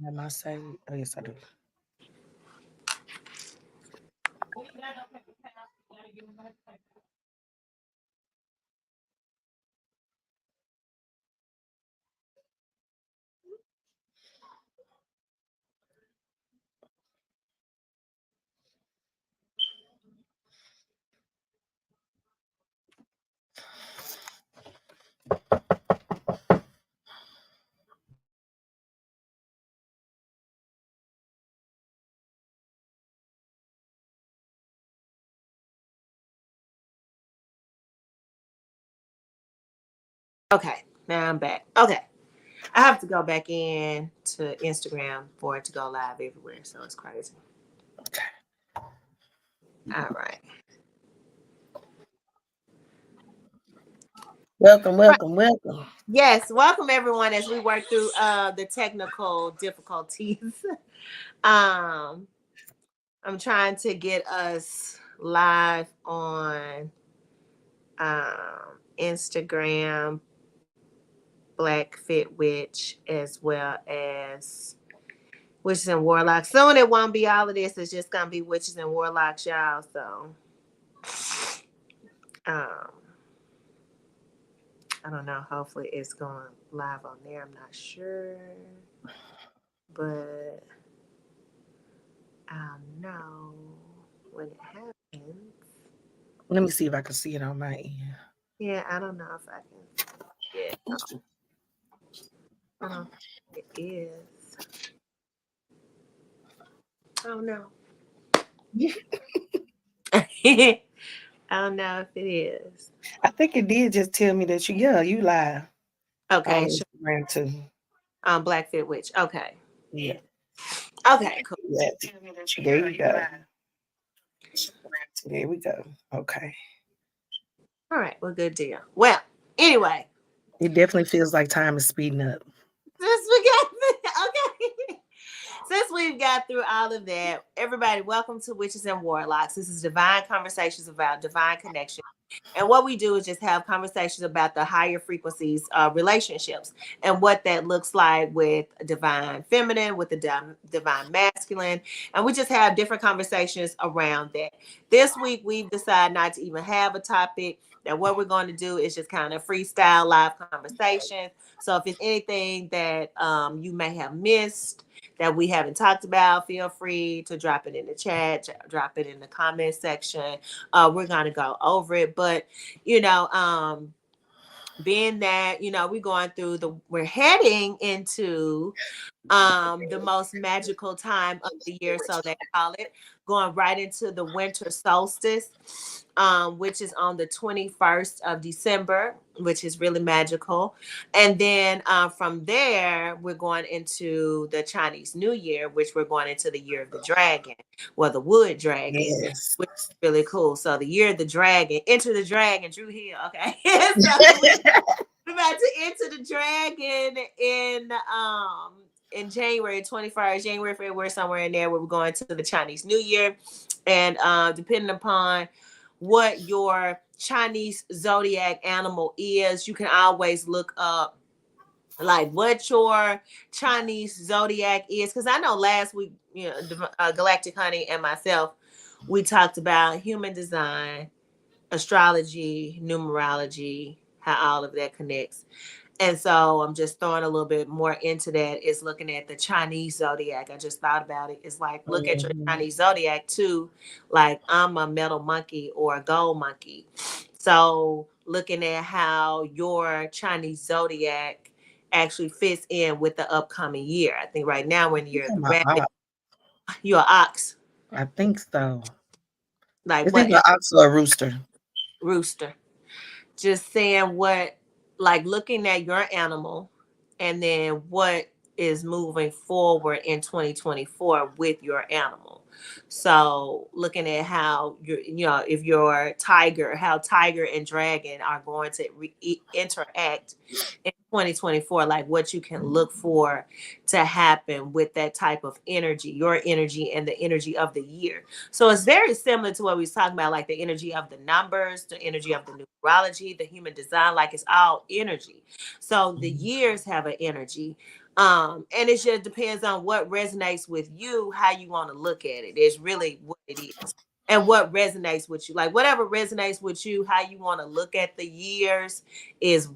Am I saying? Oh, yes, I do. Okay, now I'm back. Okay. I have to go back in to Instagram for it to go live everywhere, so it's crazy. Okay. All right. Welcome, Right. welcome, welcome. Yes, welcome everyone as we work through the technical difficulties. um I'm trying to get us live on Instagram, Black Fit Witch, as well as Witches and Warlocks. Soon it won't be all of this. It's just gonna be Witches and Warlocks, y'all. So um, I don't know. Hopefully it's going live on there. I'm not sure, but I'll know when it happens. Let me see if I can see it on my end. Yeah, I don't know if I can. Yeah, I don't think it is. Oh no. I don't know if it is. I think it did just tell me that you live on Okay, sure. Instagram too. Black Fit Witch. Okay. Yeah. Okay, cool. Yeah. Tell me that there you go. There we go. Okay. All right, well, good deal. Well, anyway, It definitely feels like time is speeding up. since we got okay. Since we've got through all of that, everybody, welcome to Witches and Warlocks. This is Divine Conversations about Divine Connection. And what we do is just have conversations about the higher frequencies of relationships and what that looks like with divine feminine, with the divine masculine. And we just have different conversations around that. This week, we've decided not to even have a topic. That what we're going to do is just kind of freestyle live conversations. So if it's anything that you may have missed, that we haven't talked about, feel free to drop it in the chat, drop it in the comment section. We're gonna go over it, but you know, being that we're going through we're heading into the most magical time of the year, so they call it, going right into the winter solstice, which is on the 21st of December, which is really magical. And then from there, we're going into the Chinese New Year, which we're going into the year of the dragon, well, the wood dragon, Yes. which is really cool. So the year of the dragon, enter the dragon, Drew Hill. Okay. So we're about to enter the dragon in January 21st, January, February, somewhere in there, where we're going to the Chinese New Year. And depending upon what your Chinese zodiac animal is, you can always look up like what your Chinese zodiac is. Because I know last week, Galactic Honey and myself, we talked about human design, astrology, numerology, how all of that connects. And so I'm just throwing a little bit more into that. Is looking at the Chinese zodiac. I just thought about it. It's like look at your Mhm. Chinese zodiac too. Like I'm a metal monkey or a gold monkey. So looking at how your Chinese zodiac actually fits in with the upcoming year. I think right now we're in the You year of talking the about rabbit. You're an ox. I think so. Like It's what either an ox or a rooster. rooster? Just saying what, like looking at your animal and then what is moving forward in 2024 with your animal. So looking at how if your tiger, how tiger and dragon are going to interact in 2024, like what you can look for to happen with that type of energy, your energy and the energy of the year. So it's very similar to what we was talking about, like the energy of the numbers, the energy of the numerology, the human design, like it's all energy. So the Mhm. years have an energy. And it just depends on what resonates with you, how you want to look at it. It's really what it is. And what resonates with you. Like whatever resonates with you, how you want to look at the years is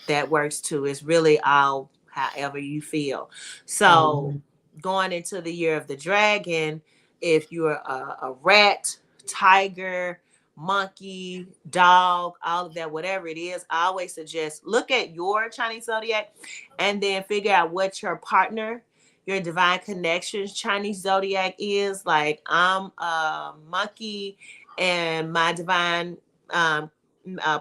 that works too. It's really all however you feel. So Mm-hmm. going into the year of the dragon, if you're a rat, tiger, monkey, dog, all of that, whatever it is, I always suggest look at your Chinese zodiac and then figure out what your partner, your divine connections Chinese zodiac is. Like I'm a monkey and my divine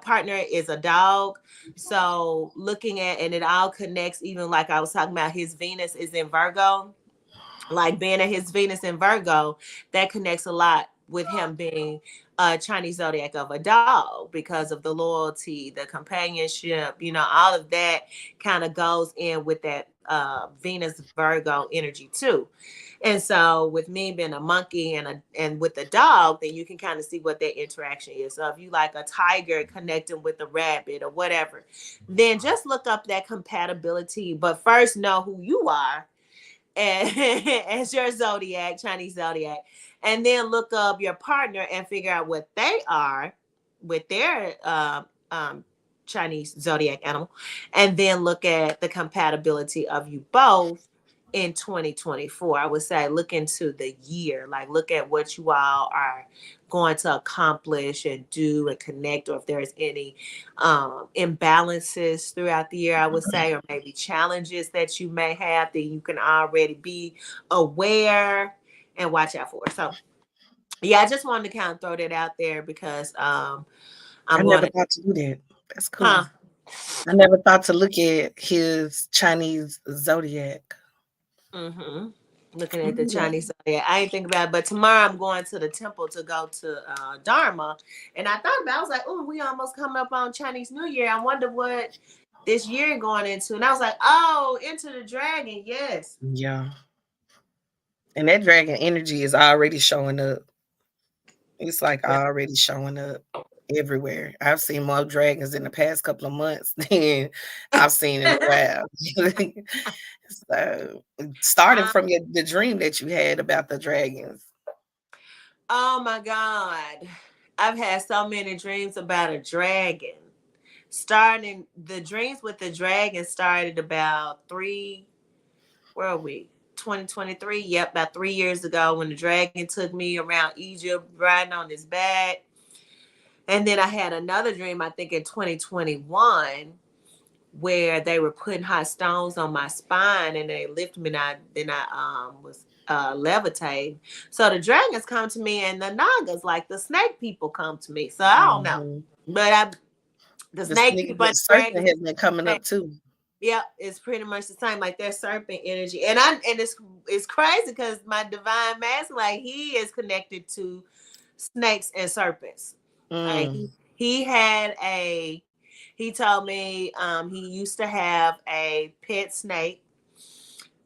partner is a dog. So looking at, and it all connects, even like I was talking about, his Venus is in Virgo, like being at his Venus in Virgo, that connects a lot with him being a Chinese zodiac of a dog because of the loyalty, the companionship, all of that kind of goes in with that Venus Virgo energy too. And so with me being a monkey and with the dog, then you can kind of see what that interaction is. So if you like a tiger connecting with a rabbit or whatever, then just look up that compatibility. But first know who you are and as your zodiac, Chinese zodiac, and then look up your partner and figure out what they are with their Chinese zodiac animal, and then look at the compatibility of you both in 2024. I would say look into the year, like look at what you all are going to accomplish and do and connect, or if there's any imbalances throughout the year, I would say, or maybe challenges that you may have that you can already be aware and watch out for. So yeah, I just wanted to kind of throw that out there because I I'm going never to, thought to do that. That's huh? cool. I never thought to look at his Chinese zodiac. Mm-hmm. Looking at the Yeah. Chinese zodiac. I ain't think about it, but tomorrow I'm going to the temple to go to Dharma. And I thought about it, I was like, oh, we almost coming up on Chinese New Year. I wonder what this year going into. And I was like, oh, into the dragon, yes. Yeah. And that dragon energy is already showing up. It's like Yeah. already showing up everywhere. I've seen more dragons in the past couple of months than I've seen in a while. So, starting I, from the dream that you had about the dragons. oh my God. I've had so many dreams about a dragon. Starting the dreams with the dragon started about where are we? 2023. Yep, about 3 years ago when the dragon took me around Egypt riding on his back. And then I had another dream, I think in 2021, where they were putting hot stones on my spine and they lifted me and I was levitating. So the dragons come to me and the nagas, like the snake people, come to me. So I don't know. Mhm. But the snake people The and the serpent dragons, has been coming up too. yep, it's pretty much the same. Like their serpent energy, and it's crazy because my divine masculine, like he is connected to snakes and serpents. Like Mm. he had a, he told me he used to have a pet snake,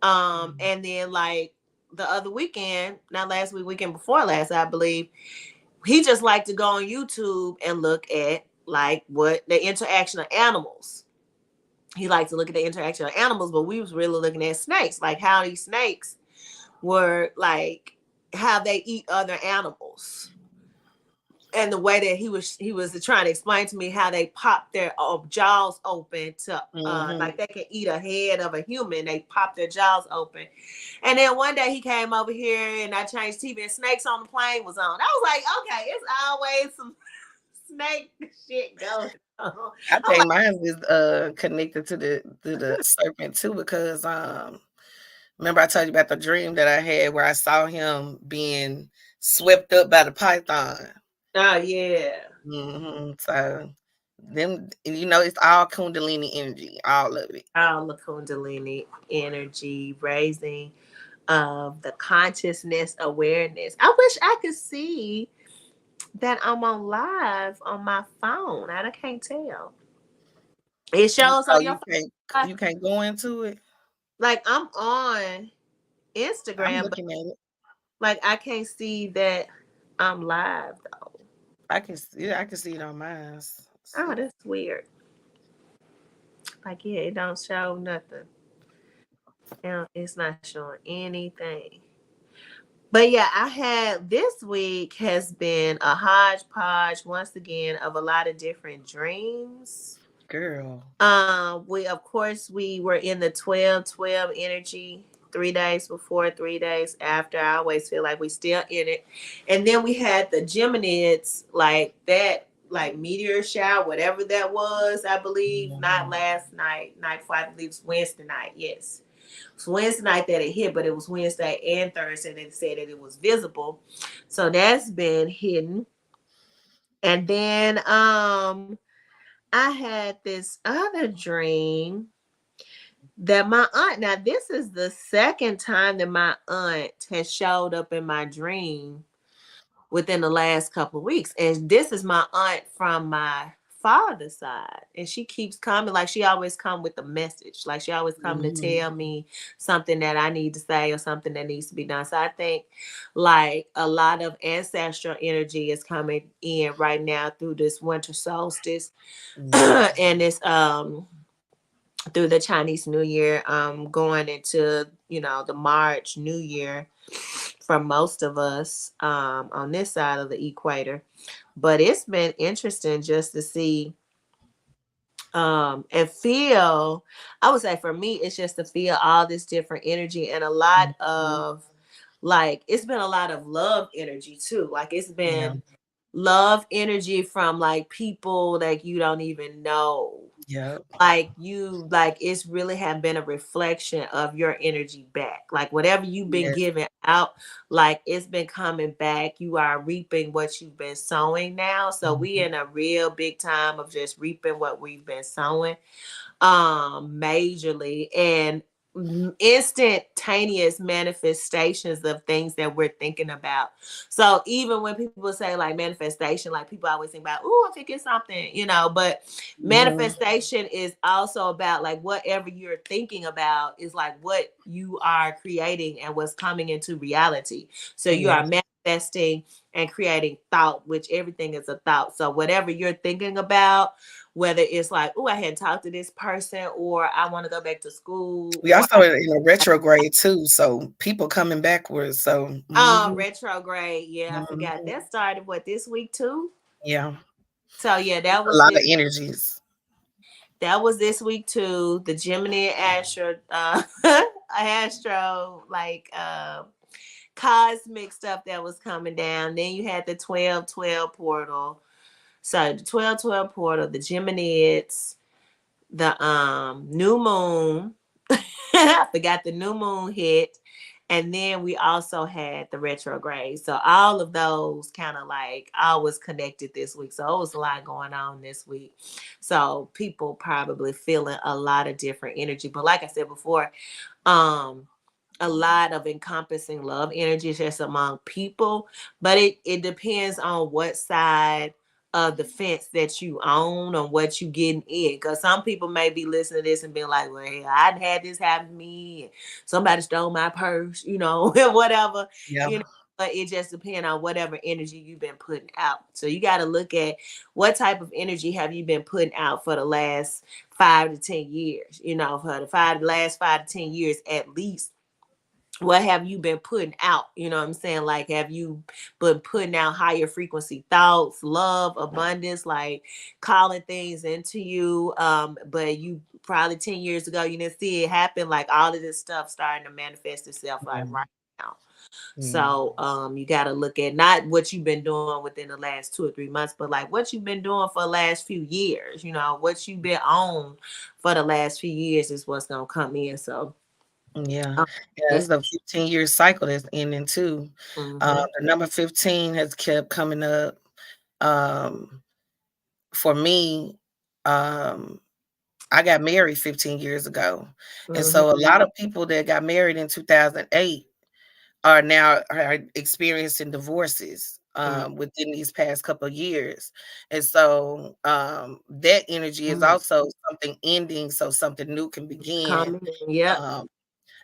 Mm. and then like the other weekend, not last week, weekend before last, I believe, he just liked to go on YouTube and look at like what the interaction of animals. He liked to look at the interaction of animals, but we was really looking at snakes, like how these snakes were like how they eat other animals. And the way that he was trying to explain to me how they pop their jaws open to Mhm. like they can eat a head of a human. They pop their jaws open. And then one day he came over here and I changed TV and snakes on the plane was on. I was like, okay, it's always some snake shit going on. I I'm think mine is connected to the serpent too because remember I told you about the dream that I had where I saw him being swept up by the python. oh yeah. So them, it's all Kundalini energy, all of it. All the Kundalini energy raising of the consciousness awareness. I wish I could see that I'm on live on my phone. I can't tell. It shows Oh, on your phone. you can't go into it. Like I'm on I'm Instagram, but looking at it. like I can't see that I'm live though. I can see it on mine. Oh, See. that's weird. Like yeah, it don't show nothing. And it's not showing anything. But yeah, I had this week has been a hodgepodge once again of a lot of different dreams. Girl. We of course we were in the 12-12 energy 3 days before, 3 days after. I always feel like we still in it. And then we had the Geminids, like that, like meteor shower, whatever that was, I believe, not last night, night before, I believe it's Wednesday night. Yes. It's Wednesday night that it hit, but it was Wednesday and Thursday that said that it was visible. So that's been hidden. And then I had this other dream that my aunt, now this is the second time that my aunt has showed up in my dream within the last couple of weeks. And this is my aunt from my father's side. And she keeps coming, like she always come with a message. Like she always come to Mhm. tell me something that I need to say or something that needs to be done. So I think like a lot of ancestral energy is coming in right now through this winter solstice Yeah. and this through the Chinese New Year, going into, the March New Year for most of us on this side of the equator. But it's been interesting just to see and feel. I would say for me, it's just to feel all this different energy and a lot Mhm. of like it's been a lot of love energy too. Like it's Yeah. been love energy from like people that you don't even know, Yep. like you, like it's really have been a reflection of your energy back, like whatever you've been Yes. giving out, like it's been coming back. You are reaping what you've been sowing now, so we Mhm. in a real big time of just reaping what we've been sowing majorly, and instantaneous manifestations of things that we're thinking about. So even when people say like manifestation, like people always think about, oh, I'm thinking something, but Mhm. manifestation is also about like whatever you're thinking about is like what you are creating and what's coming into reality. So you Yeah. are manifesting and creating thought, which everything is a thought. So whatever you're thinking about, whether it's like, oh, I hadn't talked to this person, or I want to go back to school, We or also in a retrograde too, so people coming backwards. So retrograde. Yeah, I forgot mhm. that started what this week too. Yeah, So yeah, it's that a was lot of this. energies. That was this week too. The Gemini and Astro, Astro, like cosmic stuff that was coming down. Then you had the 12-12 portal. So the 12-12 portal, the Geminids, the new moon. I forgot the new moon hit. And then we also had the retrograde. So all of those kind of like I was connected this week. So it was a lot going on this week. So people probably feeling a lot of different energy. But like I said before, um, a lot of encompassing love energy just among people, but it depends on what side of the fence that you own or what you getting in, because some people may be listening to this and being like, well, hey, I'd had this happen to me and somebody stole my purse, whatever, Yeah, you know but it just depends on whatever energy you've been putting out. So you got to look at what type of energy have you been putting out for the last 5 to 10 years, for the last 5 to 10 years at least. What have you been putting out? You know what I'm saying? Like, have you been putting out higher frequency thoughts, love, abundance, like calling things into you? But you probably 10 years ago, you didn't see it happen. Like all of this stuff starting to manifest itself yeah, like right now. yeah, So you got to look at not what you've been doing within the last 2 or 3 months, but like what you've been doing for the last few years. What you've been on for the last few years is what's gonna come in. So yeah. um, Yeah, it's it's a 15-year cycle that's ending too. mhm. The number 15 has kept coming up. Um, for me, um, I got married 15 years ago, and Mhm, so a lot of people that got married in 2008 are now are experiencing divorces mhm, within these past couple of years. And so that energy is mhm. also something ending so something new can begin. Coming in, yep. Um,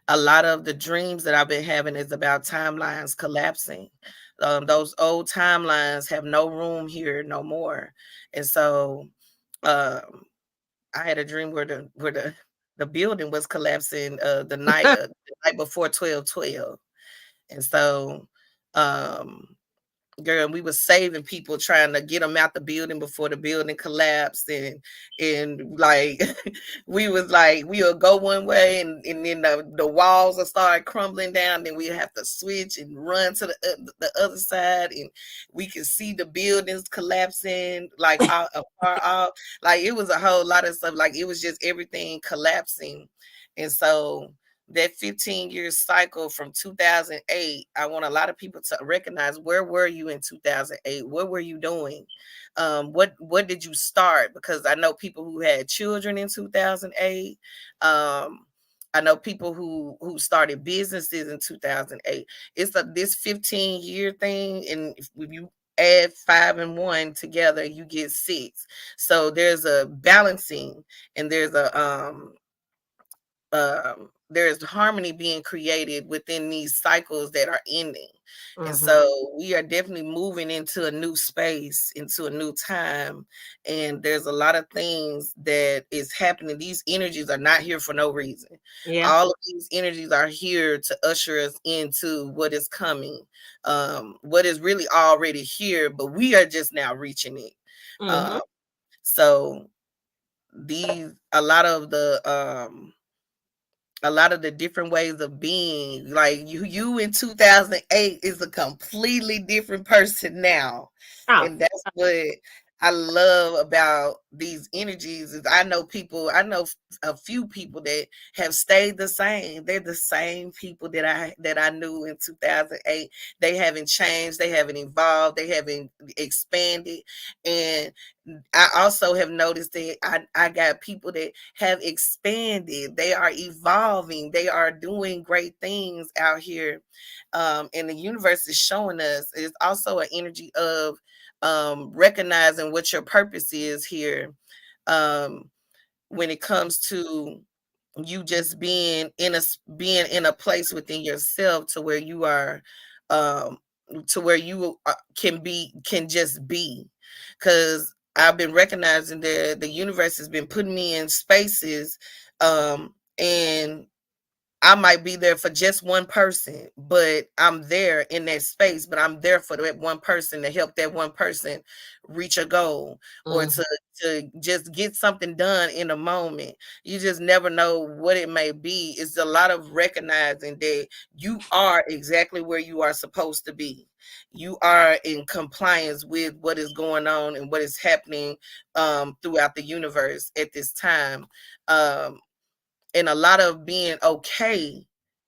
a lot of the dreams that I've been having is about timelines collapsing. Those old timelines have no room here no more. And so um, I had a dream where the the building was collapsing the night before 12/12. And so girl, we was saving people, trying to get them out the building before the building collapsed, and like we was like, we'll go one way, and then the walls will start crumbling down, then we have to switch and run to the other side, and we can see the buildings collapsing like far off. Like it was a whole lot of stuff. Like it was just everything collapsing. And so that 15-year cycle from 2008, I want a lot of people to recognize, where were you in 2008? What were you doing? What did you start? Because I know people who had children in 2008. I know people who started businesses in 2008. It's this 15-year thing, and if you add 5 and 1 together, you get 6. So there's a balancing, and there's harmony being created within these cycles that are ending. And so we are definitely moving into a new space, into a new time. And there's a lot of things that is happening. These energies are not here for no reason. Yeah. All of these energies are here to usher us into what is coming, what is really already here, but we are just now reaching it. So a lot of the different ways of being, like you in 2008 is a completely different person now. Oh. And that's what I love about these energies. Is I know a few people that have stayed the same. They're the same people that I knew in 2008. They haven't changed, they haven't evolved, they haven't expanded. And I also have noticed that I got people that have expanded. They are evolving. They are doing great things out here. And the universe is showing us. It's also an energy of recognizing what your purpose is here. When it comes to you just being in a place within yourself to where you are, to where you can just be. Because I've been recognizing that the universe has been putting me in spaces, and I might be there for just one person, but I'm there in that space, but I'm there for that one person to help that one person reach a goal, or to just get something done in a moment. You just never know what it may be. It's a lot of recognizing that you are exactly where you are supposed to be. You are in compliance with what is going on and what is happening throughout the universe at this time. And a lot of being okay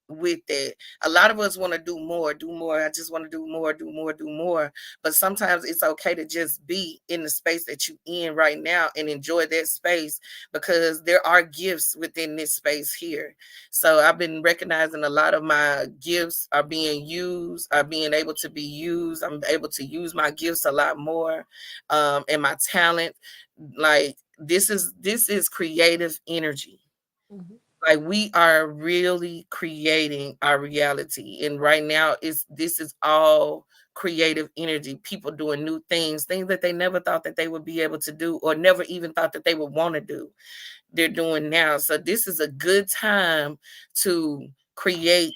with it. A lot of us want to do more, do more. I just want to do more, do more, do more. But sometimes it's okay to just be in the space that you in right now and enjoy that space, because there are gifts within this space here. So I've been recognizing a lot of my gifts are being used, are being able to be used. I'm able to use my gifts a lot more, and my talent. Like this is creative energy. Like we are really creating our reality, and right now this is all creative energy. People doing new things that they never thought that they would be able to do, or never even thought that they would want to do, they're doing now. So this is a good time to create,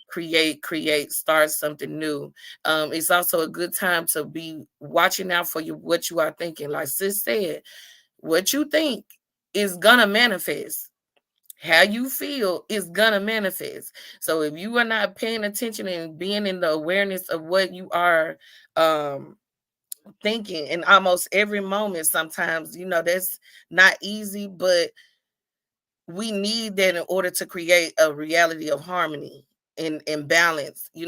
start something new. It's also a good time to be watching out for what you are thinking. Like sis said, what you think is gonna manifest. How you feel is gonna manifest. So if you are not paying attention and being in the awareness of what you are thinking in almost every moment, sometimes that's not easy, but we need that in order to create a reality of harmony and balance. We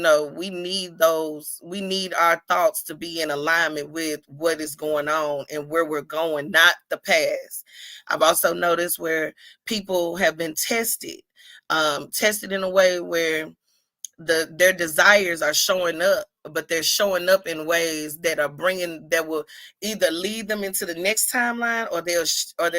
need our thoughts to be in alignment with what is going on and where we're going, not the past. I've also noticed where people have been tested in a way where their desires are showing up, but they're showing up in ways that will either lead them into the next timeline, or they're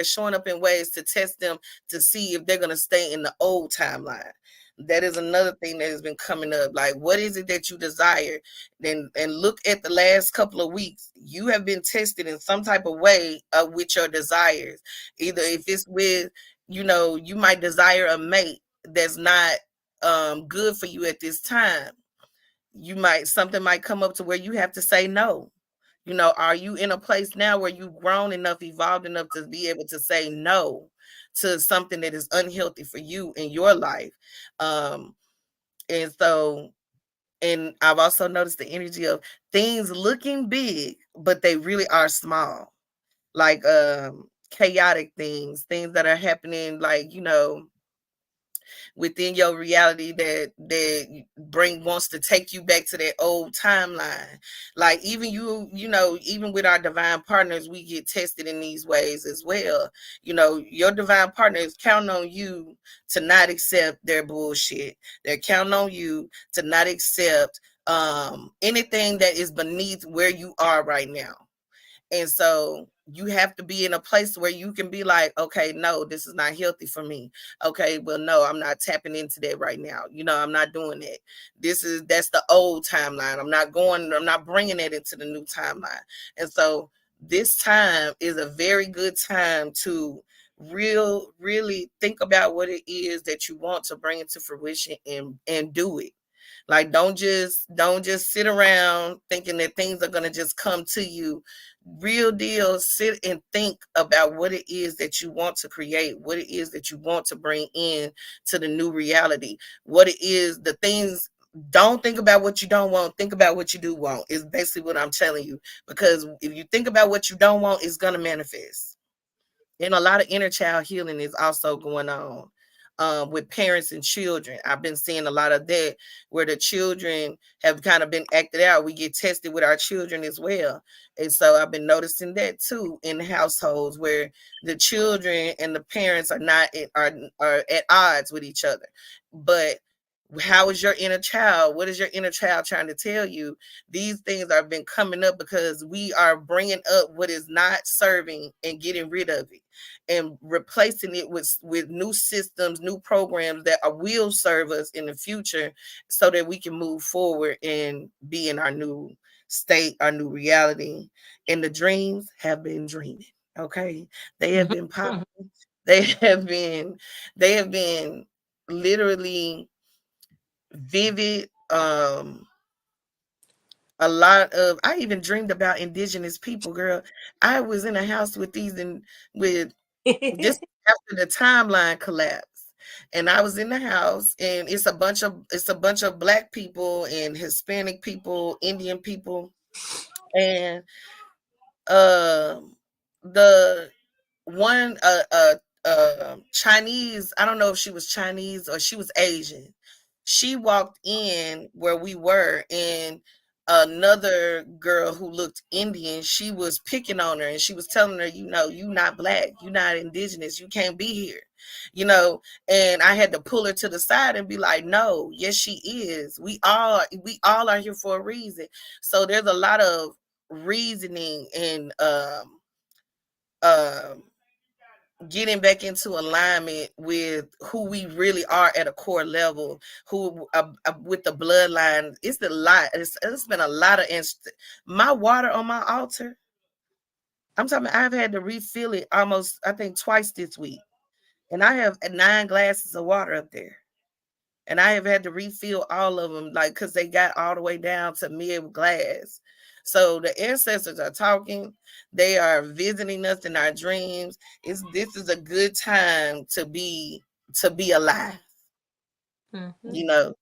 showing up in ways to test them to see if they're going to stay in the old timeline. That is another thing that has been coming up. Like, what is it that you desire? And look at the last couple of weeks. You have been tested in some type of way with your desires. Either if it's with you might desire a mate that's not good for you at this time. Something might come up to where you have to say no. Are you in a place now where you've grown enough, evolved enough to be able to say no to something that is unhealthy for you in your life? Um, and so, and I've also noticed the energy of things looking big, but they really are small, like chaotic things that are happening, like, within your reality that bring wants to take you back to that old timeline. Like, even even with our divine partners, we get tested in these ways as well. Your divine partner is counting on you to not accept their bullshit. They're counting on you to not accept anything that is beneath where you are right now. And so you have to be in a place where you can be like, okay, no, this is not healthy for me. Okay, well, no, I'm not tapping into that right now. I'm not doing that. That's the old timeline. I'm not bringing it into the new timeline. And so this time is a very good time to really think about what it is that you want to bring into fruition and do it. Like, don't just sit around thinking that things are going to just come to you. Real deal, sit and think about what it is that you want to create, what it is that you want to bring in to the new reality, what it is, the things. Don't think about what you don't want, think about what you do want, is basically what I'm telling you. Because if you think about what you don't want, it's going to manifest. And a lot of inner child healing is also going on with parents and children. I've been seeing a lot of that, where the children have kind of been acted out. We get tested with our children as well. And so I've been noticing that too in households where the children and the parents are at odds with each other. But how is your inner child? What is your inner child trying to tell you? These things have been coming up because we are bringing up what is not serving and getting rid of it and replacing it with new systems, new programs that will serve us in the future, so that we can move forward and be in our new state, our new reality. And the dreams have been dreaming. Okay, they have been popping. They have been, they have been literally vivid. A lot of, I even dreamed about indigenous people, girl. I was in a house with these, and with this after the timeline collapsed. And I was in the house, and it's a bunch of black people and Hispanic people, Indian people, and the one Chinese, I don't know if she was Chinese or she was Asian. She walked in where we were, and another girl who looked Indian, she was picking on her, and she was telling her, you not black, you not indigenous, you can't be here. you know and I had to pull her to the side and be like, no, yes, she is. We all are here for a reason. So there's a lot of reasoning and um getting back into alignment with who we really are at a core level, who with the bloodline. It's been a lot of my water on my altar. I'm talking, I've had to refill it almost, I think, twice this week, and I have 9 glasses of water up there, and I have had to refill all of them, like, because they got all the way down to mid glass. So the ancestors are talking, they are visiting us in our dreams. This is a good time to be alive. Mhm. You know,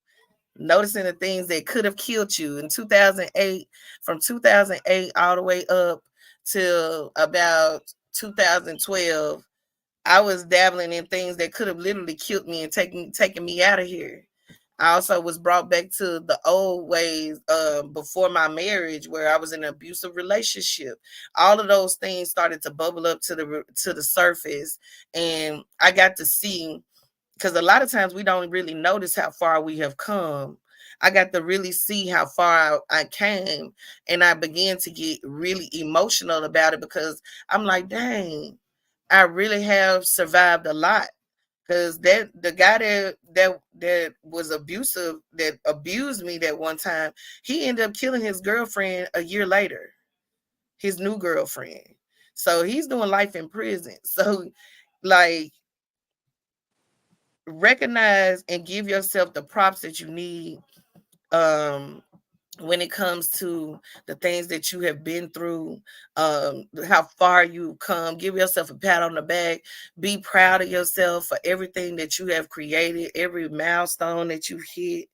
noticing the things that could have killed you in 2008, from 2008 all the way up till about 2012. I was dabbling in things that could have literally killed me and taken me out of here. I also was brought back to the old ways before my marriage, where I was in an abusive relationship. All of those things started to bubble up to the surface, and I got to see, because a lot of times we don't really notice how far we have come. I got to really see how far I came, and I began to get really emotional about it, because I'm like, dang, I really have survived a lot. Because the guy that was abusive, that abused me that one time, he ended up killing his girlfriend a year later, his new girlfriend. So he's doing life in prison. So, like, recognize and give yourself the props that you need, um when it comes to the things that you have been through, how far you come. Give yourself a pat on the back. Be proud of yourself for everything that you have created, every milestone that you hit.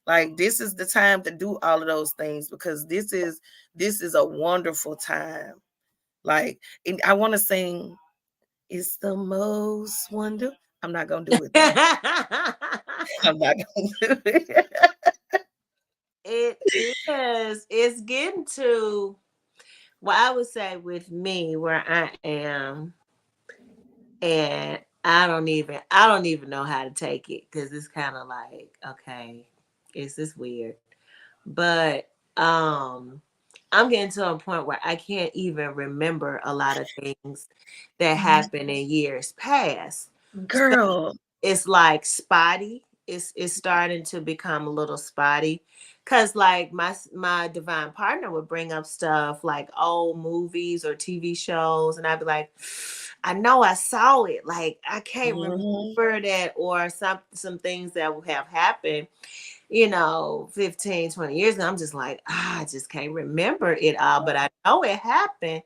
Like, this is the time to do all of those things, because this is a wonderful time. Like, and I want to sing "It's the Most Wonder." I'm not gonna do it though. I'm not gonna do it. It is. It's getting to, well, I would say with me where I am, and I don't even know how to take it, because it's kind of like, okay, is this weird? But I'm getting to a point where I can't even remember a lot of things that happened in years past. Girl. It's like spotty. It's starting to become a little spotty, cause like my divine partner would bring up stuff like old movies or TV shows, and I'd be like, I know I saw it. Like, I can't Mhm. remember that, or some things that have happened, 15, 20 years ago. I'm just like, I just can't remember it all, but I know it happened,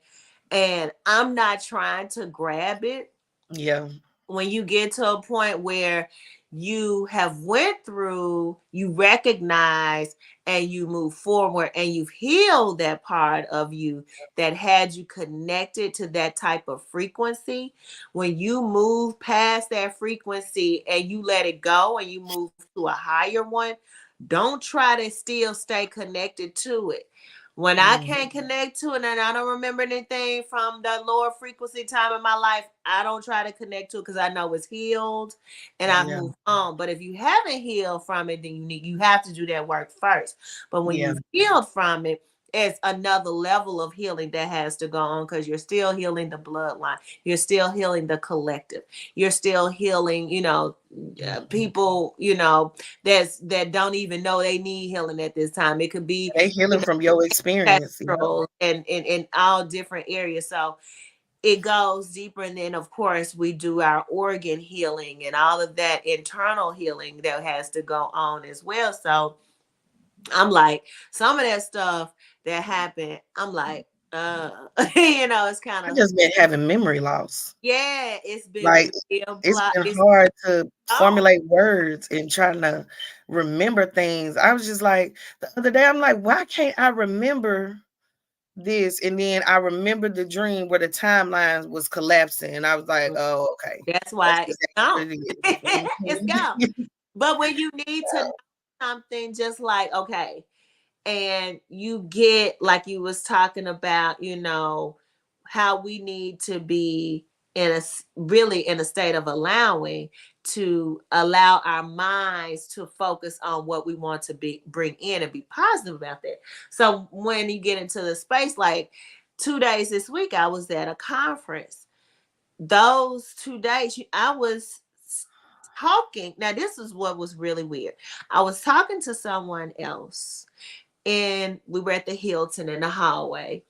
and I'm not trying to grab it. Yeah. When you get to a point where you have went through, you recognize, and you move forward, and you've healed that part of you that had you connected to that type of frequency. When you move past that frequency and you let it go and you move to a higher one, don't try to still stay connected to it. When I Mhm. can't connect to it and I don't remember anything from the lower frequency time in my life, I don't try to connect to it, because I know it's healed and I've Yeah. moved on. But if you haven't healed from it, then you have to do that work first. But when Yeah. you've healed from it, it's another level of healing that has to go on, because you're still healing the bloodline. You're still healing the collective. You're still healing, Mhm. people, that don't even know they need healing at this time. It could be, They you healing know, from your experience. Yeah. ancestral and in all different areas. So it goes deeper. And then, of course, we do our organ healing and all of that internal healing that has to go on as well. So I'm like, some of that stuff that happened, I'm like, it's kind I of, just been having memory loss. yeah, it's been Like, real it's block. been It's hard to oh, formulate words and trying to remember things. I was just like, the other day, I'm like, why can't I remember this? And then I remembered the dream where the timelines was collapsing. And I was like, oh, okay. that's That's why it's exactly gone. what it It's is. gone. Mhm. But when you need to know something, just like, okay, and you get, like you was talking about, how we need to be really in a state of allowing, to allow our minds to focus on what we want to be bring in and be positive about that. So when you get into the space, like 2 days this week, I was at a conference. Those 2 days, I was talking. Now, this is what was really weird. I was talking to someone else, and we were at the Hilton in the hallway.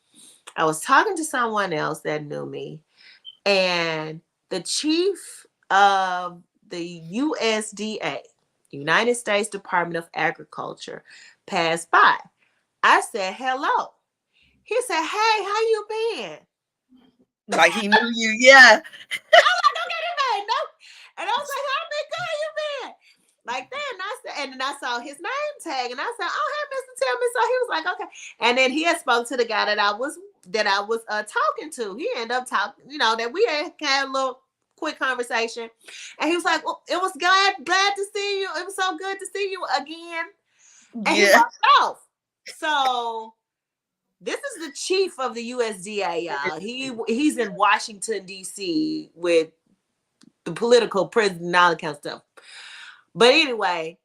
I was talking to someone else that knew me, and the chief of the USDA, United States Department of Agriculture, passed by. I said, hello. He said, hey, how you been? Like, he knew you. Yeah. I'm like, okay, this man, no. And I was like, how been good you been? Like that. And then I saw his name tag, and I said, oh, hey, Mr. Tillman. So he was like, okay. And then he had spoke to the guy that I was talking to. He ended up talking, that we had a little quick conversation. And he was like, well, it was glad to see you. It was so good to see you again. And he Yeah. walked off. So this is the chief of the USDA, y'all. He's in Washington, D.C. with the political president and all that kind of stuff. But anyway,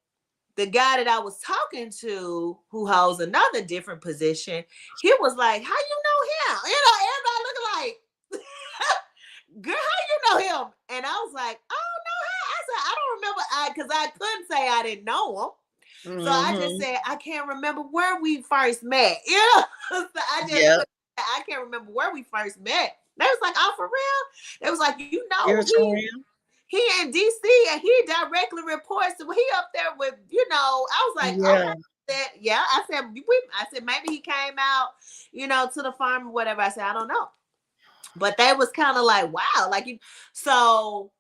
the guy that I was talking to, who holds another different position, he was like, how you know him? Everybody looking like, girl, how you know him? And I was like, oh, no, I said, I don't remember, because I couldn't say I didn't know him. So I just Hmm. said, I can't remember where we first met. So Yeah. I can't remember where we first met. They was like, oh, for real? They was like, you know, Spiritual realm. he in DC and he directly reports to, he up there with, I was like, okay. Yeah. Yeah, I said maybe he came out, to the farm or whatever. I said, I don't know. But they was kind of like, wow, so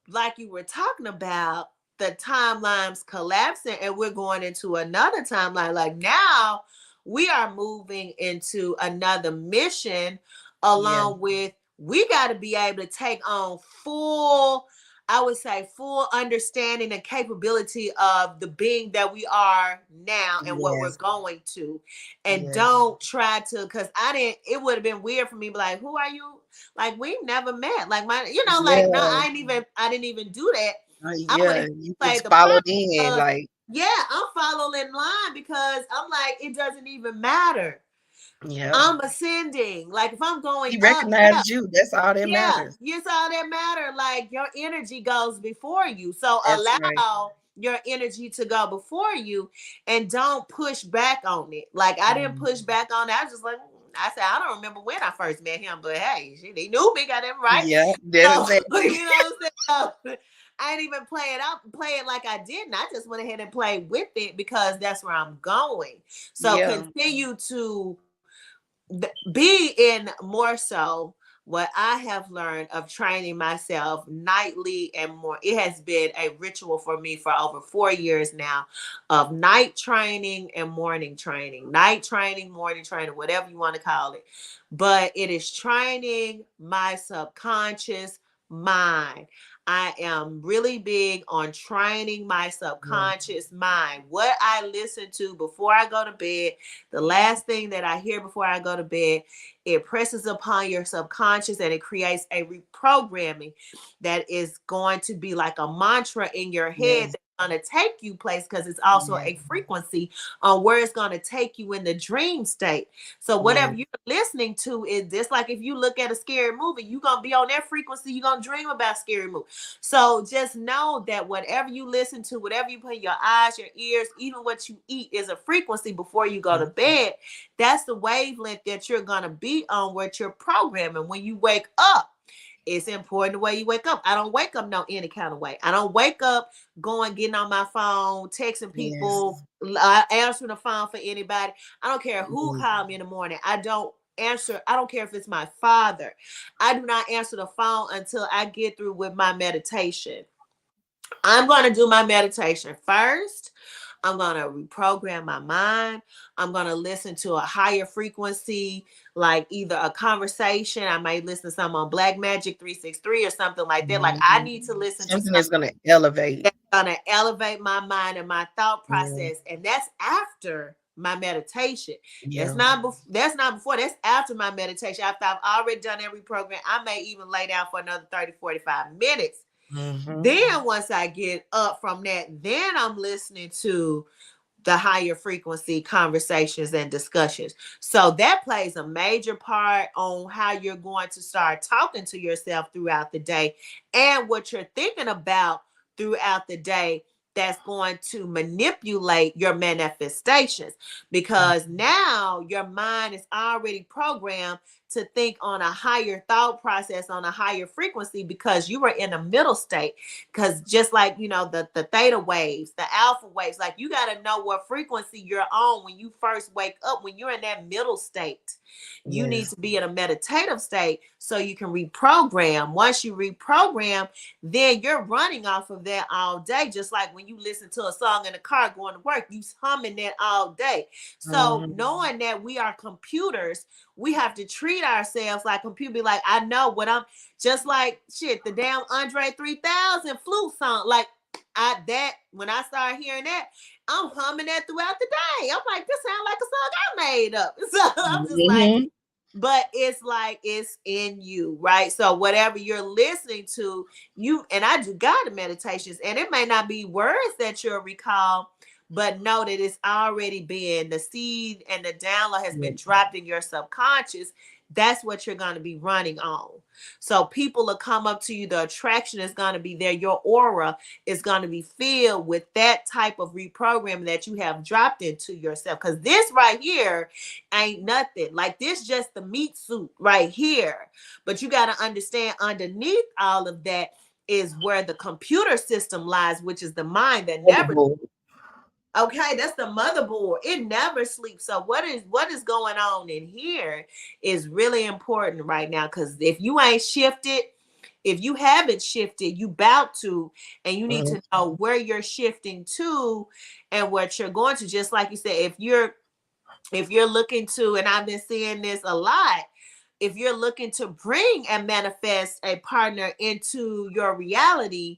like you were talking about, the timelines collapsing and we're going into another timeline. Like now we are moving into another mission, Yeah. along with, we got to be able to take on full, I would say, full understanding and capability of the being that we are now and what we're Yes. going to. And Yes. don't try to, because it would have been weird for me to be like, who are you? Like, we never met. Like, like, no, Yeah. I didn't even do that. I would Yeah. have You played just the part followed in, because, like, yeah, I'm following line because I'm like, it doesn't even matter. yeah. I'm ascending. Like, if I'm going He up, yeah, recognized you. That's all that yeah, matters. it's all that matter. Like, your energy goes before you. So That's right. allow your energy to go before you and don't push back on it. Like, I didn't Mhm. push back on it. I was just like, I said, I don't remember when I first met him, but hey, shit, he knew me, got him right. Yeah, that So, is it. you know what I'm saying? I didn't even play it like I didn't. I just went ahead and played with it because that's where I'm going. So Yeah. continue to be in more so what I have learned of training myself nightly and more. It has been a ritual for me for over 4 years now of night training and morning training, night training, morning training, whatever you want to call it. But it is training my subconscious mind. I am really big on training my Yeah. subconscious mind. What I listen to before I go to bed, the last thing that I hear before I go to bed, it presses upon your subconscious and it creates a reprogramming that is going to be like a mantra in your head Yes. that's going to take you place, because it's also Yeah. a frequency on where it's going to take you in the dream state. So Yeah. whatever you're listening to is just like if you look at a scary movie, you're going to be on that frequency. You're going to dream about scary movie. So just know that whatever you listen to, whatever you put in your eyes, your ears, even what you eat is a frequency before you go to bed. That's the wavelength that you're going to be on, what you're programming. When you wake up, it's important the way you wake up. I don't wake up no any kind of way. I don't wake up going, getting on my phone, texting Yes. people, answering the phone for anybody. I don't care who Yes. called me in the morning. I don't answer. I don't care if it's my father. I do not answer the phone until I get through with my meditation. I'm going to do my meditation first. I'm going to reprogram my mind. I'm going to listen to a higher frequency, like either a conversation. I might listen to something on Black Magic 363 or something like that. Like, I Mhm. need to listen to Something something that's gonna elevate. that's going to elevate my mind and my thought Yeah. process. And that's after my meditation. Yeah. That's not before, that's after my meditation. After I've already done every program, I may even lay down for another 30, 45 minutes. Mhm. Then once I get up from that, then I'm listening to the higher frequency conversations and discussions. So that plays a major part on how you're going to start talking to yourself throughout the day and what you're thinking about throughout the day, that's going to manipulate your manifestations, because now your mind is already programmed to think on a higher thought process, on a higher frequency, because you were in a middle state. Because just like, the theta waves, the alpha waves, like, you got to know what frequency you're on when you first wake up. When you're in that middle state, you need Yes. to be in a meditative state so you can reprogram. Once you reprogram, then you're running off of that all day. Just like when you listen to a song in the car going to work, you humming that all day. So Mhm. knowing that we are computers, we have to treat ourselves like computer. Be like, I know what I'm, just like shit, the damn Andre 3000 flute song. Like, when I start hearing that, I'm humming that throughout the day. I'm like, this sounds like a song I made up. So I'm just like, Mhm. but it's like it's in you, right? So whatever you're listening to, and I do guided meditations, and it may not be words that you'll recall, but know that it's already been, the seed and the download has Yeah. been dropped in your subconscious. That's what you're going to be running on. So people will come up to you. The attraction is going to be there. Your aura is going to be filled with that type of reprogramming that you have dropped into yourself. Because this right here ain't nothing. Like, this just the meat suit right here. But you got to understand, underneath all of that is where the computer system lies, which is the mind that never. Okay, that's the motherboard. It never sleeps. So what is going on in here is really important right now, because if you ain't shifted, if you haven't shifted, you about to, and you need to know where you're shifting to and what you're going to. Just like you said, if you're looking to, and I've been seeing this a lot, if you're looking to bring and manifest a partner into your reality,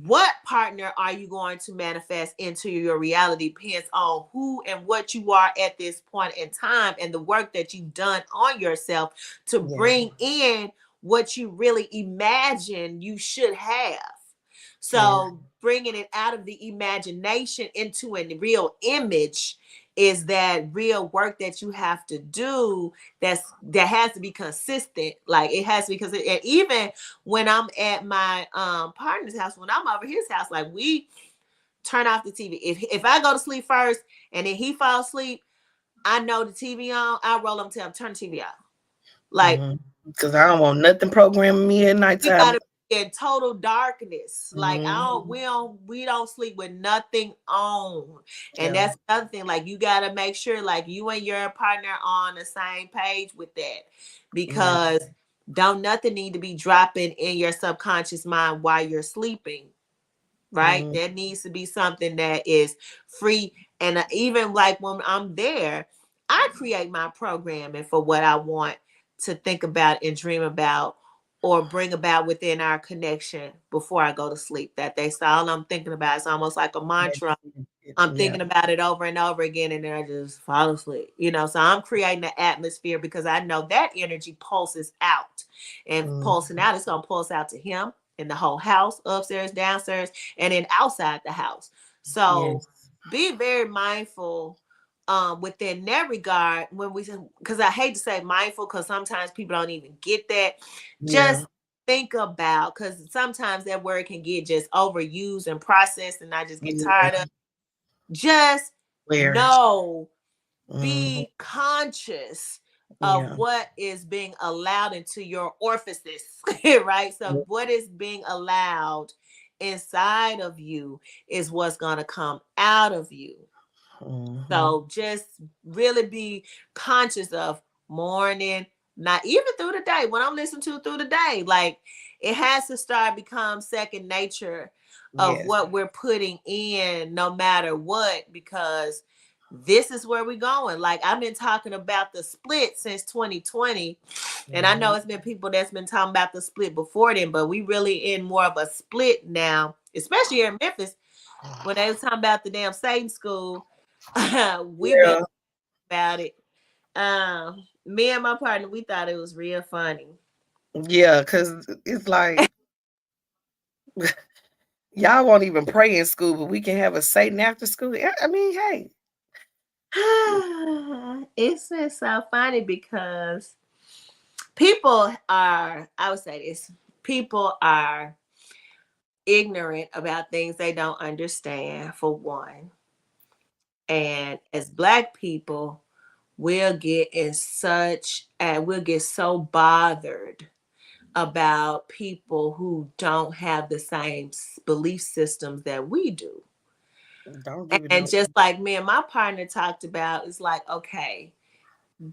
what partner are you going to manifest into your reality depends on who and what you are at this point in time, and the work that you've done on yourself to bring in what you really imagine you should have. So bringing it out of the imagination into a real image is that real work that you have to do, that has to be consistent. Like, it has to be, because even when I'm at my partner's house, when I'm over his house, like, we turn off the TV. If I go to sleep first and then he falls asleep, I know the TV on, I roll him, tell him turn the TV off. Like, because I don't want nothing programming me at we nighttime. gotta be in total darkness. Like, we don't sleep with nothing on. And that's another thing. Like, you gotta make sure like you and your partner on the same page with that, because don't nothing need to be dropping in your subconscious mind while you're sleeping. Right? There needs to be something that is free. And even like when I'm there, I create my programming for what I want to think about and dream about or bring about within our connection before I go to sleep. That's all I'm thinking about. It's almost like a mantra. I'm thinking about it over and over again, and then I just fall asleep. So I'm creating an atmosphere, because I know that energy pulses out, and pulsing out, it's going to pulse out to him in the whole house, upstairs, downstairs, and then outside the house. So be very mindful within that regard, when we, because I hate to say mindful, because sometimes people don't even get that. Just think about, because sometimes that word can get just overused and processed, and I just get tired of. Just know, be conscious of what is being allowed into your orifices, right? So what is being allowed inside of you is what's going to come out of you. So just really be conscious of morning, not even through the day. When I'm listening to through the day, like, it has to start become second nature of what we're putting in, no matter what, because this is where we're going. Like, I've been talking about the split since 2020, and I know it's been people that's been talking about the split before then, but we really in more of a split now, especially here in Memphis. When they was talking about the damn Satan school, we've been about it. Me and my partner, we thought it was real funny. Yeah, because it's like, y'all won't even pray in school, but we can have a Satan after school. I mean, hey. It's just so funny, because people are, I would say this, people are ignorant about things they don't understand, for one. And as Black people, we'll get so bothered about people who don't have the same belief systems that we do. And just like me and my partner talked about, it's like, okay,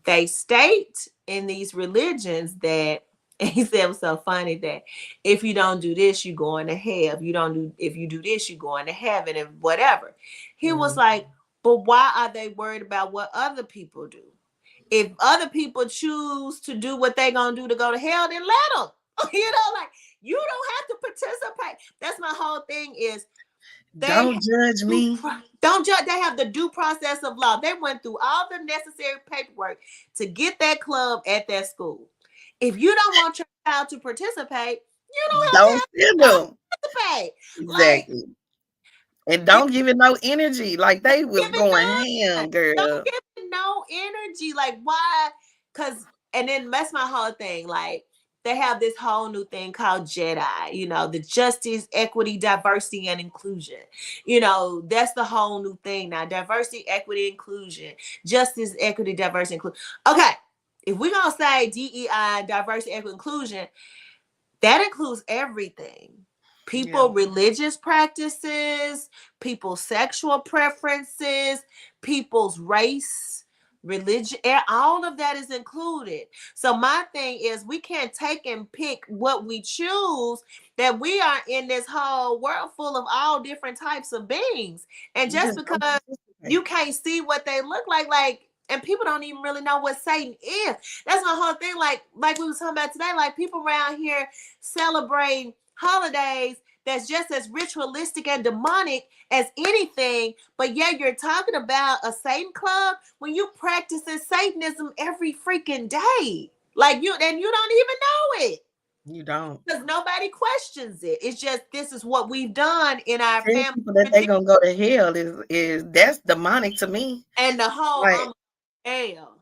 they state in these religions that, and he said it was so funny, that if you don't do this, you're going to hell. If you do this, you're going to heaven, and whatever. He was like, but why are they worried about what other people do? If other people choose to do what they're going to do to go to hell, then let them. Like, you don't have to participate. That's my whole thing is, don't judge me. Don't judge. They have the due process of law. They went through all the necessary paperwork to get that club at that school. If you don't want your child to participate, you don't have to participate. Exactly. Like, and don't give it no energy. Like, they was going ham, girl. Don't give it no energy. Like, why? Because, and then that's my whole thing. Like, they have this whole new thing called JEDI, the justice, equity, diversity, and inclusion. That's the whole new thing now. Diversity, equity, inclusion, justice, equity, diversity, inclusion. Okay, if we're going to say DEI, diversity, equity, inclusion, That includes everything. Yeah. People religious practices, people's sexual preferences, people's race, religion, all of that is included. So my thing is we can't take and pick what we choose, that we are in this whole world full of all different types of beings. And You just just don't because you participate. can't see what they look like, and people don't even really know what Satan is. That's my whole thing. Like we was talking about today, like people around here celebrate holidays that's just as ritualistic and demonic as anything, but yeah, you're talking about a Satan club when you practicing Satanism every freaking day. Like you, and you don't even know it You don't. because nobody questions it. It's just this is what we've done in our Telling family people that they tradition, gonna go to hell is that's demonic to me. and the whole Like hell.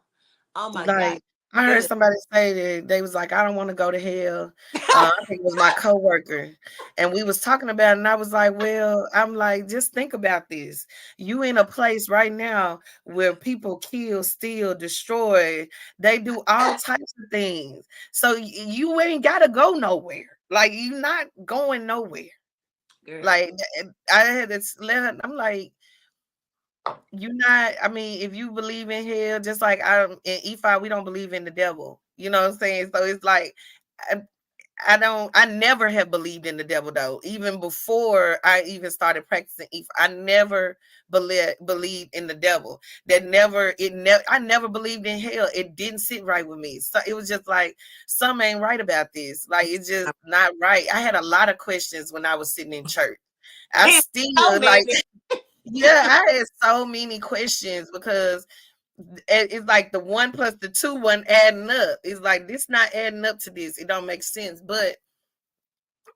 Oh my god. like I heard Ugh. somebody say that they was like, I don't want to go to hell. I think it was my coworker, and we was talking about it, and I was like, well, I'm like, just think about this. You in a place right now where people kill, steal, destroy. They do all types of things. So you ain't gotta go nowhere. Like you not going nowhere. Girl. Like I had this. I'm like, you not. I mean, if you believe in hell, just like I in E5, we don't believe in the devil. You know what I'm saying? So it's like I, I don't. I never have believed in the devil though. Even before I even started practicing E5, I never believed in the devil. That never. It never. I never believed in hell. It didn't sit right with me. So it was just like something ain't right about this. Like it's just not right. I had a lot of questions when I was sitting in church. I So still like. many. Yeah, I had so many questions because it's like the one plus the two wasn't adding up. It's like this not adding up to this. It don't make sense, but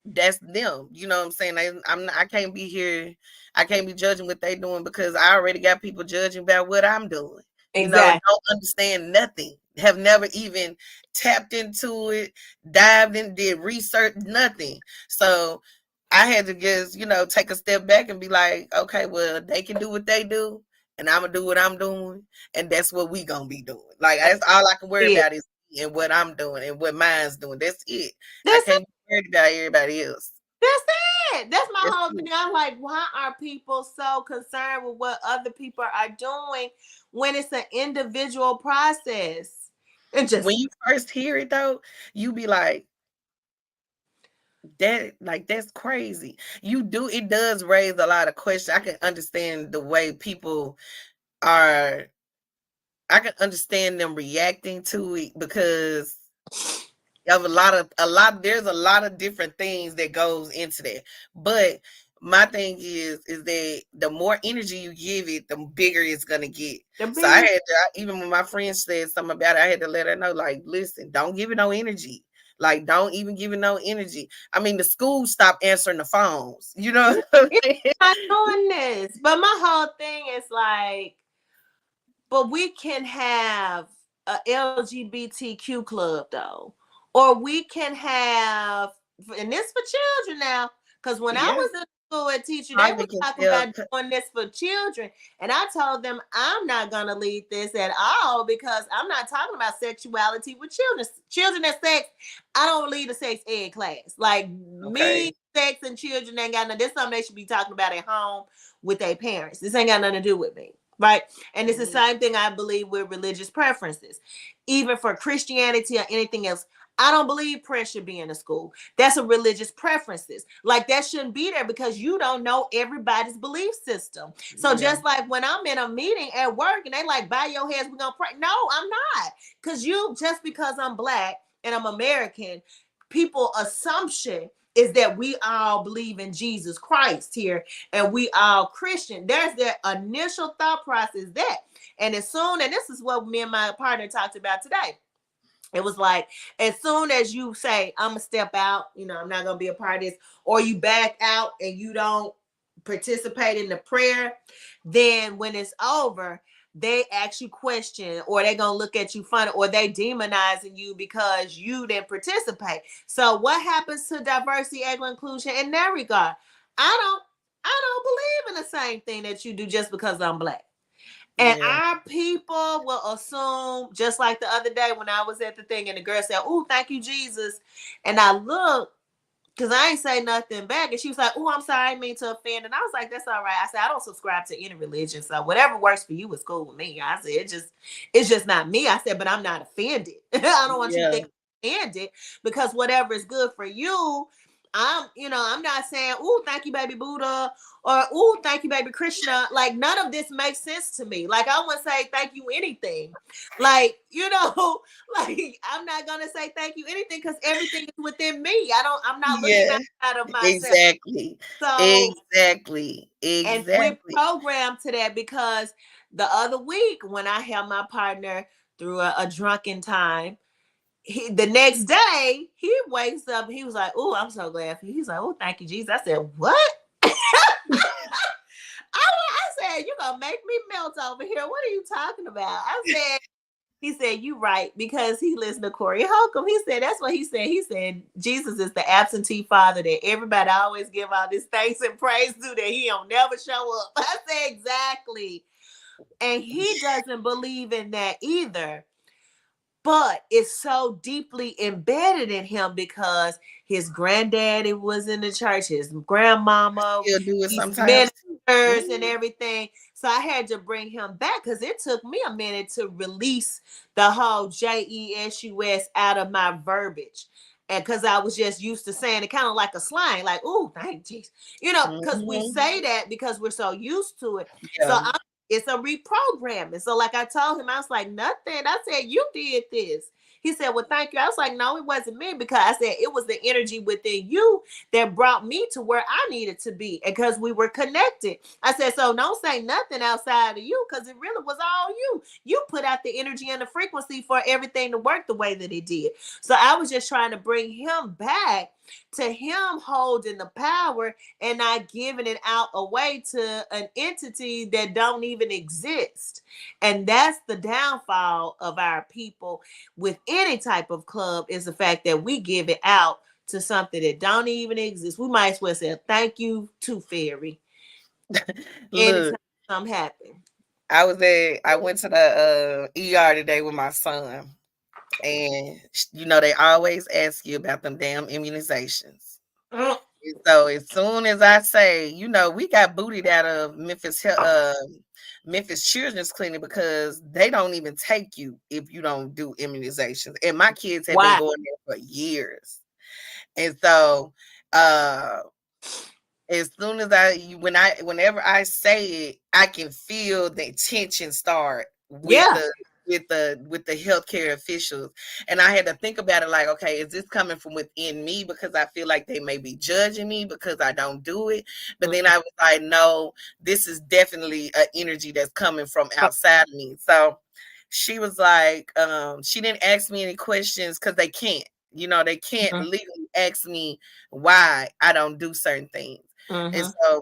that's them. You know what I'm saying? I can't be here. I can't be judging what they doing because I already got people judging about what I'm doing. You know, and Exactly. don't understand nothing. Have never even tapped into it, dived in, did research, nothing. So I had to just, take a step back and be like, okay, well, they can do what they do, and I'm gonna do what I'm doing, and that's what we gonna be doing. Like that's all I can worry Yeah. about is me and what I'm doing and what mine's doing. That's it. I That's can't be worried about everybody else. That's it. That's my That's whole it. thing. I'm like, why are people so concerned with what other people are doing when it's an individual process? It When just you first hear it though, you be like, that's crazy. It does raise a lot of questions. I can understand the way people are I can understand them reacting to it because of there's a lot of different things that goes into that. But my thing is that the more energy you give it, the bigger it's gonna get. the So I big. had to, even when my friend said something about it, I had to let her know, like, listen, don't give it no energy. Like, don't even give it no energy. I mean, the school stopped answering the phones. You know what It's I'm saying? not doing this. But my whole thing is like, but we can have a LGBTQ club though, or we can have, and this for children now. Because when I Yeah, was in school at teacher, they were Target can talking still. about doing this for children, and I told them I'm not gonna lead this at all because I'm not talking about sexuality with children. Children and sex, I don't lead a sex ed class. Like me, Okay. sex and children ain't got nothing. This is something they should be talking about at home with their parents. This ain't got nothing to do with me. Right. And it's the Mhm. same thing I believe with religious preferences. Even for Christianity or anything else, I don't believe prayer should be in a school. That's a religious preferences. Like that shouldn't be there because you don't know everybody's belief system. So Yeah. just like when I'm in a meeting at work and they like bow your heads, we're gonna pray. No, I'm not. Because you just because I'm black and I'm American, people assumption is that we all believe in Jesus Christ here and we all Christian. There's their initial thought process that. And as soon, and this is what me and my partner talked about today. It was like, as soon as you say, I'm gonna step out, I'm not gonna be a part of this, or you back out and you don't participate in the prayer, then when it's over, they actually question or they gonna look at you funny or they demonizing you because you didn't participate. So what happens to diversity, equity, inclusion in that regard? I don't I don't believe in the same thing that you do just because I'm black. And Yeah. our people will assume, just like the other day when I was at the thing and the girl said, "Oh, thank you, Jesus." And I looked, because I ain't say nothing back. And she was like, "Oh, I'm sorry, I didn't mean to offend." And I was like, "That's all right." I said, "I don't subscribe to any religion. So whatever works for you is cool with me." I said, it's just not me. I said, but I'm not offended. I don't want you to Yeah. think I'm offended, because whatever is good for you, I'm not saying, "Oh, thank you, baby Buddha," or "Oh, thank you, baby Krishna." Like, none of this makes sense to me. Like, I wouldn't say thank you anything. Like, like, I'm not gonna say thank you anything, because everything is within me. I'm not looking Yeah. outside of myself. Exactly. So, Exactly. and we're Exactly. programmed to that, because the other week when I held my partner through a drunken time, the next day he wakes up, he was like, "Oh, I'm so glad for you." He's like, "Oh, thank you, Jesus." I said, "What?" I said, "You gonna make me melt over here. What are you talking about?" He said, "You right," because he listened to Corey Holcomb. He said, that's what he said. He said, Jesus is the absentee father that everybody always give all this thanks and praise to, that he don't never show up. I said, exactly. And he doesn't believe in that either. But it's so deeply embedded in him, because his granddaddy was in the church, his grandmama, Still do it these sometimes too. ministers and Mhm. everything. So I had to bring him back, because it took me a minute to release the whole Jesus out of my verbiage. And because I was just used to saying it kind of like a slang, like, "Oh, thank Jesus." Because we Mhm. say that because we're so used to it. So Yeah. it's a reprogramming. So, like I told him, I was like, "Nothing." I said, "You did this." He said, "Well, thank you." I was like, "No, it wasn't me," because I said it was the energy within you that brought me to where I needed to be, and because we were connected. I said, "So don't say nothing outside of you, because it really was all you. You put out the energy and the frequency for everything to work the way that it did." So I was just trying to bring him back to him holding the power and not giving it out away to an entity that don't even exist. And that's the downfall of our people with any type of club, is the fact that we give it out to something that don't even exist. We might as well say thank you to fairy Look, anytime something happen. I went to the ER today with my son, and they always ask you about them damn immunizations. Mm, And so as soon as I say, we got booted out of Memphis Children's Clinic because they don't even take you if you don't do immunizations. And my kids have been wow. going there for years. And so as soon as whenever I say it, I can feel the tension start with Yeah. the healthcare officials. And I had to think about it like, okay, is this coming from within me because I feel like they may be judging me because I don't do it? But then I was like, no, this is definitely an energy that's coming from outside of me. So she was like, she didn't ask me any questions because they can't. They can't Mm-hmm. legally ask me why I don't do certain things. And Mm-hmm.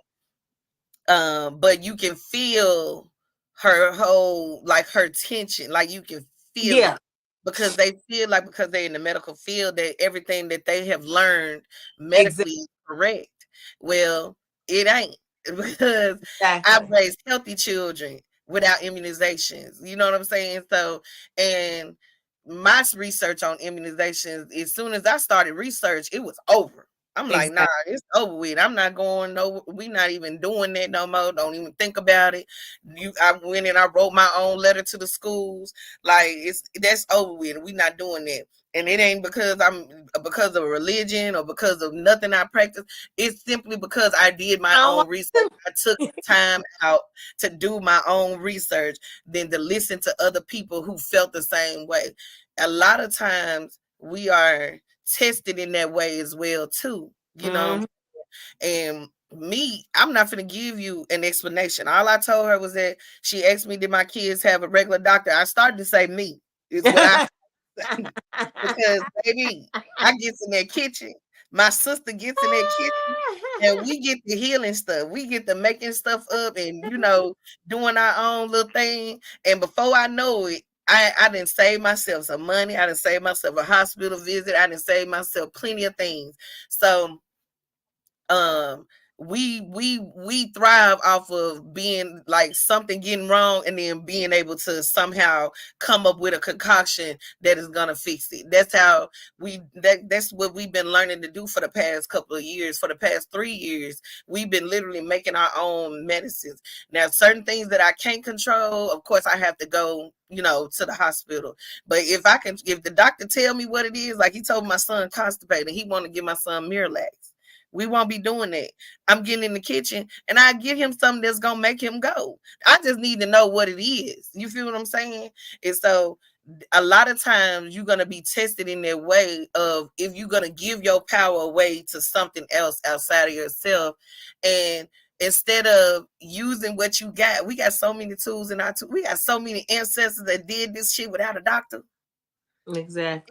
so, but you can feel her whole, like, her tension, like you can feel Yeah. it because they feel like, because they're in the medical field, that everything that they have learned medically is correct. Well, it ain't, because I've Exactly. raised healthy children without immunizations. You know what I'm saying? So, and my research on immunizations, as soon as I started research, it was over. I'm like, nah, Exactly. it's over with. I'm not going no. We not even doing that no more. Don't even think about it. I went and I wrote my own letter to the schools. Like, that's over with. We not doing that. And it ain't because of religion or because of nothing I practice. It's simply because I did my I don't own want research. to. I took time out to do my own research than to listen to other people who felt the same way. A lot of times we are tested in that way as well too. Mm-hmm. And me, I'm not gonna give you an explanation. All I told her was that she asked me, did my kids have a regular doctor? I started to say me is what I say, because baby, I gets in that kitchen. My sister gets in that kitchen, and we get the healing stuff. We get the making stuff up, and doing our own little thing. And before I know it, I didn't save myself some money. I didn't save myself a hospital visit. I didn't save myself plenty of things. So, um, we thrive off of being like something getting wrong and then being able to somehow come up with a concoction that is gonna fix it. That's how that's what we've been learning to do for the past couple of years. For the past 3 years, we've been literally making our own medicines. Now, certain things that I can't control, of course, I have to go, to the hospital. But if the doctor tell me what it is, like he told my son constipated, he want to give my son Miralax. We won't be doing that. I'm getting in the kitchen and I give him something that's gonna make him go. I just need to know what it is. You feel what I'm saying? And so a lot of times you're gonna be tested in that way of if you're gonna give your power away to something else outside of yourself. And instead of using what you got, we got so many tools in our we got so many ancestors that did this shit without a doctor.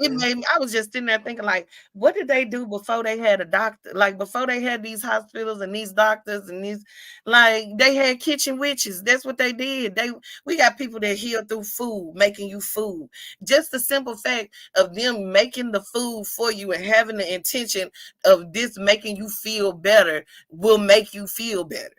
It Exactly. made me, I was just sitting there thinking, like, what did they do before they had a doctor? Like, before they had these hospitals and these doctors and these, like, they had kitchen witches. That's what they did. We got people that heal through food, making you food. Just the simple fact of them making the food for you and having the intention of this making you feel better will make you feel better.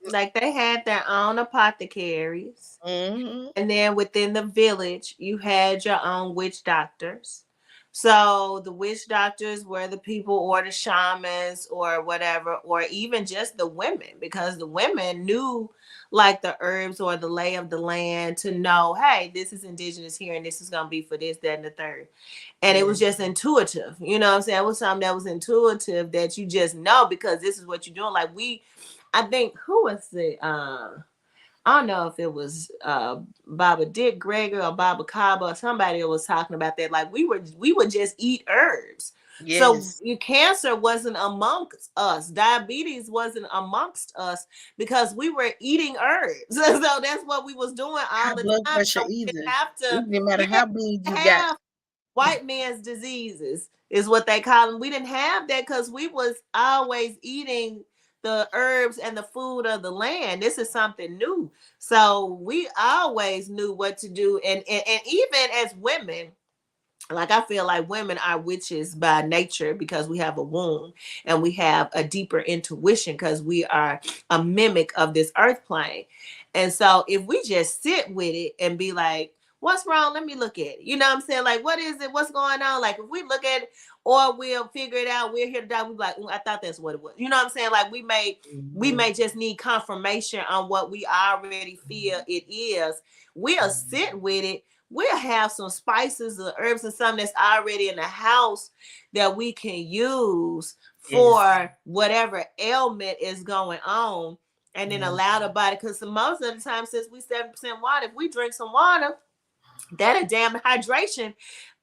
Like they had their own apothecaries. Mm-hmm. And then within the village, you had your own witch doctors. So the witch doctors were the people or the shamans or whatever, or even just the women, because the women knew like the herbs or the lay of the land to know, hey, this is indigenous here and this is going to be for this, that, and the third. And it was Yes. just intuitive. You know what I'm saying? It was something that was intuitive that you just know because this is what you're doing. Like I think, who was it? I don't know if it was Baba Dick Gregory or Baba Kaba or somebody that was talking about that. Like we would just eat herbs. So Yes. your cancer wasn't amongst us. Diabetes wasn't amongst us because we were eating herbs. So that's what we was doing High all the blood time. pressure So we didn't either. have to, It didn't matter yeah, how big you got. have white man's diseases is what they call them. We didn't have that because we was always eating the herbs and the food of the land. This is something new. So we always knew what to do. And even as women, like I feel like women are witches by nature because we have a womb and we have a deeper intuition because we are a mimic of this earth plane. And so if we just sit with it and be like, what's wrong? Let me look at it. You know what I'm saying? Like, what is it? What's going on? Like, if we look at it or we'll figure it out, we're here to die. We be like, I thought that's what it was. You know what I'm saying? Like we Mhm. may just need confirmation on what we already feel it is. We'll sit with it, we'll have some spices or herbs and something that's already in the house that we can use Yes. for whatever ailment is going on, and then Mhm. allow the body, because most of the time, since we 7% water, if we drink some water, that a damn hydration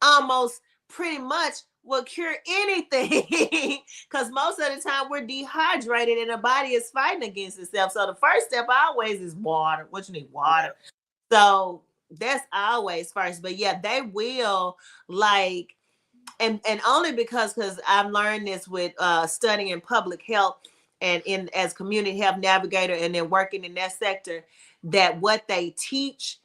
almost pretty much will cure anything. Because most of the time we're dehydrated and the body is fighting against itself. So the first step always is water. What you need? Water. Yeah. So that's always first. But yeah, they will, like, and only because I've learned this with studying public health and in as community health navigator and then working in that sector, that what they teach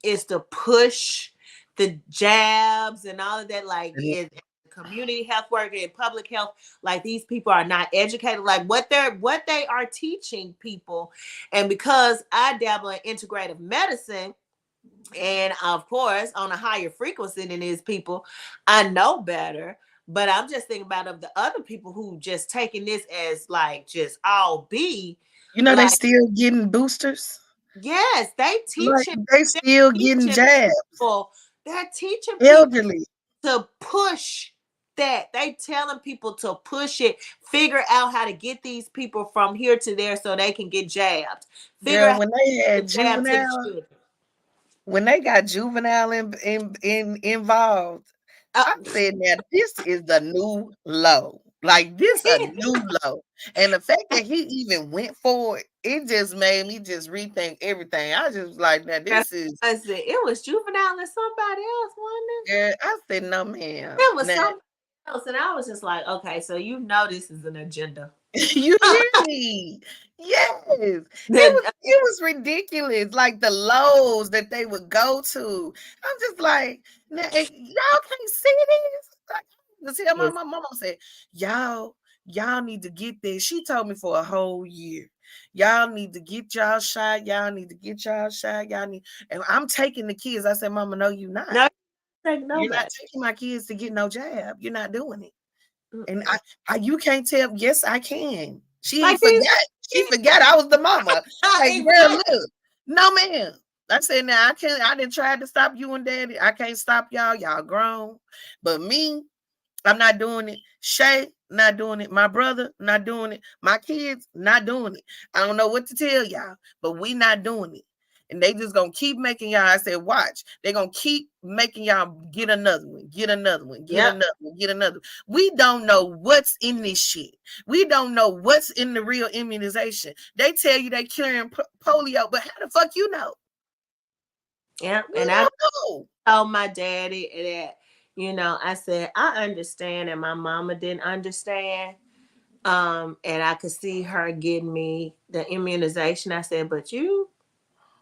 is to push the jabs and all of that, like in community health worker and public health. Like, these people are not educated, like what they are teaching people. And because I dabble in integrative medicine, and of course on a higher frequency than these people, I know better. But I'm just thinking about of the other people who just taking this as like just all be They like, still getting boosters. yes, Like they they're still getting teaching jabs. people, they're teaching people Elderly. to push that. They telling people to push it, figure out how to get these people from here to there so they can get jabbed, figure Girl, out when they the had jab to the juvenile, children. when they got juvenile involved, I said, now this is the new low. Like this a new low. And the fact that he even went for it, it just made me just rethink everything. I just was like, now I this is, said it was juvenile and somebody else, wasn't it? girl, I said, no, ma'am. It was Now somebody else, and I was just like, okay, so you know this is an agenda. you hear me? Yes. The, It was ridiculous. Like the lows that they would go to. I'm just like, now, y'all can't see this. Like, see, my yes, mama said, y'all y'all need to get this. She told me for a whole year. Y'all need to get y'all shot. Y'all need to get y'all shot. Y'all need, and I'm taking the kids. I said, Mama, no, you're not. No, take You're not nobody. taking my kids to get no jab. You're not doing it. And Mm-mm. you can't tell. Yes, I can. She Like forgot. these, She forgot I was the mama. Like, girl, exactly. look. No, man. I said, now I can't. I didn't try to stop you and daddy. I can't stop y'all. Y'all grown. But me, I'm not doing it. Shay, not doing it. My brother, not doing it. My kids, not doing it. I don't know what to tell y'all, but we not doing it. And they just gonna keep making y'all. I said, watch. They're gonna keep making y'all get another one, get another one, get Yep. another one, get another one. We don't know what's in this shit. We don't know what's in the real immunization. They tell you they curing polio, but how the fuck you know? Yep. We And I don't know. told my daddy that, I said, I understand, and my mama didn't understand. And I could see her getting me the immunization. I said, but you,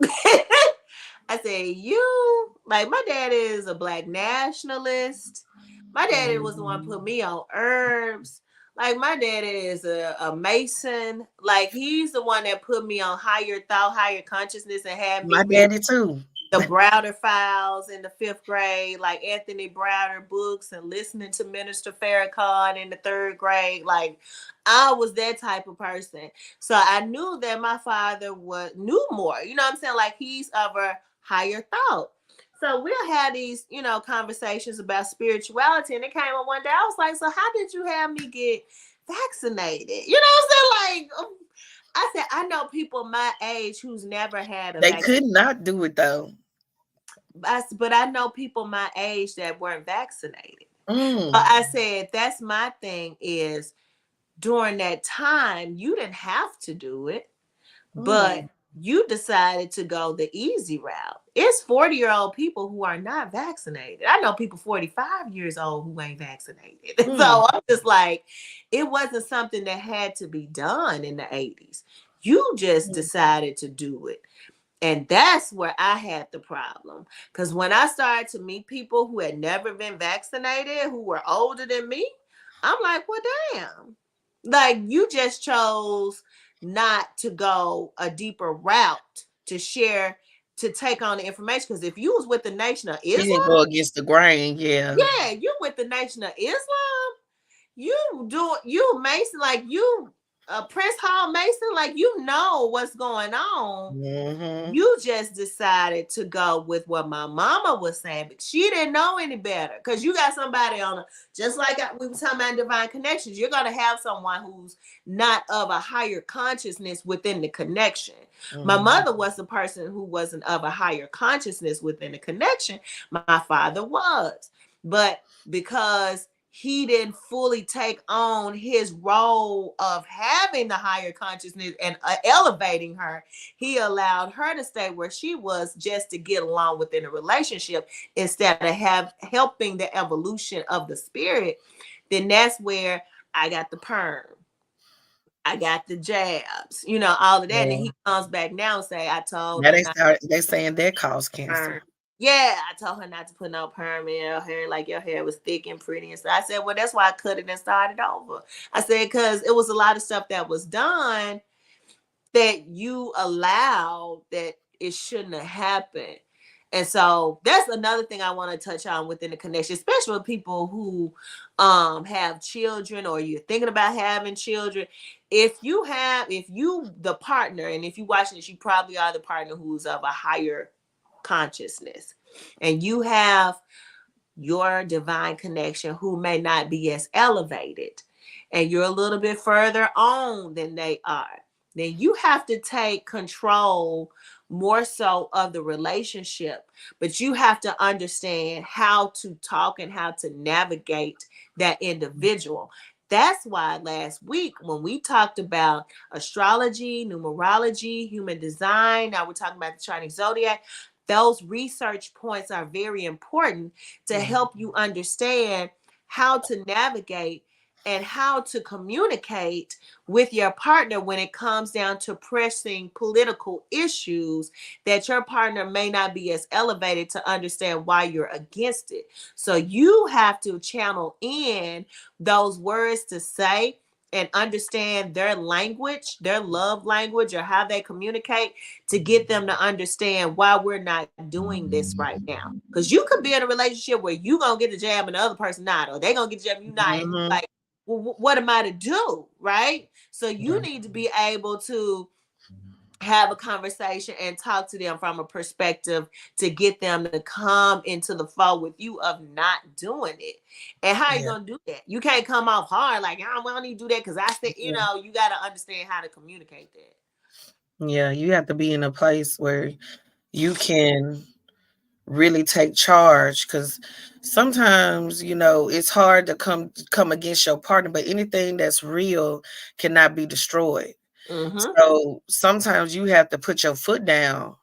I said, you, like, my daddy is a black nationalist. My daddy was the one who put me on herbs. Like, my daddy is a Mason. Like, he's the one that put me on higher thought, higher consciousness, and had me My read daddy too. the Browder Files in the 5th grade, like Anthony Browder books, and listening to Minister Farrakhan in the 3rd grade. Like, I was that type of person. So I knew that my father knew more. You know what I'm saying? Like, he's of a higher thought. So we'll have these, conversations about spirituality. And it came up one day. I was like, so how did you have me get vaccinated? You know what I'm saying? Like, I said, I know people my age who's never had a They vaccine. could not do it though. But I know people my age that weren't vaccinated. But Mm. I said, that's my thing is during that time, you didn't have to do it, but Mm. you decided to go the easy route. It's 40-year-old people who are not vaccinated. I know people 45 years old who ain't vaccinated. Mm. So I'm just like, it wasn't something that had to be done in the 80s. You just Mm. decided to do it. And that's where I had the problem. Because when I started to meet people who had never been vaccinated, who were older than me, I'm like, well, damn. Like, you just chose not to go a deeper route to share, to take on the information. Because if you was with the Nation of He didn't Islam, go against the grain, yeah. yeah, you with the Nation of Islam, you Mason, like you Prince Hall Mason, like you know what's going on. Mm-hmm. You just decided to go with what my mama was saying, but she didn't know any better. Because you got somebody just like we were talking about divine connections, you're going to have someone who's not of a higher consciousness within the connection. My Mm-hmm. mother was the person who wasn't of a higher consciousness within the connection. My father was. But because he didn't fully take on his role of having the higher consciousness and elevating her, he allowed her to stay where she was just to get along within a relationship instead of helping the evolution of the spirit. Then that's where I got the perm. I got the jabs, all of that. And Yeah. he comes back now and say, I told Now her not they saying that cause perm. cancer. Yeah, I told her not to put no perm in her hair, like your hair was thick and pretty. And so I said, well, that's why I cut it and started over. I said, because it was a lot of stuff that was done that you allowed that it shouldn't have happened. And so that's another thing I want to touch on within the connection, especially with people who have children or you're thinking about having children. If you the partner, and if you watching this, you probably are the partner who's of a higher consciousness, and you have your divine connection who may not be as elevated, and you're a little bit further on than they are, then you have to take control more so of the relationship. But you have to understand how to talk and how to navigate that individual. That's why last week when we talked about astrology, numerology, human design, now we're talking about the Chinese zodiac, those research points are very important to help you understand how to navigate and how to communicate with your partner when it comes down to pressing political issues that your partner may not be as elevated to understand why you're against it. So you have to channel in those words to say and understand their language, their love language, or how they communicate, to get them to understand why we're not doing this right now. Because you could be in a relationship where you gonna get the jab and the other person not, or they gonna get the jab and you not, and you Mm-hmm. like, well, what am I to do, right? So you Yeah. need to be able to have a conversation and talk to them from a perspective to get them to come into the flow with you of not doing it. And how are you Yeah. gonna do that? You can't come off hard like, I don't need to do that because I said, Yeah. you got to understand how to communicate that. Yeah. You have to be in a place where you can really take charge, because sometimes, it's hard to come against your partner, but anything that's real cannot be destroyed. Mm-hmm. So sometimes you have to put your foot down.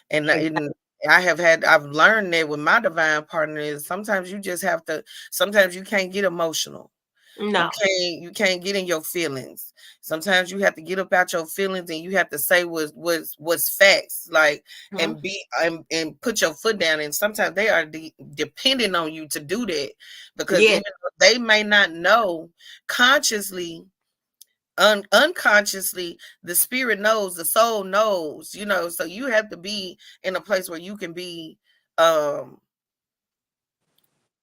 Exactly. And I've learned that with my divine partner is sometimes you just have to, sometimes you can't get emotional. No. You can't get in your feelings. Sometimes you have to get up out your feelings and you have to say what's facts, like, Mm-hmm. and and put your foot down. And sometimes they are depending on you to do that, because Yeah. even though they may not know consciously, unconsciously, the spirit knows, the soul knows, so you have to be in a place where you can be um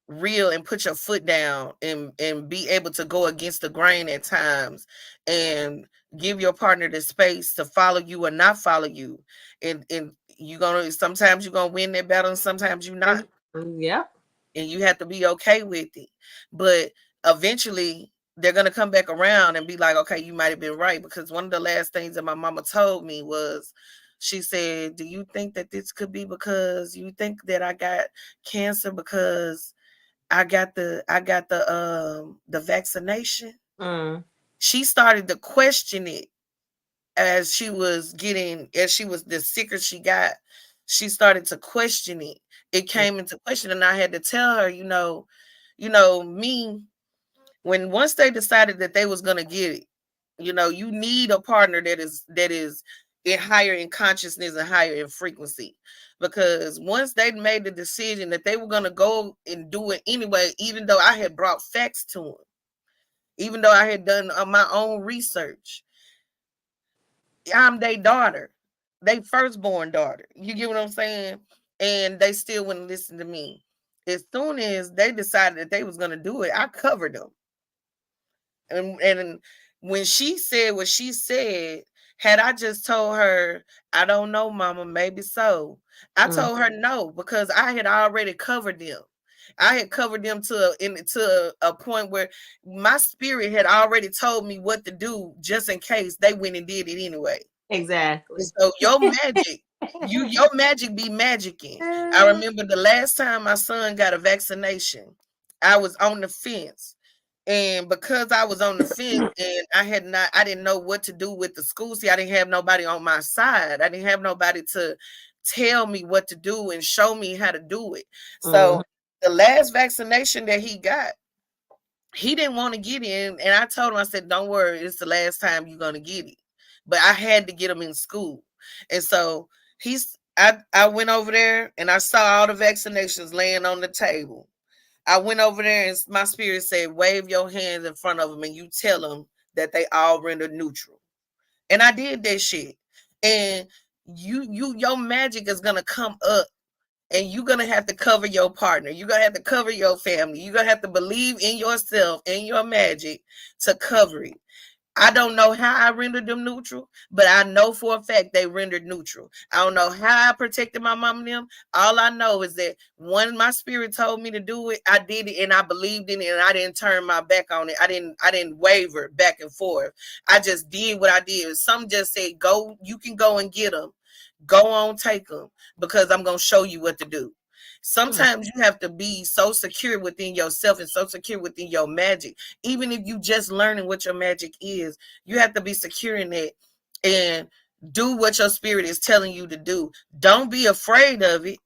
real and put your foot down, and be able to go against the grain at times, and give your partner the space to follow you or not follow you. And sometimes you're gonna win that battle and sometimes you're not, Yep. and you have to be okay with it. But eventually they're going to come back around and be like, okay, you might have been right. Because one of the last things that my mama told me was, she said, do you think that this could be because you think that I got cancer because I got the vaccination? Mm. She started to question it as she was, the sicker she got, she started to question it. It came into question, and I had to tell her, me, when once they decided that they was gonna get it, you need a partner that is in higher in consciousness and higher in frequency. Because once they made the decision that they were gonna go and do it anyway, even though I had brought facts to them, even though I had done my own research, I'm their daughter, they firstborn daughter. You get what I'm saying? And they still wouldn't listen to me. As soon as they decided that they was gonna do it, I covered them. And when she said what she said, had I just told her, I don't know, mama, maybe so. I Mm. told her no, because I had already covered them. I had covered them to a point where my spirit had already told me what to do, just in case they went and did it anyway. And Exactly. so your magic be magicking. I remember the last time my son got a vaccination, I was on the fence. And because I was on the fence and I didn't know what to do with the school. See, I didn't have nobody on my side. I didn't have nobody to tell me what to do and show me how to do it. Mm. So the last vaccination that he got, he didn't want to get in. And I told him, I said, don't worry, it's the last time you're going to get it. But I had to get him in school. And so I went over there and I saw all the vaccinations laying on the table. I went over there and my spirit said, wave your hands in front of them and you tell them that they all render neutral. And I did that shit. And your magic is gonna come up, and you're gonna have to cover your partner. You're gonna have to cover your family. You're gonna have to believe in yourself and your magic to cover it. I don't know how I rendered them neutral, but I know for a fact they rendered neutral. I don't know how I protected my mom and them. All I know is that when my spirit told me to do it, I did it and I believed in it and I didn't turn my back on it. I didn't waver back and forth. I just did what I did. Some just said, go, you can go and get them. Go on, take them, because I'm going to show you what to do. Mm. Sometimes you have to be so secure within yourself and so secure within your magic. Even if you just learning what your magic is, you have to be secure in it and do what your spirit is telling you to do. Don't be afraid of it.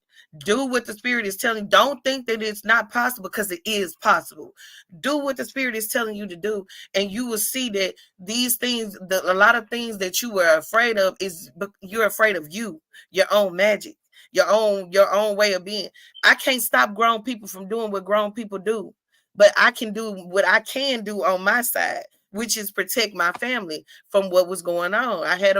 Do what the spirit is telling. Don't think that it's not possible, because it is possible. Do what the spirit is telling you to do, and you will see that these things, a lot of things that you were afraid of, is you're afraid of your own magic, your own way of being. I can't stop grown people from doing what grown people do, but I can do what I can do on my side. which is protect my family from what was going on. I had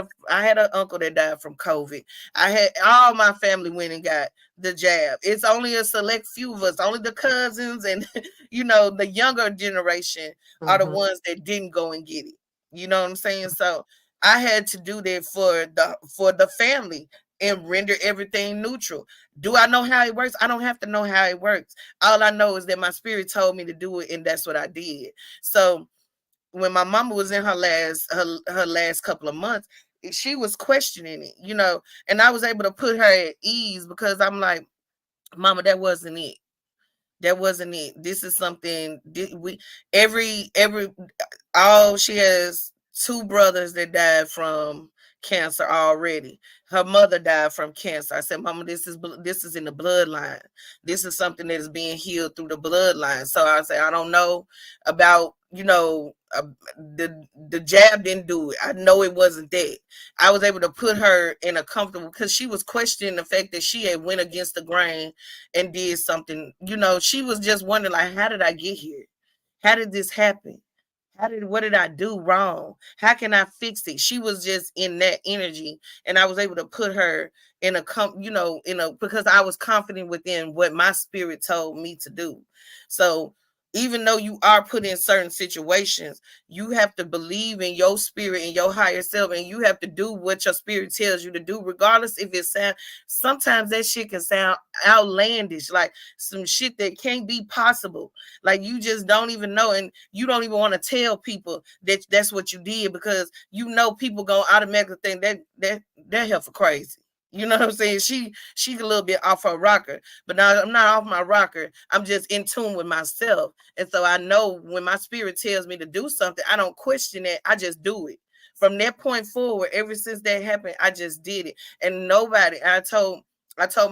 an uncle that died from COVID. I had all my family went and got the jab. It's only a select few of us, only the cousins and the younger generation are the Mm-hmm. ones that didn't go and get it. You know what I'm saying? So I had to do that for the family and render everything neutral. Do I know how it works? I don't have to know how it works. All I know is that my spirit told me to do it, and that's what I did. So when my mama was in her last couple of months, she was questioning it, and I was able to put her at ease because I'm like, Mama, that wasn't it. That wasn't it. This is something we every all she has two brothers that died from cancer already. Her mother died from cancer. I said, Mama, this is in the bloodline. This is something that is being healed through the bloodline. So I say, I don't know about the jab didn't do it. I know it wasn't that. I was able to put her in a comfortable because she was questioning the fact that she had went against the grain and did something. She was just wondering, like, how did I get here? How did this happen? What did I do wrong? How can I fix it? She was just in that energy, and I was able to put her in because I was confident within what my spirit told me to do. So even though you are put in certain situations, you have to believe in your spirit and your higher self, and you have to do what your spirit tells you to do, regardless if it sounds. Sometimes that shit can sound outlandish, like some shit that can't be possible. Like you just don't even know, and you don't even want to tell people that that's what you did because people gonna automatically think that hell for crazy. You know what I'm saying? She's a little bit off her rocker, but now I'm not off my rocker. I'm just in tune with myself, and so I know when my spirit tells me to do something, I don't question it. I just do it. From that point forward, ever since that happened, I just did it, and nobody. I told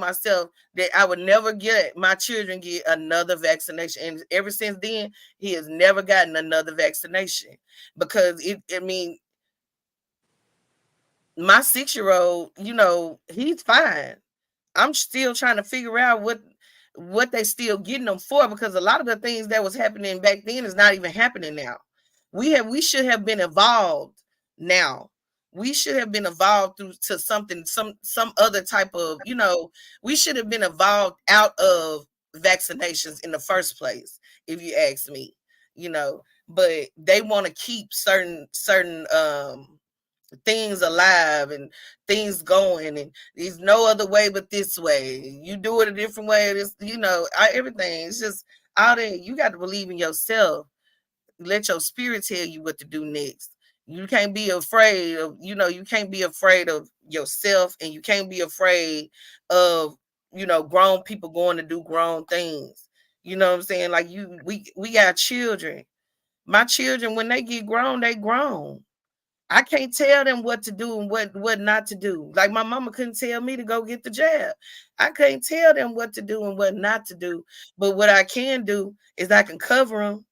myself that I would never get my children get another vaccination, and ever since then, he has never gotten another vaccination because I mean, my 6-year-old, he's fine. I'm still trying to figure out what they still getting them for because a lot of the things that was happening back then is not even happening now. We should have been evolved now. We should have been evolved through to something, some other type of, we should have been evolved out of vaccinations in the first place, if you ask me, but they want to keep certain things alive and things going, and there's no other way but this way. You do it a different way. It's everything. It's just all that. You got to believe in yourself. Let your spirit tell you what to do next. You can't be afraid of, you can't be afraid of yourself, and you can't be afraid of, grown people going to do grown things. You know what I'm saying? Like we got children. My children, when they get grown, they grown. I can't tell them what to do and what not to do. Like my mama couldn't tell me to go get the jab. I can't tell them what to do and what not to do. But what I can do is I can cover them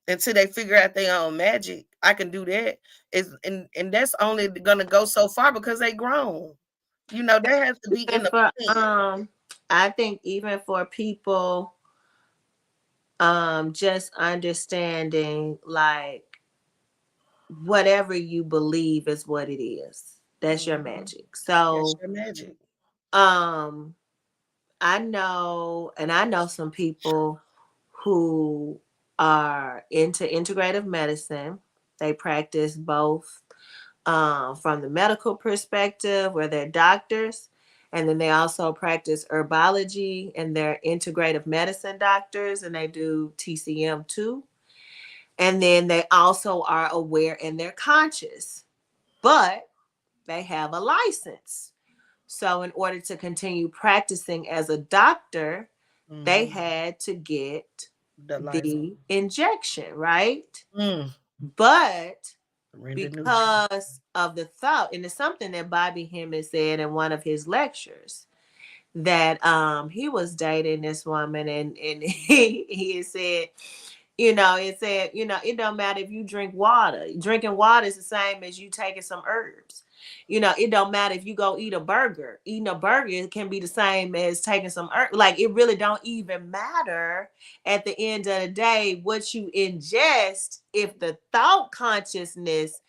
until they figure out their own magic. I can do that. And that's only gonna go so far because they grown. That has to be in And the for plan. I think even for people just understanding like whatever you believe is what it is. That's your Mhm. magic. That's So your magic. um I know some people who are into integrative medicine. They practice both from the medical perspective, where they're doctors, and then they also practice herbology and they're integrative medicine doctors, and they do TCM too. And then they also are aware and they're conscious, but they have a license. So, in order to continue practicing as a doctor, they Mhm. had to get The license. the injection, right? Mm. But Render neutral. because of the thought, and it's something that Bobby Hemmett said in one of his lectures, that he was dating this woman, and he had said, it said, it don't matter if you drink water. Drinking water is the same as you taking some herbs. It don't matter if you go eat a burger. Eating a burger can be the same as taking some earth. Like, it really don't even matter at the end of the day what you ingest, if the thought consciousness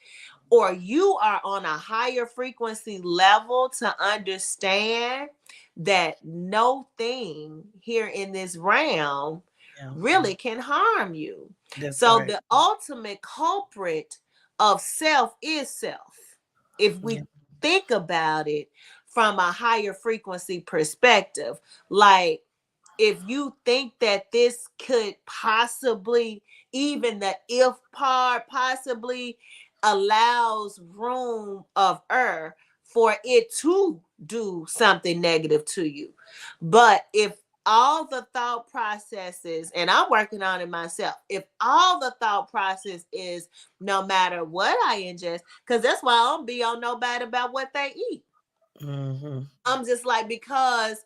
or you are on a higher frequency level to understand that no thing here in this realm Yeah. really can harm you. That's So right. the ultimate culprit of self is self. If Yeah. we think about it from a higher frequency perspective, like, if you think that this could possibly, even the if part possibly allows room of error for it to do something negative to you. But if all the thought processes, and I'm working on it myself, if all the thought process is no matter what I ingest, because that's why I don't be on nobody about what they eat. Mm-hmm. I'm just like, because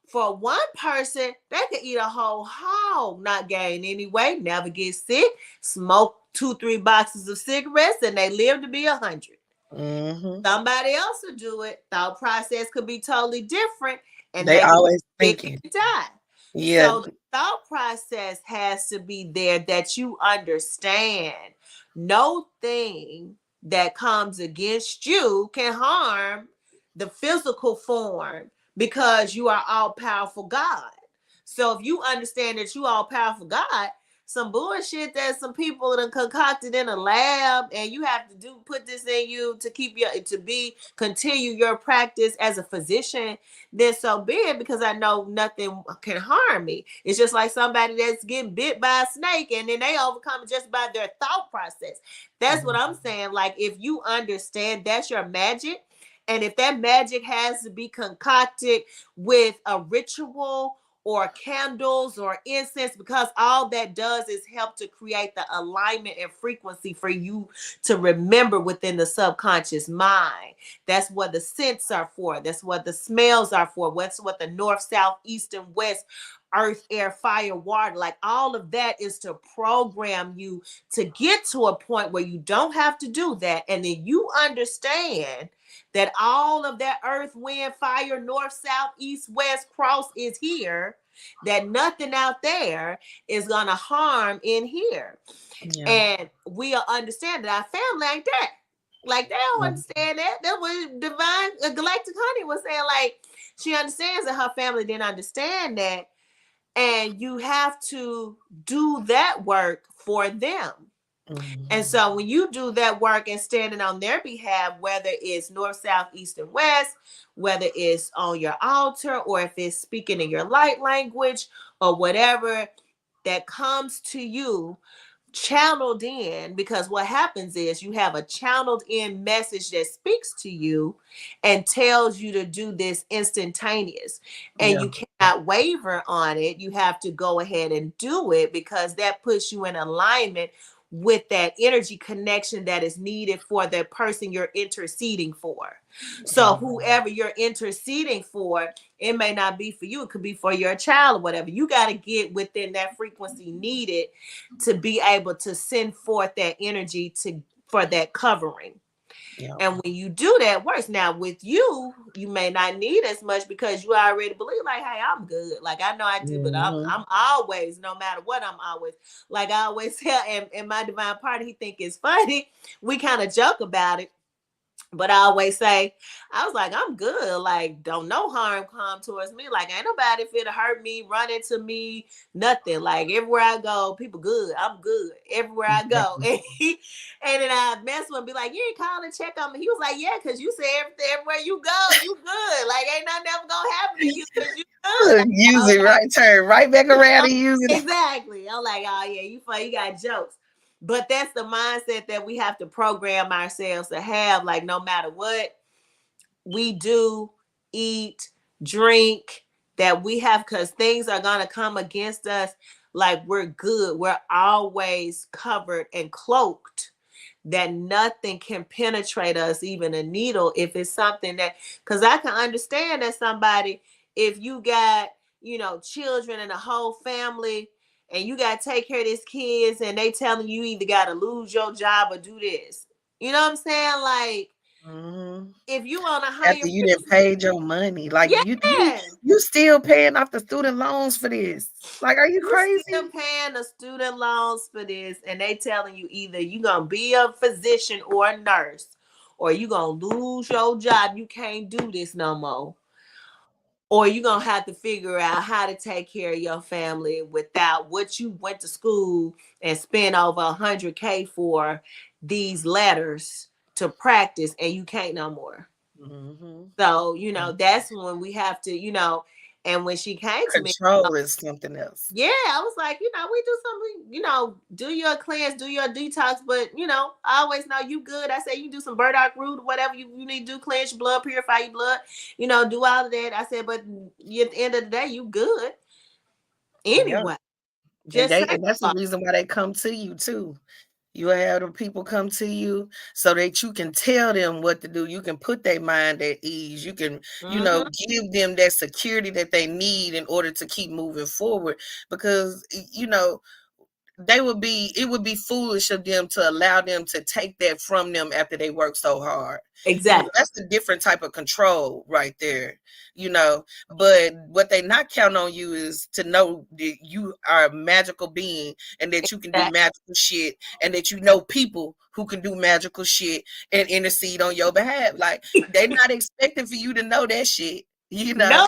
for one person, they could eat a whole hog, not gain any weight, never get sick, smoke 2, 3 boxes of cigarettes, and they live to be 100. Mm-hmm. Somebody else will do it. Thought process could be totally different, and They they could always get sick thinking. and die. Yeah. So the thought process has to be there, that you understand no thing that comes against you can harm the physical form, because you are all powerful God. So if you understand that you all powerful God, some bullshit that some people have concocted in a lab, and you have to put this in you to keep continue your practice as a physician, then so be it, because I know nothing can harm me. It's just like somebody that's getting bit by a snake, and then they overcome it just by their thought process. That's what I'm saying. Like, if you understand that's your magic, and if that magic has to be concocted with a ritual or candles or incense, because all that does is help to create the alignment and frequency for you to remember within the subconscious mind. That's what the scents are for. That's what the smells are for. That's what the north, south, east, and west, earth, air, fire, water, like all of that is to program you to get to a point where you don't have to do that. And then you understand that all of that earth, wind, fire, north, south, east, west, cross is here, that nothing out there is going to harm in here. Yeah. And we'll understand that our family like that. Like, they don't Yeah. understand that. That's what Divine Galactic Honey was saying. Like, she understands that her family didn't understand that. And you have to do that work for them. And Mm-hmm. so when you do that work and standing on their behalf, whether it's north, south, east, and west, whether it's on your altar, or if it's speaking in your light language, or whatever that comes to you, channeled in, because what happens is you have a channeled in message that speaks to you and tells you to do this instantaneous, and Yeah. you cannot waver on it. You have to go ahead and do it, because that puts you in alignment with that energy connection that is needed for the person you're interceding for. So whoever you're interceding for, it may not be for you, it could be for your child or whatever. You got to get within that frequency needed to be able to send forth that energy for that covering. Yeah. And when you do that works, now with you, you may not need as much, because you already believe, like, hey, I'm good. Like, I know I do, but Mm-hmm. I'm always, no matter what, I'm always, like I always tell, and my divine partner, he think it's funny. We kind of joke about it. But I always say, I was like, I'm good. Like, don't no harm come towards me. Like, ain't nobody finna hurt me, run into me, nothing. Like, everywhere I go, people good. I'm good everywhere I go. Exactly. And then I mess with him, be like, you ain't calling to check on me. He was like, yeah, because you say everywhere you go, you good. Like, ain't nothing ever gonna happen to you, because you good. Like, Use it okay. right, turn right back around and use it. Exactly. I'm like, oh yeah, you funny, you got jokes. But that's the mindset that we have to program ourselves to have. Like, no matter what we do, eat, drink, that we have, because things are gonna come against us. Like, we're good. We're always covered and cloaked, that nothing can penetrate us, even a needle, if it's something that, because I can understand that somebody, if you got, children and a whole family, and you got to take care of these kids, and they telling you either got to lose your job or do this. You know what I'm saying? Like, Mhm. If you on a higher After you done paid your money, like yeah, you still paying off the student loans for this. Like, are you you still crazy? paying the student loans for this, and they telling you either you gonna be a physician or a nurse, or you gonna lose your job. You can't do this no more. Or you're gonna have to figure out how to take care of your family without what you went to school and spent over 100K for these letters to practice, and you can't no more. Mhm. So Mhm. that's when we have to and when she came to me, Control is something else. yeah, I was like, we do something, do your cleanse, do your detox, but I always know you good. I say you do some burdock root, whatever you need to do, cleanse your blood, purify your blood, do all of that. I said, but at the end of the day, you good Yeah. anyway. And Just they say and that's the so. reason why they come to you too. You have the people come to you so that you can tell them what to do. You can put their mind at ease. You can, Mm-hmm. give them that security that they need in order to keep moving forward. Because, it would be foolish of them to allow them to take that from them after they work so hard. Exactly. That's a different type of control right there. But what they not count on you is to know that you are a magical being and that you can do Exactly. magical shit, and that you know people who can do magical shit and intercede on your behalf. Like, they're not expecting for you to know that shit, you No, know.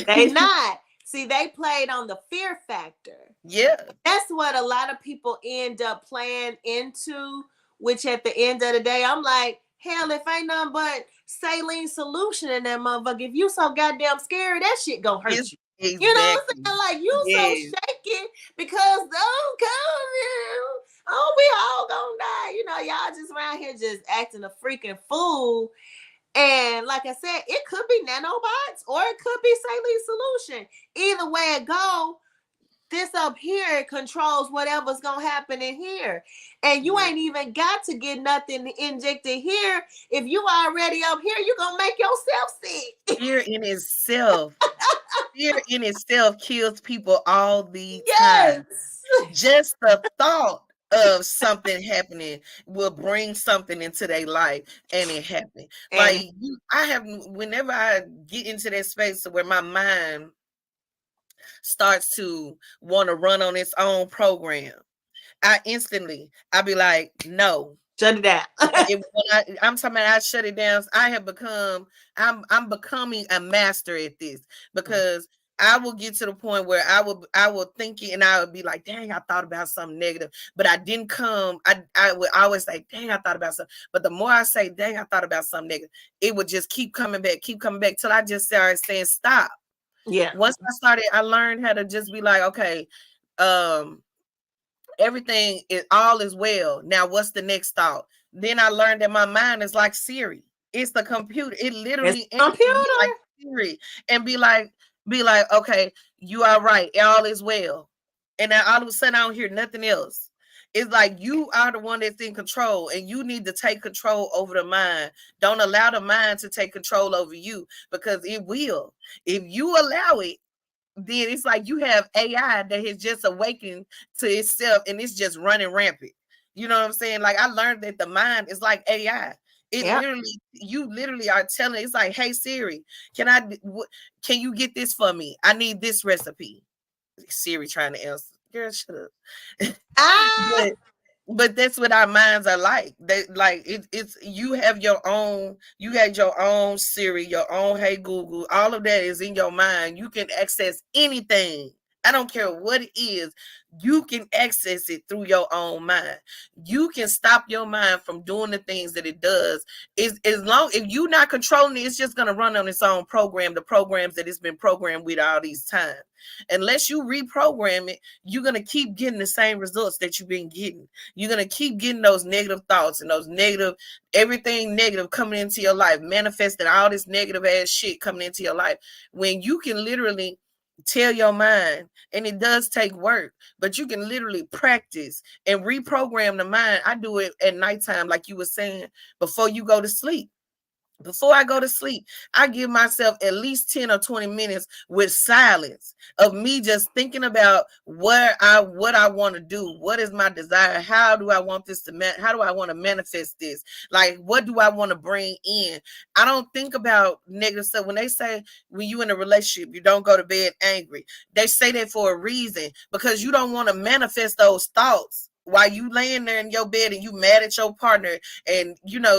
they not. See, they played on the fear factor. Yeah. That's what a lot of people end up playing into, which at the end of the day, I'm like, hell, if ain't nothing but saline solution in that motherfucker, if you so goddamn scary, that shit gonna hurt It's you. You know what exactly. I'm saying? Like, you so Yes. shaky because don't come, oh, we all gonna die. Y'all just around here just acting a freaking fool. And like I said, it could be nanobots or it could be saline solution. Either way it go, this up here controls whatever's gonna happen in here. And you ain't even got to get nothing injected here. If you already up here, you gonna make yourself sick. Fear in itself Fear in itself kills people all the time. Yes. Just the thought of something happening will bring something into their life, and it happened. And Whenever I get into that space where my mind starts to want to run on its own program, I be like, no. shut it down. I'm talking about, I shut it down. I'm becoming a master at this, because I will get to the point where I will think it, and I would be like, dang, I thought about something negative, but I didn't come. I would always say, dang, I thought about something. But the more I say, dang, I thought about something negative, it would just keep coming back till I just started saying stop. Yeah. Once I learned how to just be like, okay, um, everything is all is well. Now, what's the next thought? Then I learned that my mind is like Siri. It's the computer. It It's literally a answers me like computer. Siri, and be like, okay, you are right. All is well. And then all of a sudden, I don't hear nothing else. It's like you are the one that's in control, and you need to take control over the mind. Don't allow the mind to take control over you, because it will. If you allow it, then it's like you have AI that has just awakened to itself, and it's just running rampant. You know what I'm saying? Like, I learned that the mind is like AI. Yeah. You literally are telling, it's like, hey Siri, can you get this for me? I need this recipe. Siri trying to answer. Girl, shut up. Ah. but but that's what our minds are like. They like it's you have your own Siri, your own Hey Google. All of that is in your mind. You can access anything. I don't care what it is. You can access it through your own mind. You can stop your mind from doing the things that it does. Is as long if you're not controlling it, it's just gonna run on its own program, the programs that it's been programmed with all these times. Unless you reprogram it, you're gonna keep getting the same results that you've been getting. You're gonna keep getting those negative thoughts and those negative, everything negative coming into your life, manifesting all this negative ass shit coming into your life. When you can literally tell your mind, and it does take work, but you can literally practice and reprogram the mind. I do it at nighttime, like you were saying, before you go to sleep. Before I go to sleep, I give myself at least 10 or 20 minutes with silence of me just thinking about what I want to do. What is my desire? How do I want this to how do I want to manifest this? Like, what do I want to bring in? I don't think about negative stuff. When they say when you in a relationship, you don't go to bed angry. They say that for a reason, because you don't want to manifest those thoughts while you laying there in your bed and you mad at your partner. And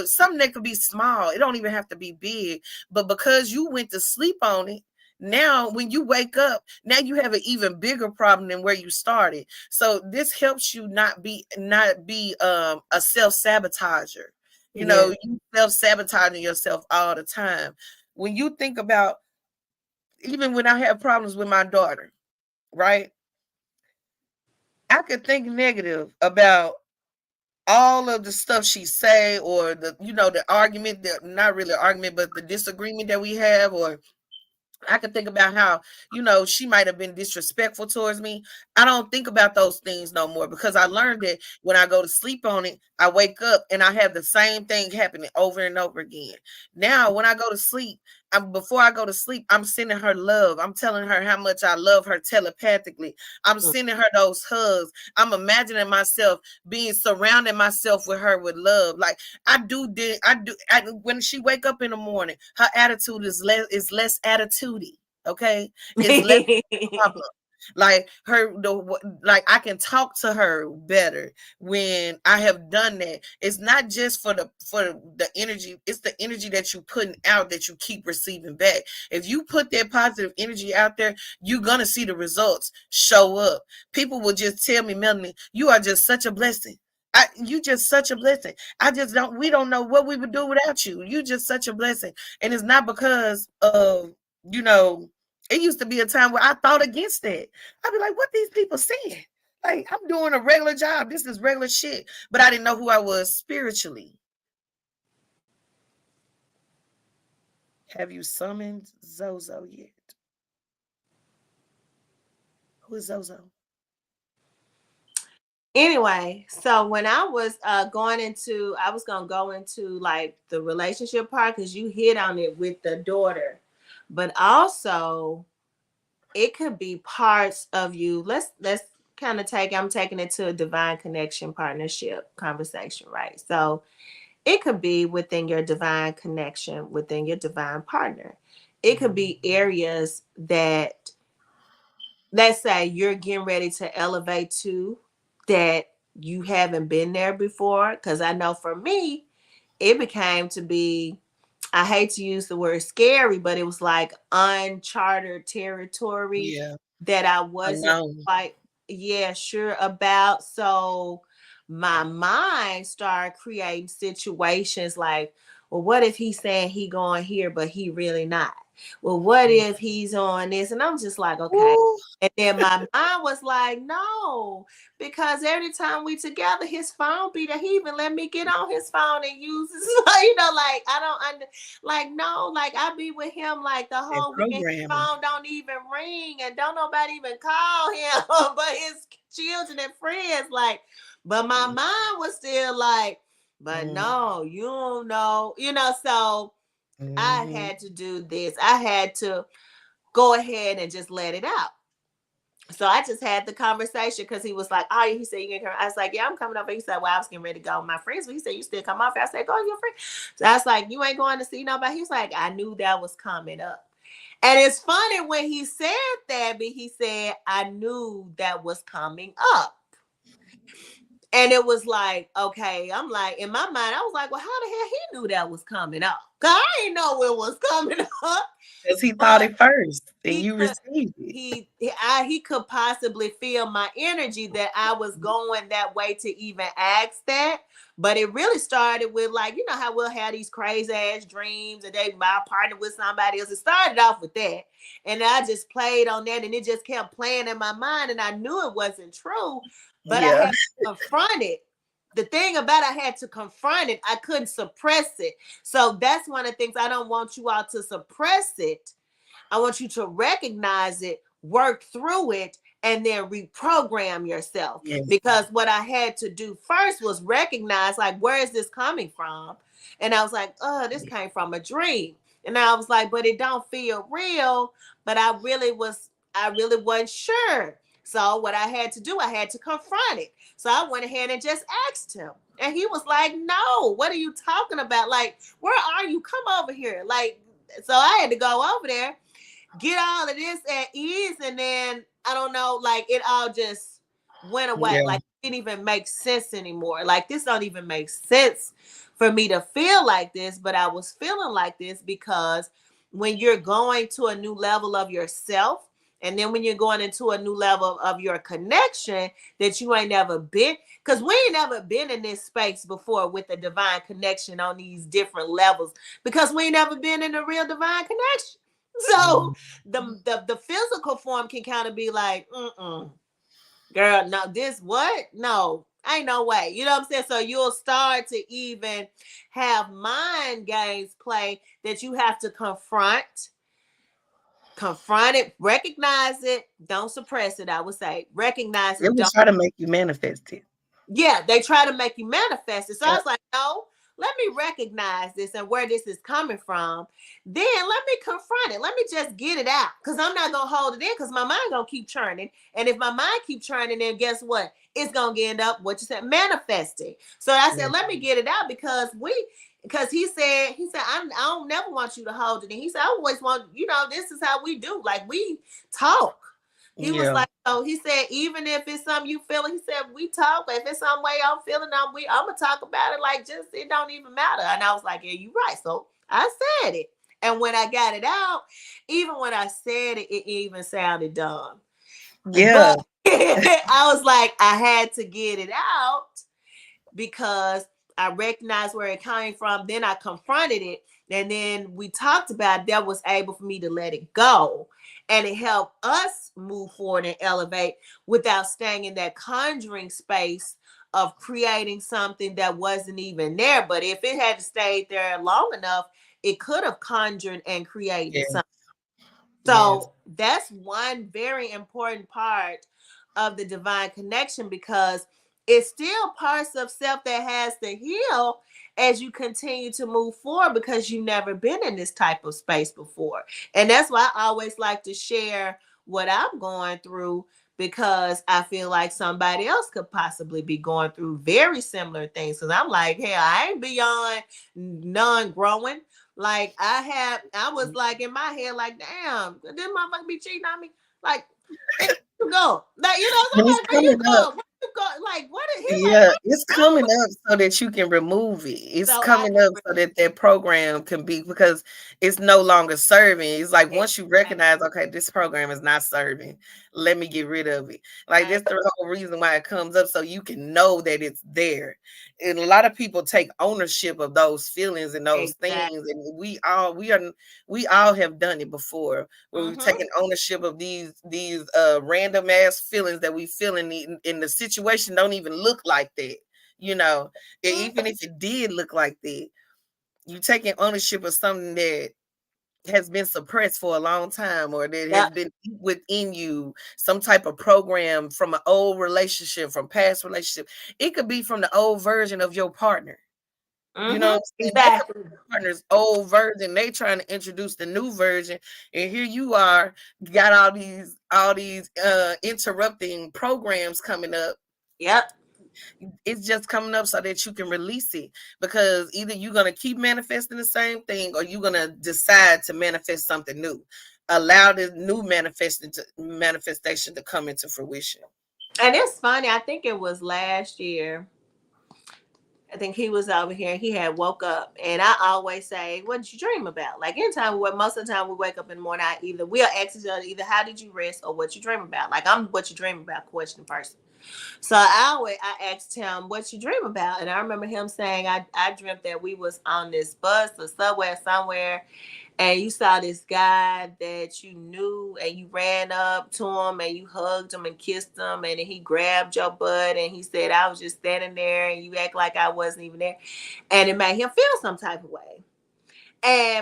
something that could be small, it don't even have to be big, but because you went to sleep on it, now when you wake up, now you have an even bigger problem than where you started. So this helps you not be a self-sabotager. Yeah. You self-sabotaging yourself all the time. When you think about, even when I have problems with my daughter, right, I could think negative about all of the stuff she say, or the argument, that not really argument, but the disagreement that we have. Or I can think about how, she might have been disrespectful towards me. I don't think about those things no more, because I learned that when I go to sleep on it, I wake up and I have the same thing happening over and over again. Now, when I go to sleep, before I go to sleep, I'm sending her love. I'm telling her how much I love her telepathically. I'm sending her those hugs. I'm imagining myself surrounding myself with her with love. Like when she wake up in the morning, her attitude is less attitudey. Okay, it's less problem. Like like I can talk to her better when I have done that. It's not just for the energy, it's the energy that you putting out that you keep receiving back. If you put that positive energy out there, you're gonna see the results show up. People will just tell me, Melanie, you are just such a blessing. You just such a blessing. We don't know what we would do without you. You just such a blessing. And it's not because of, you know, it used to be a time where I thought against that. I'd be like, what these people saying? Like, I'm doing a regular job. This is regular shit. But I didn't know who I was spiritually. Have you summoned Zozo yet? Who is Zozo? Anyway, so when I was I was gonna go into like the relationship part, because you hit on it with the daughter, but also it could be parts of you. Let's kind of I'm taking it to a divine connection partnership conversation, right? So it could be within your divine connection, within your divine partner. It could be areas that, let's say, you're getting ready to elevate to, that you haven't been there before. Because I know for me, it became to be, I hate to use the word scary, but it was like uncharted territory Yeah, that I wasn't unknown. quite, yeah, sure about. So my mind started creating situations like, well, what if he's saying he going here, but he really not? Well, what if he's on this? And I'm just like, okay. Ooh, And then my mind was like, no, because every time we together, his phone be there. He even let me get on his phone and use his, like I don't like, no, like I be with him like the and whole weekend. His programming. phone don't even ring and don't nobody even call him, but his children and friends. Like, but my mind was still like, but no, you don't know, so I Mm-hmm. had to do this. I had to go ahead and just let it out. So I just had the conversation, because he was like, oh, he said, you can come. I was like, yeah, I'm coming over. He said, well, I was getting ready to go with my friends. But he said, you still come off. I said, go with your friend. So I was like, you ain't going to see nobody. He was like, I knew that was coming up. And it's funny when he said that, but he said, I knew that was coming up. And it was like, okay, I'm like, in my mind, I was like, well, how the hell he knew that was coming up? Because I didn't know it was coming up. Because he thought But it first and he you could received it. he could possibly feel my energy that I was going that way to even ask that. But it really started with, like, you know how we'll have these crazy ass dreams and they my partner with somebody else. It started off with that. And I just played on that, and it just kept playing in my mind, and I knew it wasn't true, but I Yeah. had to confront it. The thing about I had to confront it. I couldn't suppress it. So that's one of the things. I don't want you all to suppress it. I want you to recognize it, work through it, and then reprogram yourself. Yes. Because what I had to do first was recognize, like, where is this coming from? And I was like, oh, this came from a dream. And I was like, but it don't feel real. But I really wasn't sure. So what I had to do, I had to confront it. So I went ahead and just asked him. And he was like, no, what are you talking about? Like, where are you? Come over here. Like, so I had to go over there, get all of this at ease, and then I don't know, like it all just went away. Yeah. Like it didn't even make sense anymore. Like this don't even make sense for me to feel like this, but I was feeling like this because when you're going to a new level of yourself, and then when you're going into a new level of your connection that you ain't never been, because we ain't never been in this space before with the divine connection on these different levels, because we ain't never been in a real divine connection. So the physical form can kind of be like, girl, no, this what? No, ain't no way. You know what I'm saying? So you'll start to even have mind games play that you have to confront it, recognize it, don't suppress it. I would say recognize It it, will don't. try to make you manifest it. Yeah, they try to make you manifest it. So I Yep. was like, no, let me recognize this and where this is coming from. Then let me confront it. Let me just get it out. Because I'm not gonna hold it in because my mind gonna keep churning. And if my mind keep churning, then guess what? It's gonna end up what you said, manifesting. So I said, Yeah. let me get it out because he said, I don't never want you to hold it. And he said, I always want, this is how we do. Like we talk. He was Yeah. like, so he said, even if it's something you feeling, he said, we talk. If it's some way I'm feeling, I'm gonna talk about it. Like, just it don't even matter. And I was like, yeah, you're right. So I said it. And when I got it out, even when I said it, it even sounded dumb. Yeah. But I was like, I had to get it out because I recognized where it came from. Then I confronted it. And then we talked about it. That was able for me to let it go. And it helped us move forward and elevate without staying in that conjuring space of creating something that wasn't even there. But if it had stayed there long enough, it could have conjured and created Yes. something. Yes. So that's one very important part of the divine connection because it's still parts of self that has to heal as you continue to move forward because you've never been in this type of space before. And that's why I always like to share what I'm going through because I feel like somebody else could possibly be going through very similar things. Because I'm like, hell, I ain't beyond none growing. Like I was like in my head, like, damn, this motherfucker be cheating on me. Like, where you go? Like, so And I'm it's like, where you coming up. go? Where you go? Like, what? He's like, Yeah, what it's you coming doing? up so that you can remove it. It's So I coming can up so that that program can be because it's no longer serving. It's like once you recognize, okay, this program is not serving, let me get rid of it. Like that's the whole reason why it comes up so you can know that it's there. And a lot of people take ownership of those feelings and those exactly. things, and we all have done it before where we've Mm-hmm. taken ownership of these random ass feelings that we feel in the situation don't even look like that, you know. Even if it did look like that, you taking ownership of something that has been suppressed for a long time or that has Yep. been deep within you, some type of program from an old relationship, from past relationship. It could be from the old version of your partner. You know Mm-hmm. what I'm saying? That could be Exactly. your partner's old version. They trying to introduce the new version, and here you are, got all these interrupting programs coming up. Yep. It's just coming up so that you can release it because either you're gonna keep manifesting the same thing or you're gonna decide to manifest something new. Allow the new manifestation to come into fruition. And it's funny. I think it was last year. I think he was over here. He had woke up, and I always say, "What did you dream about?" Like anytime, most of the time we wake up in the morning, we'll ask each other either "How did you rest?" or "What you dream about?" Like I'm "What you dream about?" question person. So I asked him what you dream about, and I remember him saying I dreamt that we was on this bus or subway or somewhere, and you saw this guy that you knew and you ran up to him and you hugged him and kissed him and then he grabbed your butt and he said I was just standing there and you act like I wasn't even there, and it made him feel some type of way,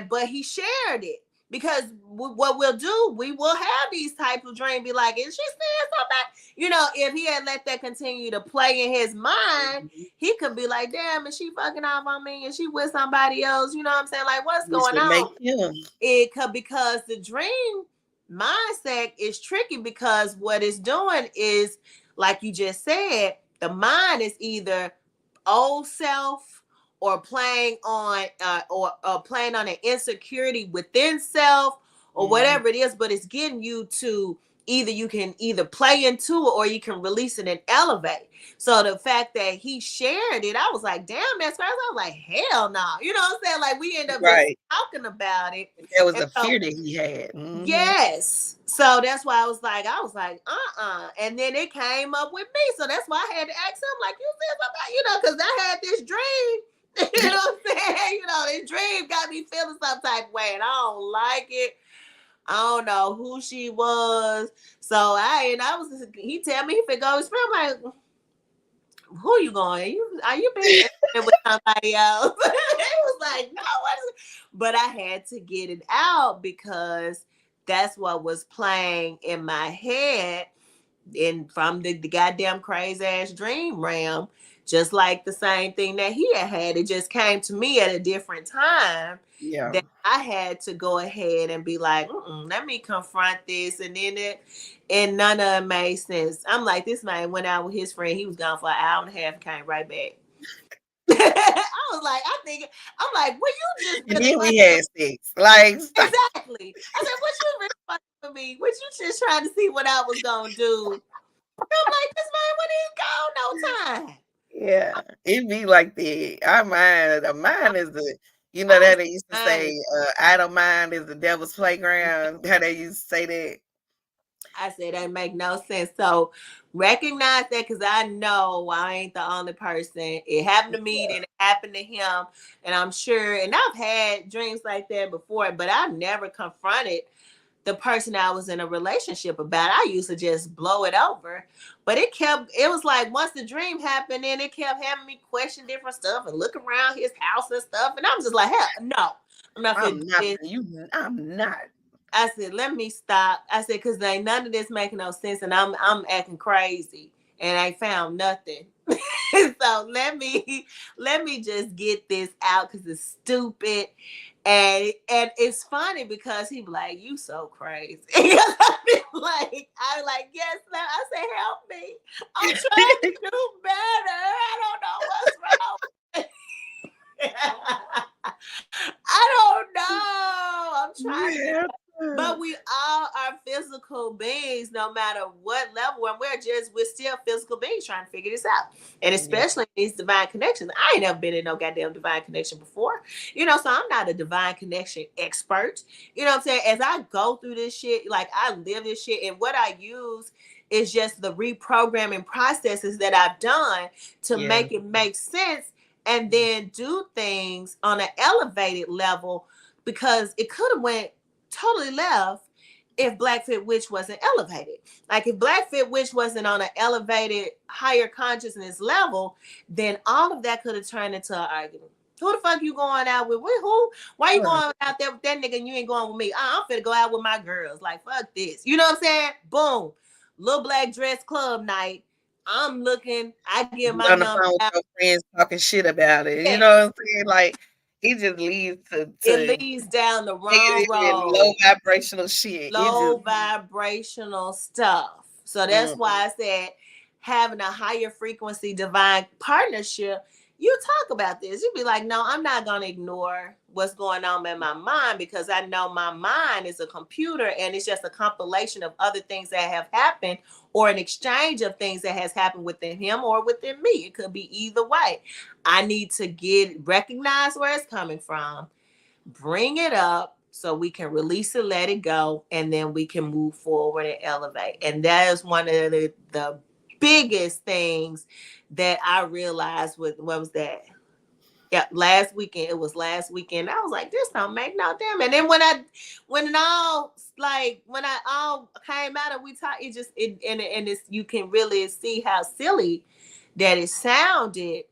but he shared it. because what we'll do, we will have these type of dreams. Be like, is she saying something? You know, if he had let that continue to play in his mind, Mhm. he could be like, damn, is she fucking off on me? And she with somebody else? You know what I'm saying? Like, what's Which going would make on? him It could, because the dream mindset is tricky, because what it's doing is, like you just said, the mind is either old self, or playing on or playing on an insecurity within self, or mhm. whatever it is, but it's getting you to, either you can either play into it, or you can release it and elevate. So the fact that he shared it, I was like, damn, that's crazy. I was like, hell no. You know what I'm saying? Like, we end up just Right. talking about it. That was And a so, fear that he had. Mhm. yes. So that's why I was like, And then it came up with me. So that's why I had to ask him, like, you said something, because I had this dream. You know what I'm saying? This dream got me feeling some type of way, and I don't like it. I don't know who she was. So he tell me if it goes, I'm like, who you going? Are you being intimate with somebody else? It was like, no, what is it? But I had to get it out, because that's what was playing in my head, and from the goddamn crazy ass dream realm, just like the same thing that he had. It just came to me at a different time, Yeah. that I had to go ahead and be like, let me confront this. And then and none of it made sense. I'm like, this man went out with his friend. He was gone for an hour and a half and came right back. I was like, I'm like, well, you just And really then we fucking had sex. Like, stop. exactly. I said, what you really fucking with me? What you just trying to see what I was gonna do? I'm like, this man when he gone no time. Yeah, it be like that. Our mind, the mind is the, I was that they used to say, fine. idle mind is the devil's playground. How they used to say that. I said that make no sense. So recognize that, because I know I ain't the only person. It happened to me, then it happened to him. And I'm sure, and I've had dreams like that before, but I never confronted the person I was in a relationship about. I used to just blow it over. But it was like, once the dream happened, then it kept having me question different stuff and look around his house and stuff. And I'm just like, hell no, I'm not gonna I'm do not this. you. I'm not. I said, let me stop. I said, because ain't none of this making no sense, and I'm acting crazy, and I found nothing. So let me just get this out, because it's stupid. And it's funny, because he be like, you so crazy. I like, yes, ma'am. I say, help me. I'm trying to do better. I don't know what's wrong. I don't know. I'm trying to. Yeah. But we all are physical beings, no matter what level. And we're still physical beings trying to figure this out. And Yeah. especially these divine connections. I ain't never been in no goddamn divine connection before. So I'm not a divine connection expert. You know what I'm saying? As I go through this shit, like, I live this shit, and what I use is just the reprogramming processes that I've done to Yeah. make it make sense, and then do things on an elevated level, because it could have went totally left if Blackfit Witch wasn't elevated. Like, if Blackfit Witch wasn't on an elevated, higher consciousness level, then all of that could have turned into an argument. Who the fuck you going out with? Who? Why you Right. going out there with that nigga and you ain't going with me? I'm finna go out with my girls. Like, fuck this. You know what I'm saying? Boom. Little black dress club night. I'm looking. I give my Get on the number phone with out. your friends talking shit about it. You know Yes. what I'm saying? Like, he just leads It to leads down the wrong negative and low road. vibrational shit. It just Low vibrational stuff. So that's mm, why I said, having a higher frequency divine partnership, you talk about this. You be like, no, I'm not going to ignore what's going on in my mind, because I know my mind is a computer, and it's just a compilation of other things that have happened, or an exchange of things that has happened within him or within me. It could be either way. I need to recognize where it's coming from, bring it up, so we can release it, let it go, and then we can move forward and elevate. And that is one of the biggest things that I realized with, what was that? Yeah, last weekend. It was last weekend. I was like, this don't make no damn. And then when I all came out and we talked, it just and it's, you can really see how silly that it sounded,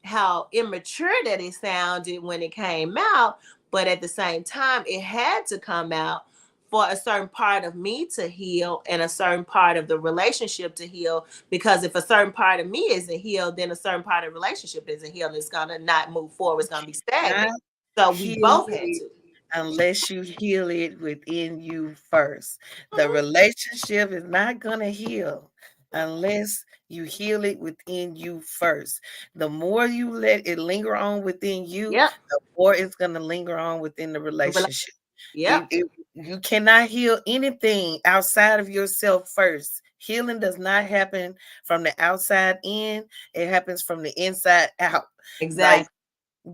how immature that it sounded when it came out. but at the same time, it had to come out for a certain part of me to heal and a certain part of the relationship to heal. Because if a certain part of me isn't healed, then a certain part of the relationship isn't healed. It's gonna not move forward. It's gonna be Not stagnant. So we heal both had it to. unless you heal it within you first. The Mhm. relationship is not going to heal unless you heal it within you first. The more you let it linger on within you, Yep. the more it's going to linger on within the relationship. Yep. You cannot heal anything outside of yourself first. Healing does not happen from the outside in, it happens from the inside out. Like, Exactly.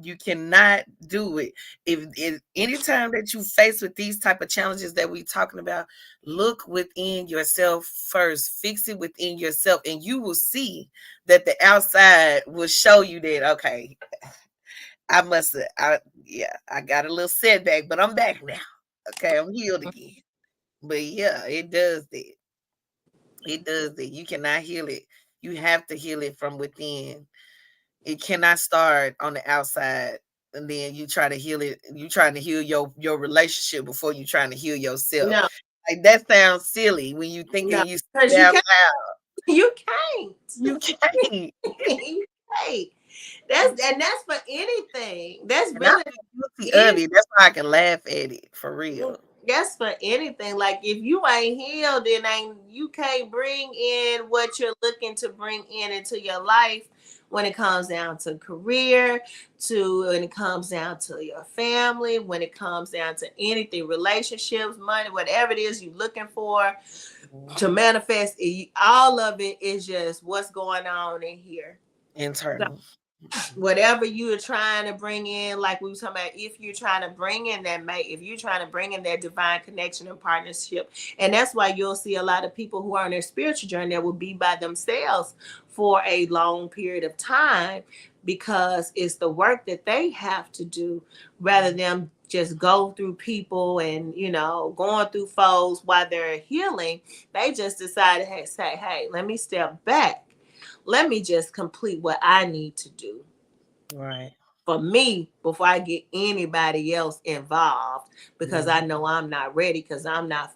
you cannot do it. If anytime that you face with these type of challenges that we're talking about, look within yourself first. Fix it within yourself, and you will see that the outside will show you that, okay, I must have, yeah, I got a little setback, but I'm back now. Okay, I'm healed again. But yeah, it does that. It does that. You cannot heal it. You have to heal it from within. It cannot start on the outside, and then you try to heal it. You trying to heal your relationship before you trying to heal yourself. No, Like, that sounds silly when you no, thinking you say because it you out can't. loud. You can't. You can't. You can't. That's for anything. That's And I really feel guilty of any. it. That's why I can laugh at it for real. That's for anything. Like if you ain't healed, then ain't you can't bring in what you're looking to bring in into your life when it comes down to career, to when it comes down to your family, when it comes down to anything, relationships, money, whatever it is you're looking for to Mhm. manifest. All of it is just what's going on in here. Internal. Whatever you are trying to bring in, like we were talking about, if you're trying to bring in that mate, if you're trying to bring in that divine connection and partnership, and that's why you'll see a lot of people who are on their spiritual journey that will be by themselves for a long period of time because it's the work that they have to do rather than just go through people and going through foes while they're healing. They just decided, hey, say, hey, let me step back, let me just complete what I need to do Right. for me before I get anybody else involved because Yeah. I know I'm not ready because I'm not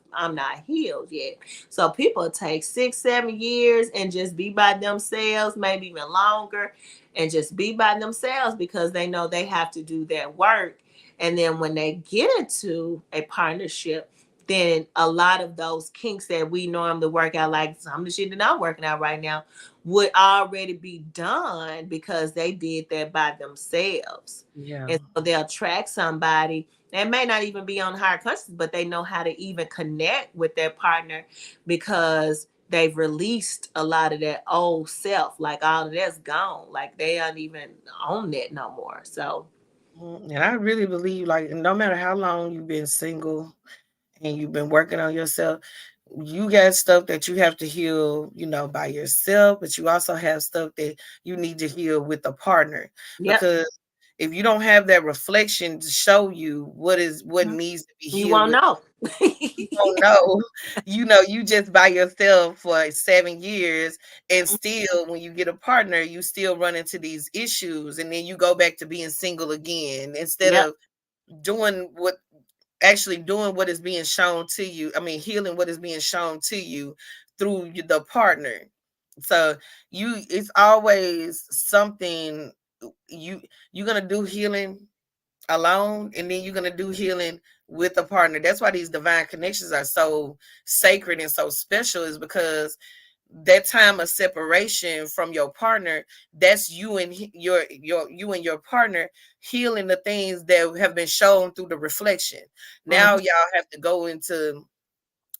healed yet. So people take 6-7 years and just be by themselves, maybe even longer, and just be by themselves because they know they have to do that work. And then when they get into a partnership, then a lot of those kinks that we normally work out, like some of the shit that I'm working out right now, would already be done because they did that by themselves. Yeah. And so they'll track somebody that may not even be on higher consciousness, but they know how to even connect with their partner because they've released a lot of that old self. Like all of that's gone. Like they aren't even on that no more. So And I really believe, like, no matter how long you've been single and you've been working on yourself, you got stuff that you have to heal, by yourself, but you also have stuff that you need to heal with a partner. yep. Because if you don't have that reflection to show you what needs to be You healed won't with, know. you don't know. You just by yourself for 7 years, and still when you get a partner, you still run into these issues, and then you go back to being single again instead Yep. of doing what actually doing what is being shown to you. I mean, healing what is being shown to you through the partner. So it's always something. You're gonna do healing alone, and then you're gonna do healing with a partner. That's why these divine connections are so sacred and so special, is because that time of separation from your partner, that's you and your partner healing the things that have been shown through the reflection. Now Mhm. y'all have to go into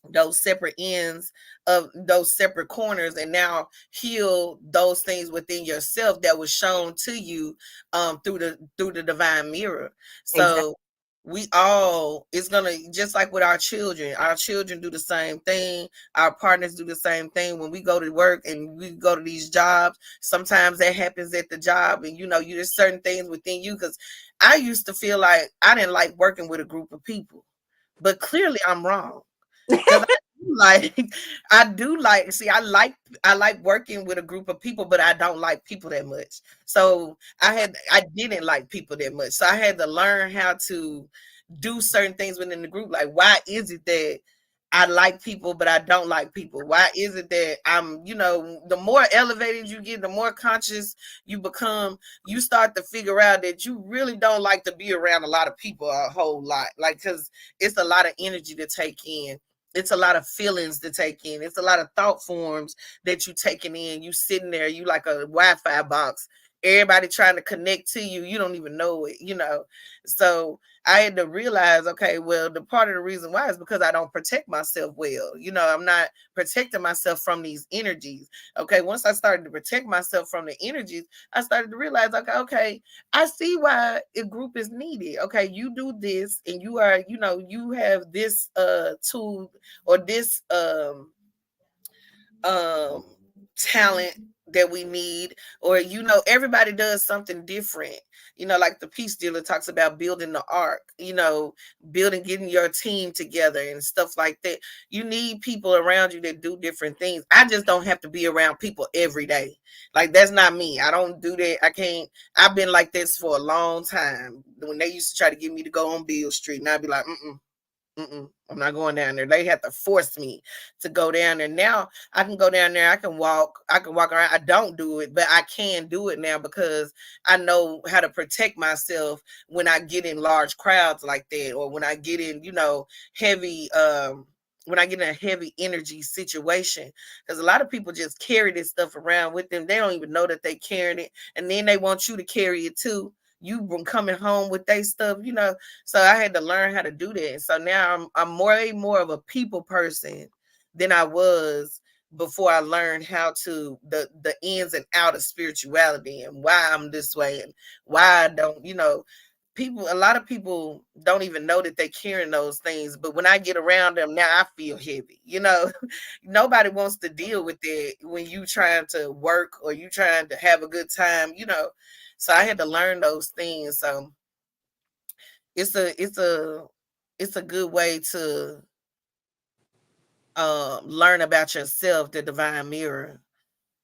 those separate ends of those separate corners, and now heal those things within yourself that was shown to you through the divine mirror. Exactly. So we all, it's gonna, just like with our children do the same thing, our partners do the same thing. When we go to work and we go to these jobs, sometimes that happens at the job, and there's certain things within you, because I used to feel like I didn't like working with a group of people, but clearly I'm wrong, because like I do like see I like working with a group of people, but I don't like people that much. So I didn't like people that much. So I had to learn how to do certain things within the group. Like, why is it that I like people, but I don't like people? Why is it that the more elevated you get, the more conscious you become, you start to figure out that you really don't like to be around a lot of people a whole lot. Like, because it's a lot of energy to take in. It's a lot of feelings to take in. It's a lot of thought forms that you taking in. You sitting there, you like a Wi-Fi box. Everybody trying to connect to you. You don't even know it. So I had to realize, okay, well, the part of the reason why is because I don't protect myself well. I'm not protecting myself from these energies. Okay, once I started to protect myself from the energies, I started to realize, okay, I see why a group is needed. Okay, you do this and you have this tool or this um talent that we need, or everybody does something different. Like the peace dealer talks about building the ark, building, getting your team together and stuff like that. You need people around you that do different things. I just don't have to be around people every day. Like, that's not me. I don't do that. I can't. I've been like this for a long time. When they used to try to get me to go on Beale Street, and I'd be like, I'm not going down there. They have to force me to go down there. Now I can go down there. I can walk around. I don't do it, but I can do it now because I know how to protect myself when I get in large crowds like that, or when I get in, heavy, when I get in a heavy energy situation. Because a lot of people just carry this stuff around with them. They don't even know that they carrying it. And then they want you to carry it too. You've been coming home with their stuff. So I had to learn how to do that. So now I'm more of a people person than I was before I learned how to the ins and out of spirituality and why I'm this way and why I don't, a lot of people don't even know that they're carrying those things. But when I get around them now, I feel heavy. Nobody wants to deal with it when you trying to work or you trying to have a good time. So I had to learn those things. So it's a good way to learn about yourself, the divine mirror.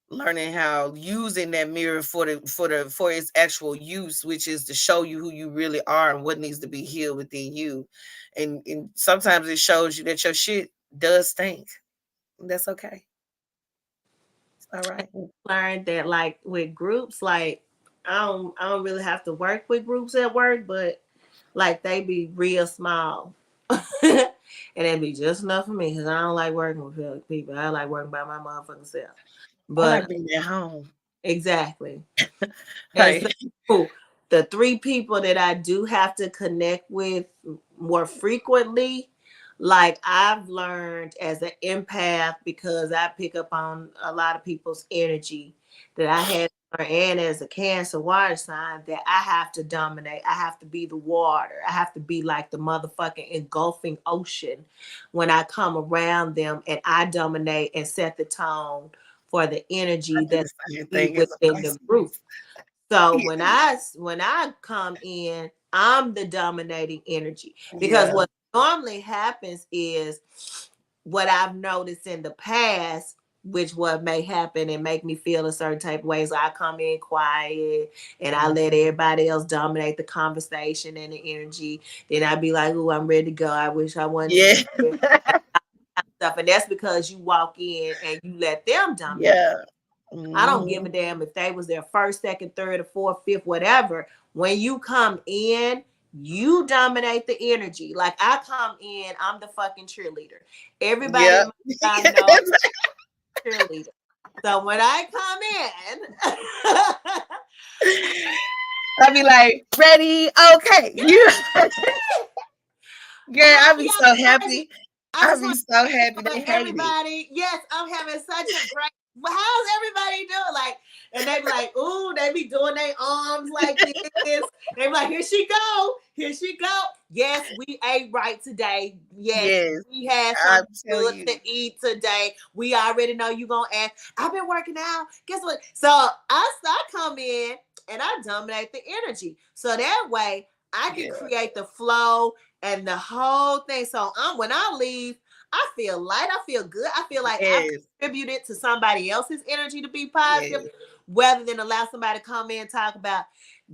Learning how using that mirror for its actual use, which is to show you who you really are and what needs to be healed within you. And sometimes it shows you that your shit does stink. That's okay. It's all right. Learned that, like, with groups, like I don't really have to work with groups at work, but like they be real small. And it'd be just enough for me because I don't like working with people. I like working by my motherfucking self. I But like being at home. exactly. And Right. so the three people that I do have to connect with more frequently, like I've learned as an empath, because I pick up on a lot of people's energy, that I had to learn, and as a Cancer water sign, that I have to dominate. I have to be the water. I have to be like the motherfucking engulfing ocean when I come around them, and I dominate and set the tone for the I energy do the that's same thing as a within the group. Pisces. So Yeah. when I come in, I'm the dominating energy, because Yeah. what normally happens is, what I've noticed in the past, which what may happen and make me feel a certain type of way. So I come in quiet and I let everybody else dominate the conversation and the energy. Then I'd be like, "Ooh, I'm ready to go. I wish I wasn't Yeah. here." Stuff, and that's because you walk in and you let them dominate. Yeah. I don't give a Mhm. damn if they was their first, second, third, or fourth, fifth, whatever. When you come in, you dominate the energy. Like I come in, I'm the fucking cheerleader. Everybody Yeah. in my job knows I'm a cheerleader. So when I come in, I'll be like, ready, okay. Girl, oh I'll be so yeah, crazy. happy. I I'll just be want so happy. for They hate it. everybody. Yes, I'm having such a great. Well, how's everybody doing? Like, and they be like, ooh, they be doing their arms like this. They be like, here she go, here she go. Yes, we ate right today. Yes, Yes, we had I something tell good to you. eat today. We already know you gonna ask. I've been working out. Guess what? So I come in and I dominate the energy. So that way I can Yeah. create the flow and the whole thing. So when I leave, I feel light. I feel good. I feel like I've Yes. contributed to somebody else's energy to be Yes. positive, rather than allow somebody to come in and talk about,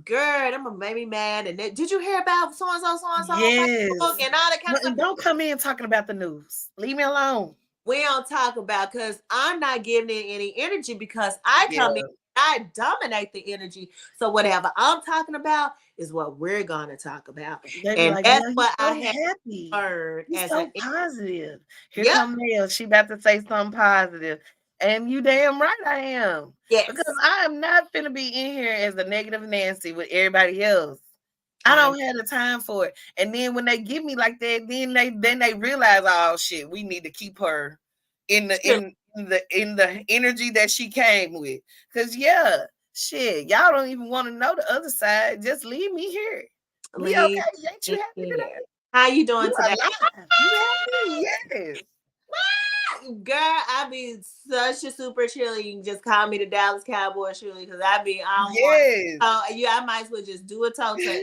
girl, I'm gonna make me mad. And did you hear about so and so on Facebook Yes. and all that kind of stuff? And don't come in talking about the news. Leave me alone. We don't talk about, because I'm not giving it any energy, because I come in, Yeah. I dominate the energy. So whatever I'm talking about is what we're gonna talk about. They be And like, that's Mel, you what I so have happy. learned You as a, so positive. Here yep, come Mel. She about to say something positive. And you damn right I am. Because yes. I am not finna be in here as a negative Nancy with everybody else. I I'm don't have the time for it. And then when they get me like that, then they realize, oh shit, we need to keep her in the chilling. in the energy that she came with. Cause yeah, shit, y'all don't even want to know the other side. Just leave me here. We Leave okay? Ain't you me happy here. today? How you doing You today? alive? You happy? Yes. Girl, I be such a super chilly. You can just call me the Dallas Cowboy Shirley, because I be on one. Yes. Oh, yeah, I might as well just do a toe touch,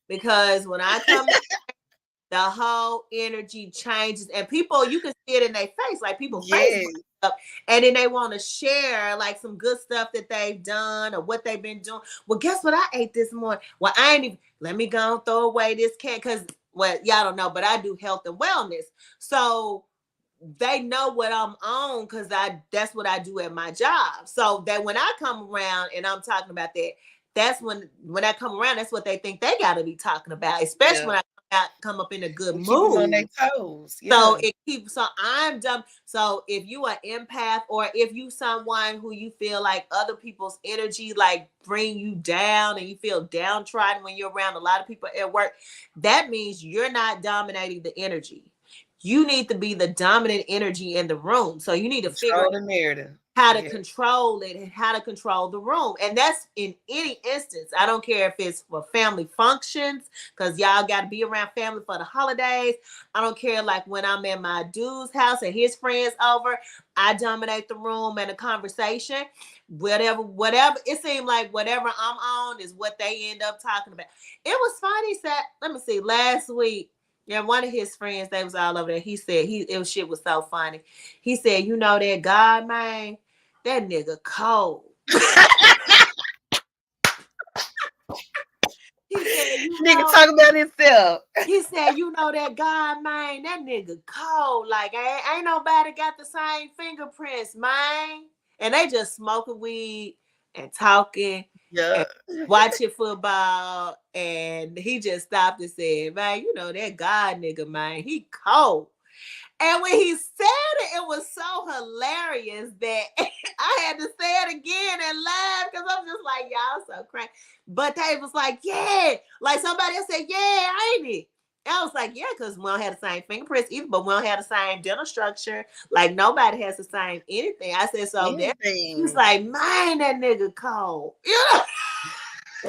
because when I come, the whole energy changes, and people, you can see it in their face, like people face Yes. up, and then they want to share like some good stuff that they've done or what they've been doing. Well, guess what I ate this morning? Well, I ain't even, let me go and throw away this can, because, well, y'all don't know, but I do health and wellness, so they know what I'm on, because that's what I do at my job. So that when I come around and I'm talking about that, that's when I come around, that's what they think they got to be talking about, especially Yeah. when I come up in a good We keep them on their mood. toes. So Yeah. it keeps, so I'm done. So if you are empath, or if you someone who you feel like other people's energy like bring you down, and you feel downtrodden when you're around a lot of people at work, that means you're not dominating the energy. You need to be the dominant energy in the room. So you need to figure Control the narrative. how to Yeah. control it and how to control the room. And that's in any instance. I don't care if it's for family functions, because y'all got to be around family for the holidays. I don't care, like when I'm in my dude's house and his friends over, I dominate the room and the conversation. Whatever. It seemed like whatever I'm on is what they end up talking about. It was funny, let me see, last week. Yeah, one of his friends, they was all over there. He said shit was so funny. He said, you know that God, man, that nigga cold. He said, Nigga talk about himself. he said, you know that God, man, that nigga cold. Like, ain't nobody got the same fingerprints, man. And they just smoking weed and talking Yeah. and watching football. And he just stopped and said, man, you know that God nigga, man, he cold. And when he said it, it was so hilarious that I had to say it again and laugh, because I'm just like, y'all so crazy. But they was like, yeah. Like somebody else said, yeah, ain't it? And I was like, yeah, because we don't have the same fingerprints either, but we don't have the same dental structure. Like nobody has the same anything. I said, so that he's Anything. like, man, that nigga cold. You know,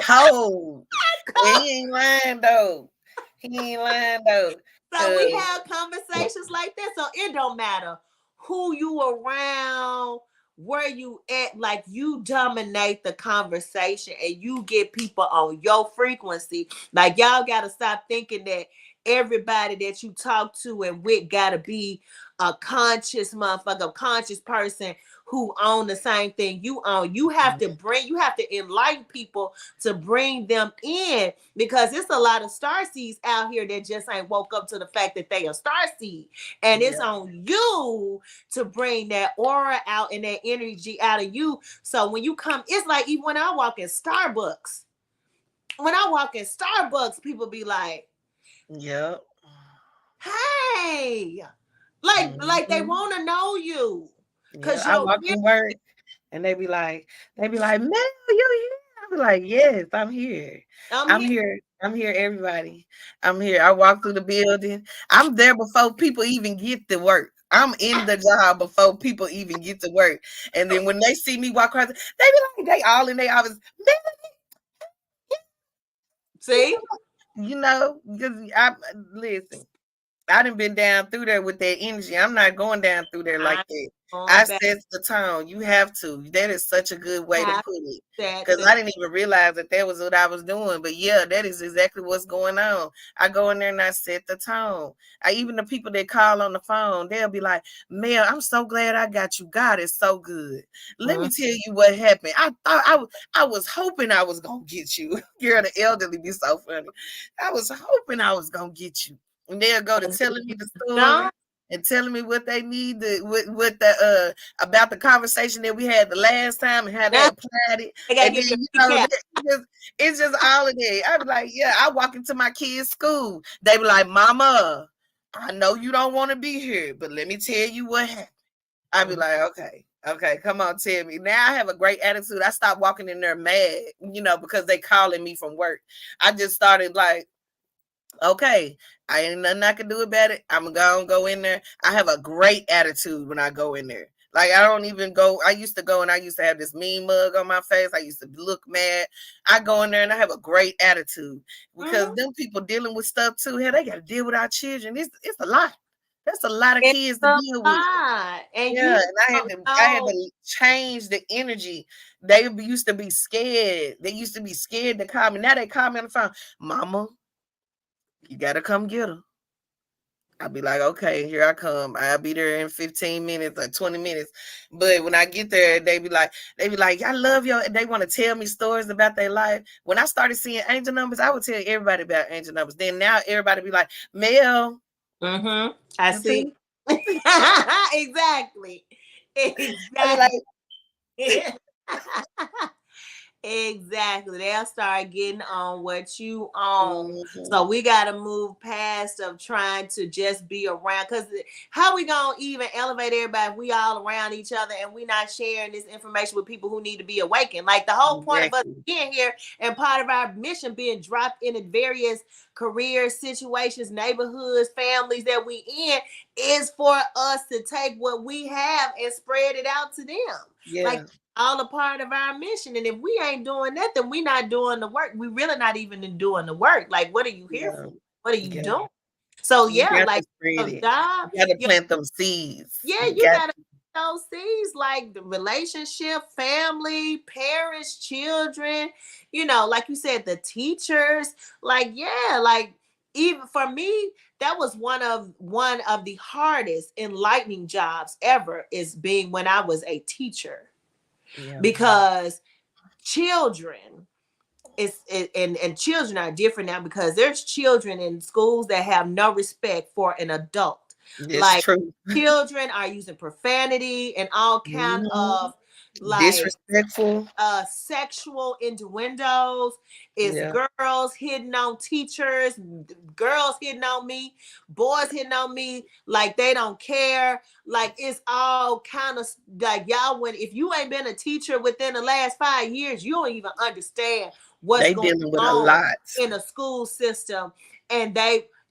Cold. And cold. he ain't lying though. He ain't lying though. So we Cause have conversations like that. So it don't matter who you around, where you at, like you dominate the conversation and you get people on your frequency. Like y'all gotta stop thinking that everybody that you talk to and with gotta be a conscious motherfucker, a conscious person who own the same thing you own. You have to enlighten people to bring them in, because it's a lot of star seeds out here that just ain't woke up to the fact that they are star seed. And it's yeah. on you to bring that aura out and that energy out of you. So when you come, it's like even when I walk in Starbucks. When I walk in Starbucks, people be like, Yep. hey, like they Mm-hmm. want to know you. Yeah. Cause I you're walk in work and they be like, Mel, you here? I be like, yes, I'm here. I'm I'm here. here. I'm here, everybody. I'm here. I walk through the building. I'm there before people even get to work. I'm in the job before people even get to work. And then when they see me walk across, they be like, they all in their office. See? Because I listen. I done been down through there with that energy. I'm not going down through there like I'm that. I going back. sets the tone. You have to. That is such a good way to Have put it. that Because the I didn't even realize that that was what I was doing. But yeah, that is exactly what's going on. I go in there and I set the tone. Even the people that call on the phone, they'll be like, Mel, I'm so glad I got you. God is so good. Let me tell you what happened. I thought I was hoping I was gonna get you. Girl, the elderly be so funny. I was hoping I was gonna get you. And they'll go to telling me the John, story and telling me what they need to what the about the conversation that we had the last time and how they now applied it. I gotta And give then you you a know recap. it's just all of that. I be like, yeah, I walk into my kids' school. They be like, Mama, I know you don't want to be here, but let me tell you what happened. I be Mhm. like, okay, okay, come on, tell me. Now I have a great attitude. I stopped walking in there mad, because they calling me from work. I just started like, okay, I ain't nothing I can do about it. I'm gonna go in there. I have a great attitude when I go in there. Like I don't even go. I used to go and I used to have this mean mug on my face. I used to look mad. I go in there and I have a great attitude because Mhm. them people dealing with stuff too. Hell, they got to deal with our children. It's a lot. That's a lot of It's kids to a deal with. lot, and Yeah, you and don't I had know. to change the energy. They used to be scared. They used to be scared to call me. Now they call me on the phone, Mama. You gotta come get her. I'll be like, okay, here I come. I'll be there in 15 minutes or 20 minutes. But when I get there, they be like, I love you. They want to tell me stories about their life. When I started seeing angel numbers, I would tell everybody about angel numbers. Then now everybody be like, Mel, I you see. see? Exactly. I be like, Exactly. Exactly. They'll start getting on what you own. mhm, So we got to move past of trying to just be around. Because how we going to even elevate everybody if we all around each other and we not sharing this information with people who need to be awakened? Like the whole point of us exactly. being here and part of our mission being dropped in various career situations, neighborhoods, families that we in is for us to take what we have and spread it out to them. Like Yeah, all a part of our mission. And if we ain't doing that, then we not doing the work. We really not even doing the work. Like, what are you here yeah, for? What are you yeah. doing? So You yeah, got to like spread a it. job, You got to yeah, plant them seeds. yeah, You you got gotta those things like the relationship, family, parents, children, like you said, the teachers, like, yeah, like even for me, that was one of the hardest enlightening jobs ever is being when I was a teacher yeah, because children and children are different now because there's children in schools that have no respect for an adult. it's Like true. children are using profanity and all kind Mhm. of like Disrespectful. sexual innuendos. It's Yeah, girls hitting on teachers, girls hitting on me, boys hitting on me like they don't care. Like it's all kind of like y'all when if you ain't been a teacher within the last 5 years, you don't even understand what's they going dealing with a on lot. in a school system. And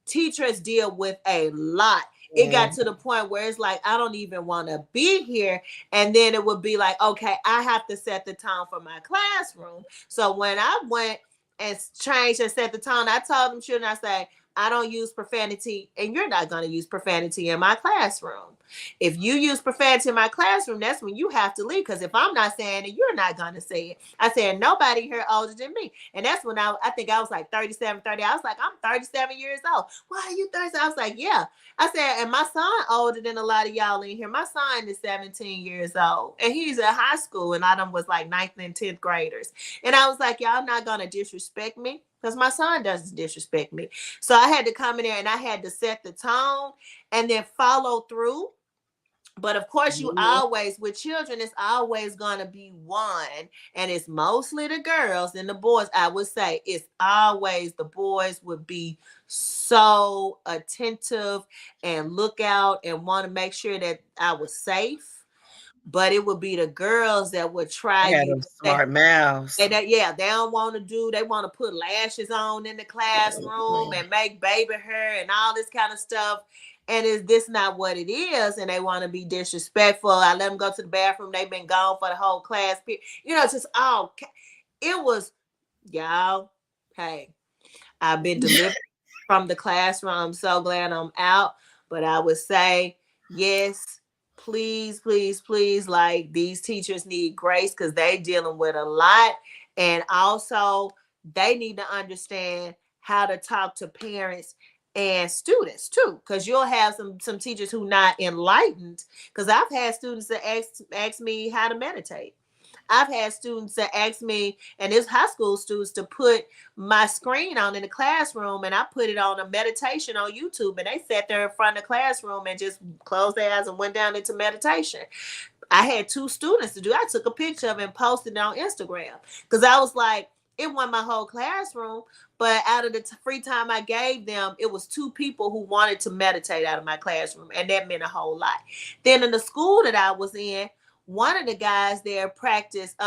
teachers deal with a lot. It got Mm, to the point where it's like I don't even want to be here, and then it would be like, okay, I have to set the tone for my classroom. So when I went and changed and set the tone, I told them children, I say, I don't use profanity, and you're not going to use profanity in my classroom. If you use profanity in my classroom, that's when you have to leave. Because if I'm not saying it, you're not going to say it. I said, nobody here older than me. And that's when I think I was like 37, 30. I was like, I'm 37 years old. Why are you 30? I was like, yeah. I said, and my son older than a lot of y'all in here. My son is 17 years old. And he's in high school. And I done was like ninth and 10th graders. And I was like, y'all not going to disrespect me. Because my son doesn't disrespect me. So I had to come in there and I had to set the tone and then follow through. But of course, you mhm. always, with children, it's always going to be one. And it's mostly the girls and the boys. I would say it's always the boys would be so attentive and look out and want to make sure that I was safe. But it would be the girls that would try They had you. them smart mouths. Yeah, they don't want to they want to put lashes on in the classroom Mhm. and make baby hair and all this kind of stuff. And is this not what it is? And they want to be disrespectful. I let them go to the bathroom. They've been gone for the whole class period. It's just all, it was, y'all, hey, I've been delivered. from the classroom. I'm so glad I'm out. But I would say, yes, please, please, please, like these teachers need grace because they dealing with a lot. And also they need to understand how to talk to parents and students too. Cause you'll have some teachers who not enlightened. Cause I've had students that ask me how to meditate. I've had students that ask me, and it's high school students, to put my screen on in the classroom, and I put it on a meditation on YouTube, and they sat there in front of the classroom and just closed their eyes and went down into meditation. I had two students to do. I took a picture of it and posted it on Instagram because I was like, it wasn't my whole classroom, but out of the free time I gave them, it was two people who wanted to meditate out of my classroom, and that meant a whole lot. Then in the school that I was in, one of the guys there practiced.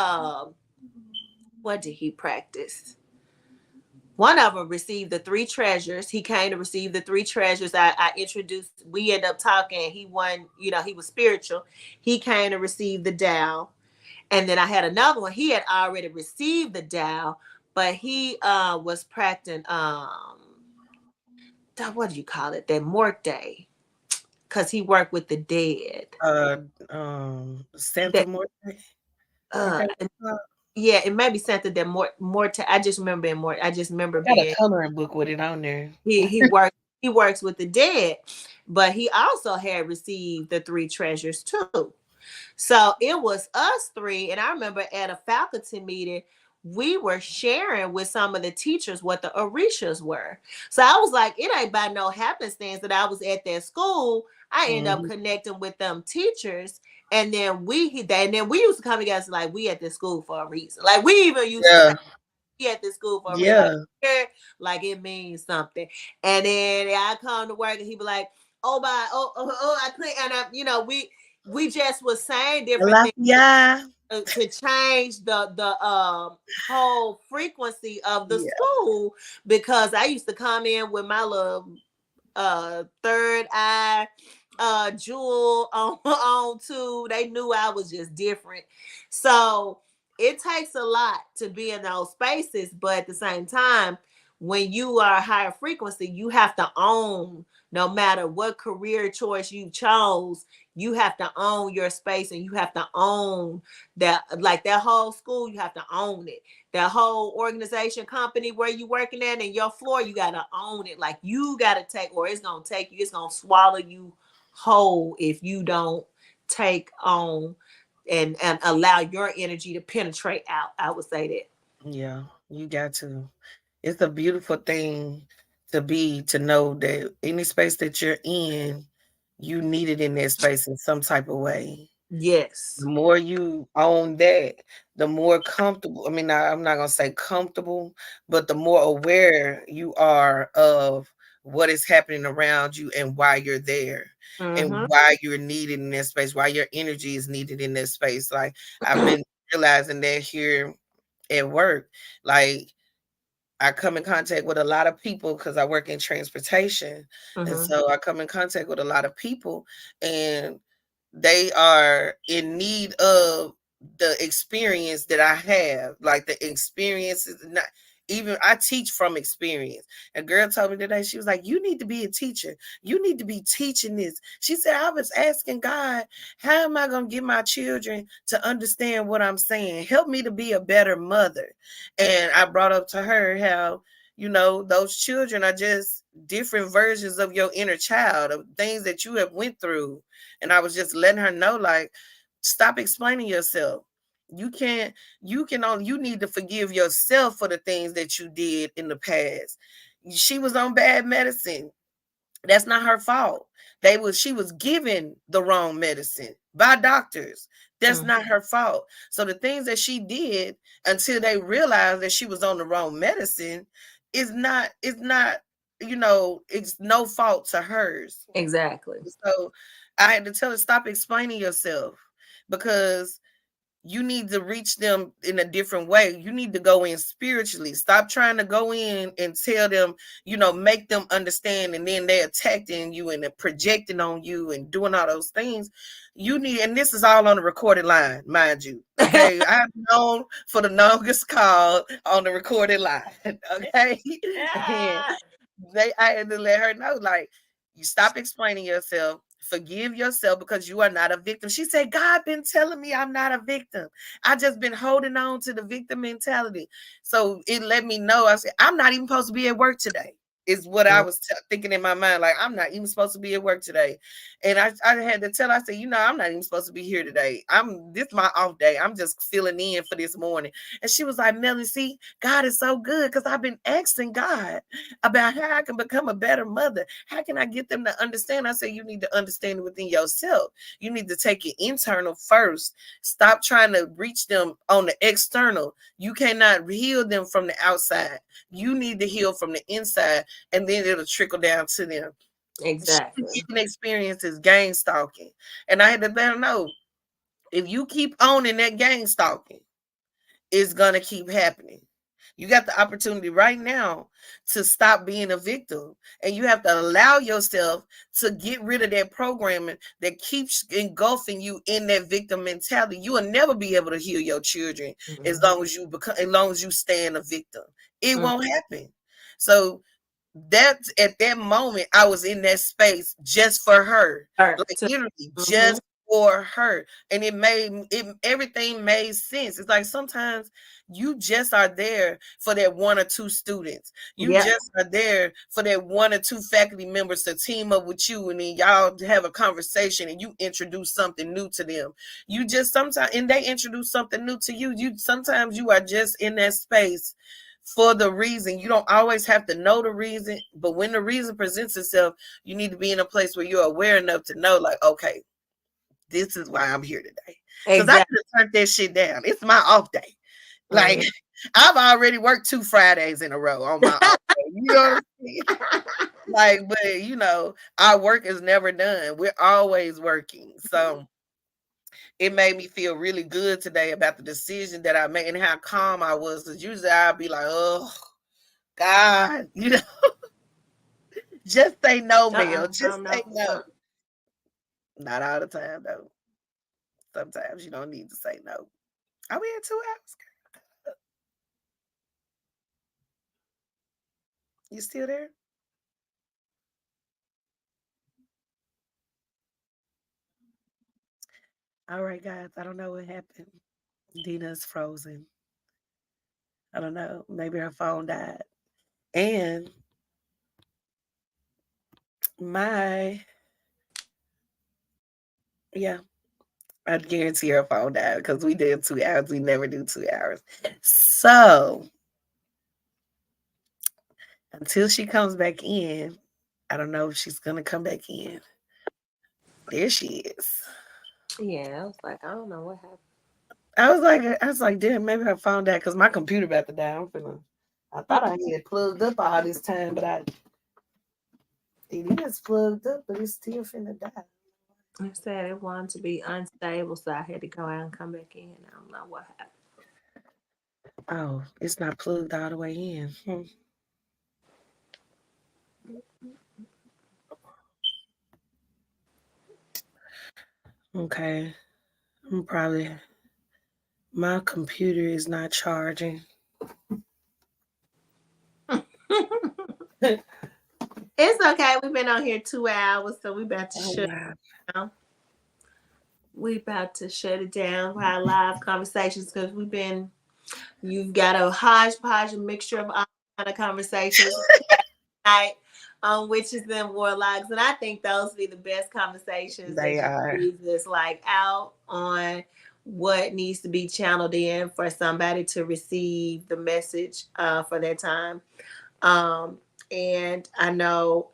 What did he practice? One of them received the three treasures. He came to receive the three treasures. I introduced, we ended up talking. He won, he was spiritual. He came to receive the Tao. And then I had another one. He had already received the Tao, but he was practicing, what do you call it? That Morte. Because he worked with the dead. Santa That, Morte. uh, Okay. yeah, it may be something that Morte. I just remember being more. I just remember I got a being coloring book with it on there. he works with the dead, but he also had received the three treasures too. So it was us three, and I remember at a faculty meeting, we were sharing with some of the teachers what the orishas were. So I was like, it ain't by no happenstance that I was at that school. I ended up Mhm. connecting with them teachers. And then we used to come together like we at this school for a reason. Like we even used to say Yeah, we at this school for a reason. yeah. Like it means something. And then I come to work and he be like, I play and we just was saying different things Tilapia. to change the whole frequency of the Yeah. school because I used to come in with my little third eye jewel on too. They knew I was just different. So it takes a lot to be in those spaces, but at the same time, when you are a higher frequency, you have to own no matter what career choice you chose, you have to own your space and you have to own that like that whole school, you have to own it. That whole organization company where you working at and your floor, you gotta own it. Like you gotta take, or it's gonna take you, it's gonna swallow you whole if you don't take on and allow your energy to penetrate out. I would say that. Yeah, you got to. It's a beautiful thing to know that any space that you're in, you need it in that space in some type of way. Yes. The more you own that, the more comfortable. I mean, I'm not gonna say comfortable, but the more aware you are of what is happening around you and why you're there and Mm-hmm. why you're needed in that space, why your energy is needed in that space. Like I've been realizing that here at work. Like I come in contact with a lot of people because I work in transportation. And Mm-hmm. so I come in contact with a lot of people and they are in need of the experience that I have. Like the experience is not even I teach from experience. A girl told me today, she was like, you need to be a teacher. You need to be teaching this. She said, I was asking God, how am I going to get my children to understand what I'm saying? Help me to be a better mother. And I brought up to her how, those children are just different versions of your inner child, of things that you have went through. And I was just letting her know, like, stop explaining yourself. You need to forgive yourself for the things that you did in the past. She was on bad medicine. That's not her fault. She was given the wrong medicine by doctors. That's Mm-hmm. not her fault. So the things that she did until they realized that she was on the wrong medicine is not, it's no fault to hers. Exactly. So I had to tell her, stop explaining yourself because you need to reach them in a different way. You need to go in spiritually. Stop trying to go in and tell them, make them understand, and then they're attacking you and they're projecting on you and doing all those things. You need, and this is all on the recorded line, mind you. Okay. I've known for the longest call on the recorded line. Okay. And I had to let her know, like, you stop explaining yourself, forgive yourself because you are not a victim. She said, God been telling me I'm not a victim. I just been holding on to the victim mentality. So it let me know. I said, I'm not even supposed to be at work today. Is what I was thinking in my mind. Like, I'm not even supposed to be at work today. And I had to tell, I said, I'm not even supposed to be here today. This my off day. I'm just filling in for this morning. And she was like, Melanie, see, God is so good because I've been asking God about how I can become a better mother. How can I get them to understand? I said, you need to understand it within yourself. You need to take it internal first. Stop trying to reach them on the external. You cannot heal them from the outside. You need to heal from the inside, and then it'll trickle down to them. Exactly. She even experiences gang stalking. And I had to let her know, if you keep owning that gang stalking, it's going to keep happening. You got the opportunity right now to stop being a victim, and you have to allow yourself to get rid of that programming that keeps engulfing you in that victim mentality. You will never be able to heal your children as Mm-hmm. long as as long as you stay in a victim. It Mm-hmm. won't happen. So that's at that moment I was in that space just for her, like literally Mm-hmm. just for her. And it made it, everything made sense. It's like sometimes you just are there for that one or two students. You Yep. just are there for that one or two faculty members to team up with you, and then y'all have a conversation and you introduce something new to them. You just sometimes, and they introduce something new to you. You sometimes you are just in that space for the reason. You don't always have to know the reason, but when the reason presents itself, you need to be in a place where you're aware enough to know, like, okay, this is why I'm here today. Because I Exactly. could have turned that shit down. It's my off day. Like, Mm-hmm. I've already worked 2 Fridays in a row on my off day. You know what I'm saying? Like, but our work is never done. We're always working. So it made me feel really good today about the decision that I made and how calm I was. Because usually I'd be like, oh, God, just say no, Mel. I Just don't say know. no. Not all the time, though. Sometimes you don't need to say no. Are we at 2 hours? You still there? All right, guys. I don't know what happened. Dina's frozen. I don't know. Maybe her phone died. And my, yeah, I guarantee her phone died because we did 2 hours. We never do 2 hours. So until she comes back in, I don't know if she's going to come back in. There she is. Yeah, I was like, I don't know what happened. I was like, damn, maybe her phone died because my computer about to die. I thought I had it plugged up all this time, but it is plugged up, but it's still finna die. I said it wanted to be unstable, so I had to go out and come back in. I don't know what happened. Oh, it's not plugged all the way in. Okay, I'm probably my computer is not charging. It's okay. We've been on here 2 hours, so we about to Oh shut wow. down. We about to shut it down for our live conversations because you've got a hodgepodge, a mixture of all kind of conversations tonight on witches and warlocks, and I think those be the best conversations that They just are. leaves us like out on what needs to be channeled in for somebody to receive the message for their time. Um, and I know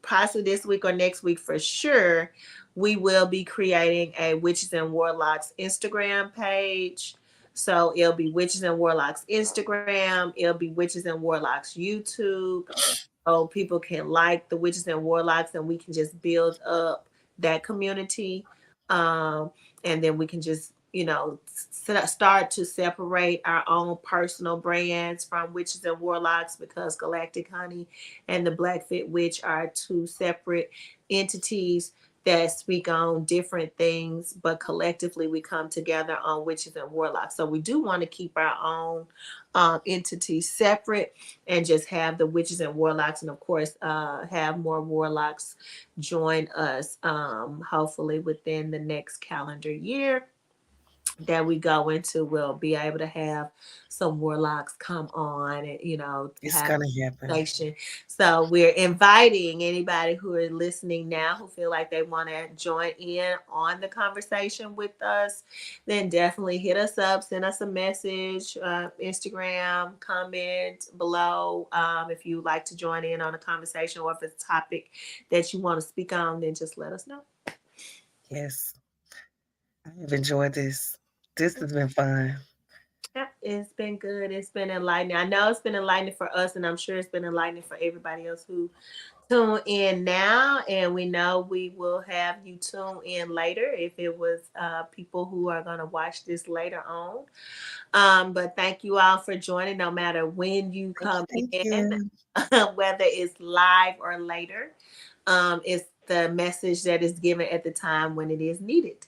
possibly this week or next week for sure, we will be creating a Witches and Warlocks Instagram page. So it'll be Witches and Warlocks Instagram, it'll be Witches and Warlocks YouTube. So people can like the Witches and Warlocks and we can just build up that community. Um, and then we can just, start to separate our own personal brands from Witches and Warlocks because Galactic Honey and the Black Fit Witch are two separate entities. that speak on different things, but collectively we come together on witches and warlocks. So we do want to keep our own entities separate and just have the witches and warlocks, and of course, have more warlocks join us, hopefully within the next calendar year that we go into. We'll be able to have some warlocks come on and, It's have gonna happen. conversation. So we're inviting anybody who are listening now who feel like they want to join in on the conversation with us, then definitely hit us up, send us a message, Instagram, comment below, if you would like to join in on a conversation, or if it's a topic that you want to speak on, then just let us know. Yes, I have enjoyed this. This has been fun. Yeah, it's been good. It's been enlightening. I know it's been enlightening for us, and I'm sure it's been enlightening for everybody else who tune in now. And we know we will have you tune in later if it was people who are going to watch this later on. But thank you all for joining, no matter when you Thank you. come Thank in, you. whether it's live or later. It's the message that is given at the time when it is needed.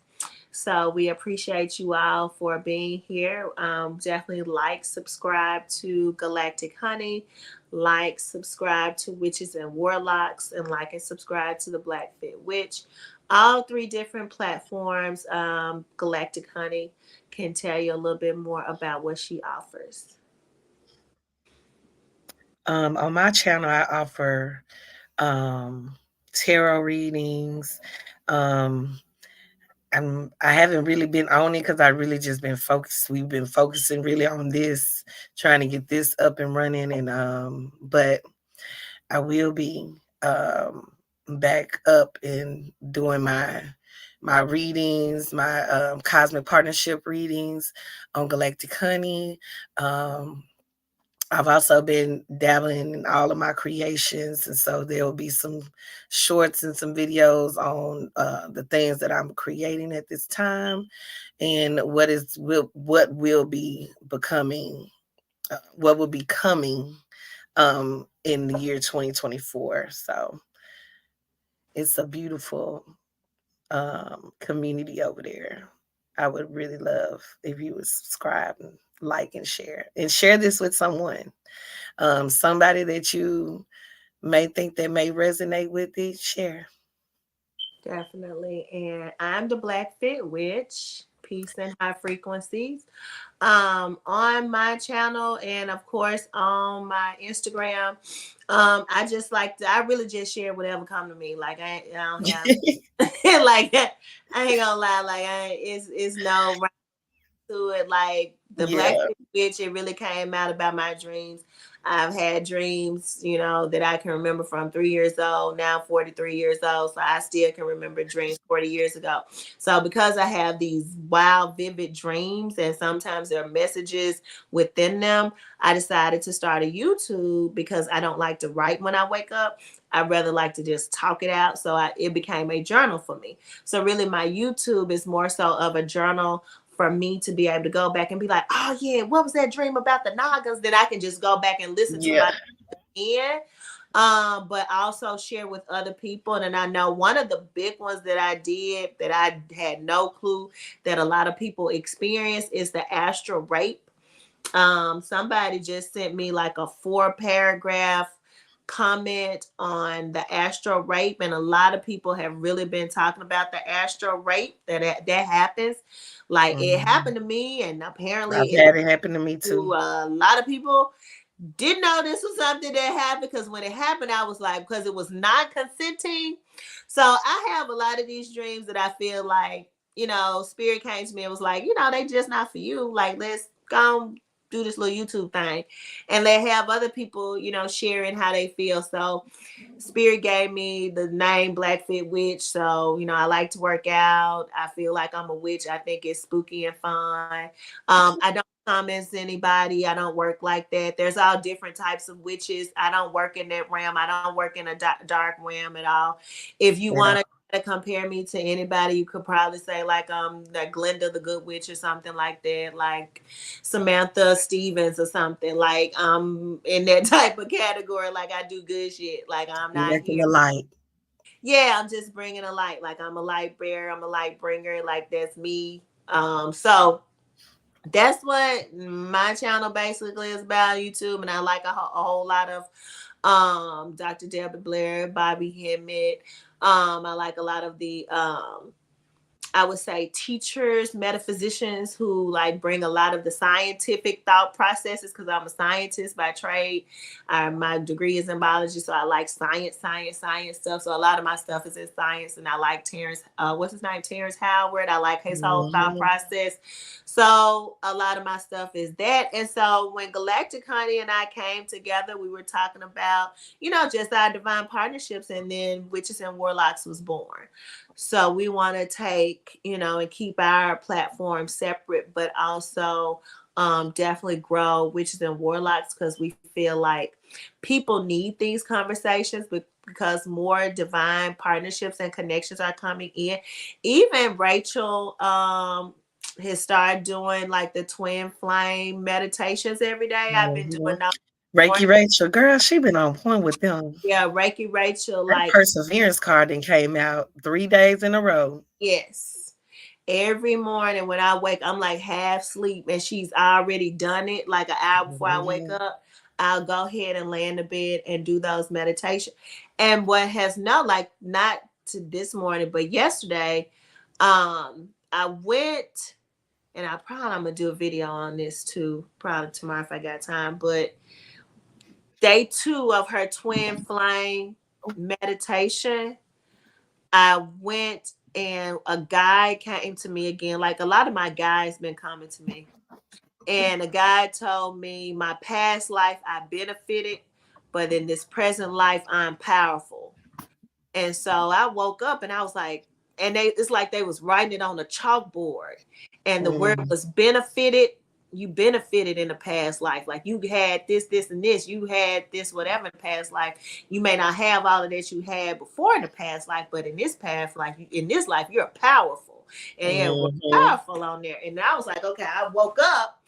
So we appreciate you all for being here. Definitely like, subscribe to Galactic Honey, like, subscribe to Witches and Warlocks, and like and subscribe to the Blackfit Witch. All three different platforms. Galactic Honey can tell you a little bit more about what she offers. On my channel, I offer um, tarot readings. Um, I haven't really been on it because I really just been focused. We've been focusing really on this, trying to get this up and running, and but I will be back up and doing my readings, my cosmic partnership readings on Galactic Honey. Um, I've also been dabbling in all of my creations, and so there will be some shorts and some videos on the things that I'm creating at this time, and what will be becoming, what will be coming in the year 2024. So it's a beautiful community over there. I would really love if you would subscribe and like and share this with someone, somebody that you may think that may resonate with it. Share. Definitely. And I'm the Blackfit Witch. Peace and high frequencies. On my channel, and of course on my Instagram, I just like to, I really just share whatever come to me. Like I don't have like I ain't gonna lie, like it's no right to it. Like the Black Yeah. Witch, it really came out about my dreams. I've had dreams, that I can remember from 3 years old, now 43 years old. So I still can remember dreams 40 years ago. So because I have these wild, vivid dreams, and sometimes there are messages within them, I decided to start a YouTube because I don't like to write when I wake up. I rather like to just talk it out. So it became a journal for me. So really my YouTube is more so of a journal for me to be able to go back and be like, oh yeah, what was that dream about the Nagas? Then I can just go back and listen to Yeah. my again. But also share with other people. And I know one of the big ones that I did that I had no clue that a lot of people experience is the astral rape. Somebody just sent me like a 4 paragraph comment on the astral rape, and a lot of people have really been talking about the astral rape that happens. Like it Mhm. happened to me, and apparently I've it had it happen to me too. to a lot of people. Didn't know this was something that happened, because when it happened, I was like, because it was not consenting. So I have a lot of these dreams that I feel like, spirit came to me and was like, they just not for you. Like, let's go do this little YouTube thing. And they have other people, sharing how they feel. So Spirit gave me the name Blackfit Witch. So, I like to work out. I feel like I'm a witch. I think it's spooky and fun. I don't comments anybody. I don't work like that. There's all different types of witches. I don't work in that realm. I don't work in a dark realm at all. If you At want to compare me to anybody, you could probably say like that Glenda the Good Witch or something like that, like Samantha Stevens or something. Like in that type of category. Like I do good shit. Like I'm you not work in here. the light. Yeah, I'm just bringing a light. Like I'm a light bearer. I'm a light bringer. Like that's me. So that's what my channel basically is about, YouTube. And I like a whole lot of Dr. Deborah Blair, Bobby Hemmett. I like a lot of the I would say teachers, metaphysicians who like bring a lot of the scientific thought processes because I'm a scientist by trade. My degree is in biology, so I like science stuff. So a lot of my stuff is in science, and I like Terrence. What's his name? Terrence Howard. I like his whole thought Mhm. process. So a lot of my stuff is that. And so when Galactic Honey and I came together, we were talking about, just our divine partnerships, and then Witches and Warlocks was born. So we want to take, and keep our platform separate, but also definitely grow Witches and Warlocks because we feel like people need these conversations, but because more divine partnerships and connections are coming in. Even Rachel has started doing like the twin flame meditations every day. I've been doing Mhm. those Reiki morning. Rachel, girl, she been on point with them. Yeah, Reiki Rachel, Her like, perseverance card then came out 3 days in a row. yes. Every morning when I wake, I'm like half sleep and she's already done it like an hour before I wake Mhm. up. I'll go ahead and lay in the bed and do those meditation. And what has like not to this morning, but yesterday, I went and I probably I'm gonna do a video on this too, probably tomorrow if I got time. But day 2 of her twin flame meditation, I went and a guy came to me again. Like a lot of my guys been coming to me. And a guy told me my past life I benefited, but in this present life I'm powerful. And so I woke up and I was like, and it's like they was writing it on a chalkboard. And the word Mhm. was benefited. You benefited in the past life. Like you had this, and this. You had this, whatever in the past life. You may not have all of that you had before in the past life, but in this past life, in this life, you're powerful. And it was Mhm. powerful on there. And I was like, okay, I woke up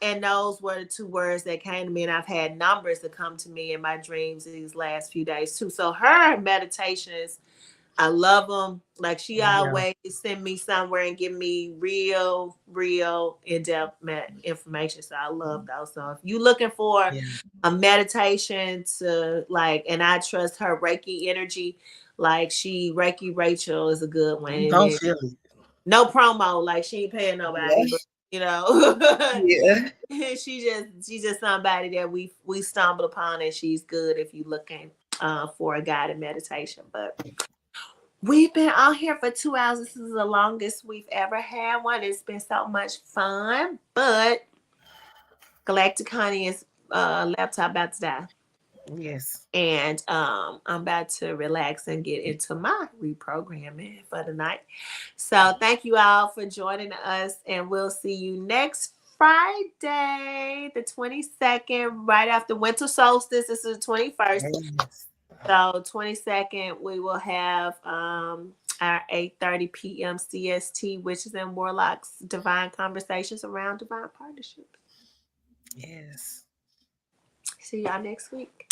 and those were the 2 words that came to me. And I've had numbers that come to me in my dreams these last few days too. So her meditations, I love them. Like she Yeah. always send me somewhere and give me real in-depth information. So I love those. So if you looking for Yeah. a meditation to like, and I trust her Reiki energy, like Reiki Rachel is a good one. I'm And gon' then feel it. no promo, like she ain't paying nobody, Yeah. but you know. Yeah. she's just somebody that we stumbled upon, and she's good if you looking for a guided meditation. But we've been out here for 2 hours. This is the longest we've ever had one. It's been so much fun, but Galactic Honey is laptop about to die. Yes. And I'm about to relax and get into my reprogramming for the night. So thank you all for joining us, and we'll see you next Friday, the 22nd, right after winter solstice. This is the 21st. Yes. So 22nd, we will have our 8:30 p.m. CST, Witches and Warlocks Divine Conversations around Divine Partnerships. Yes. See y'all next week.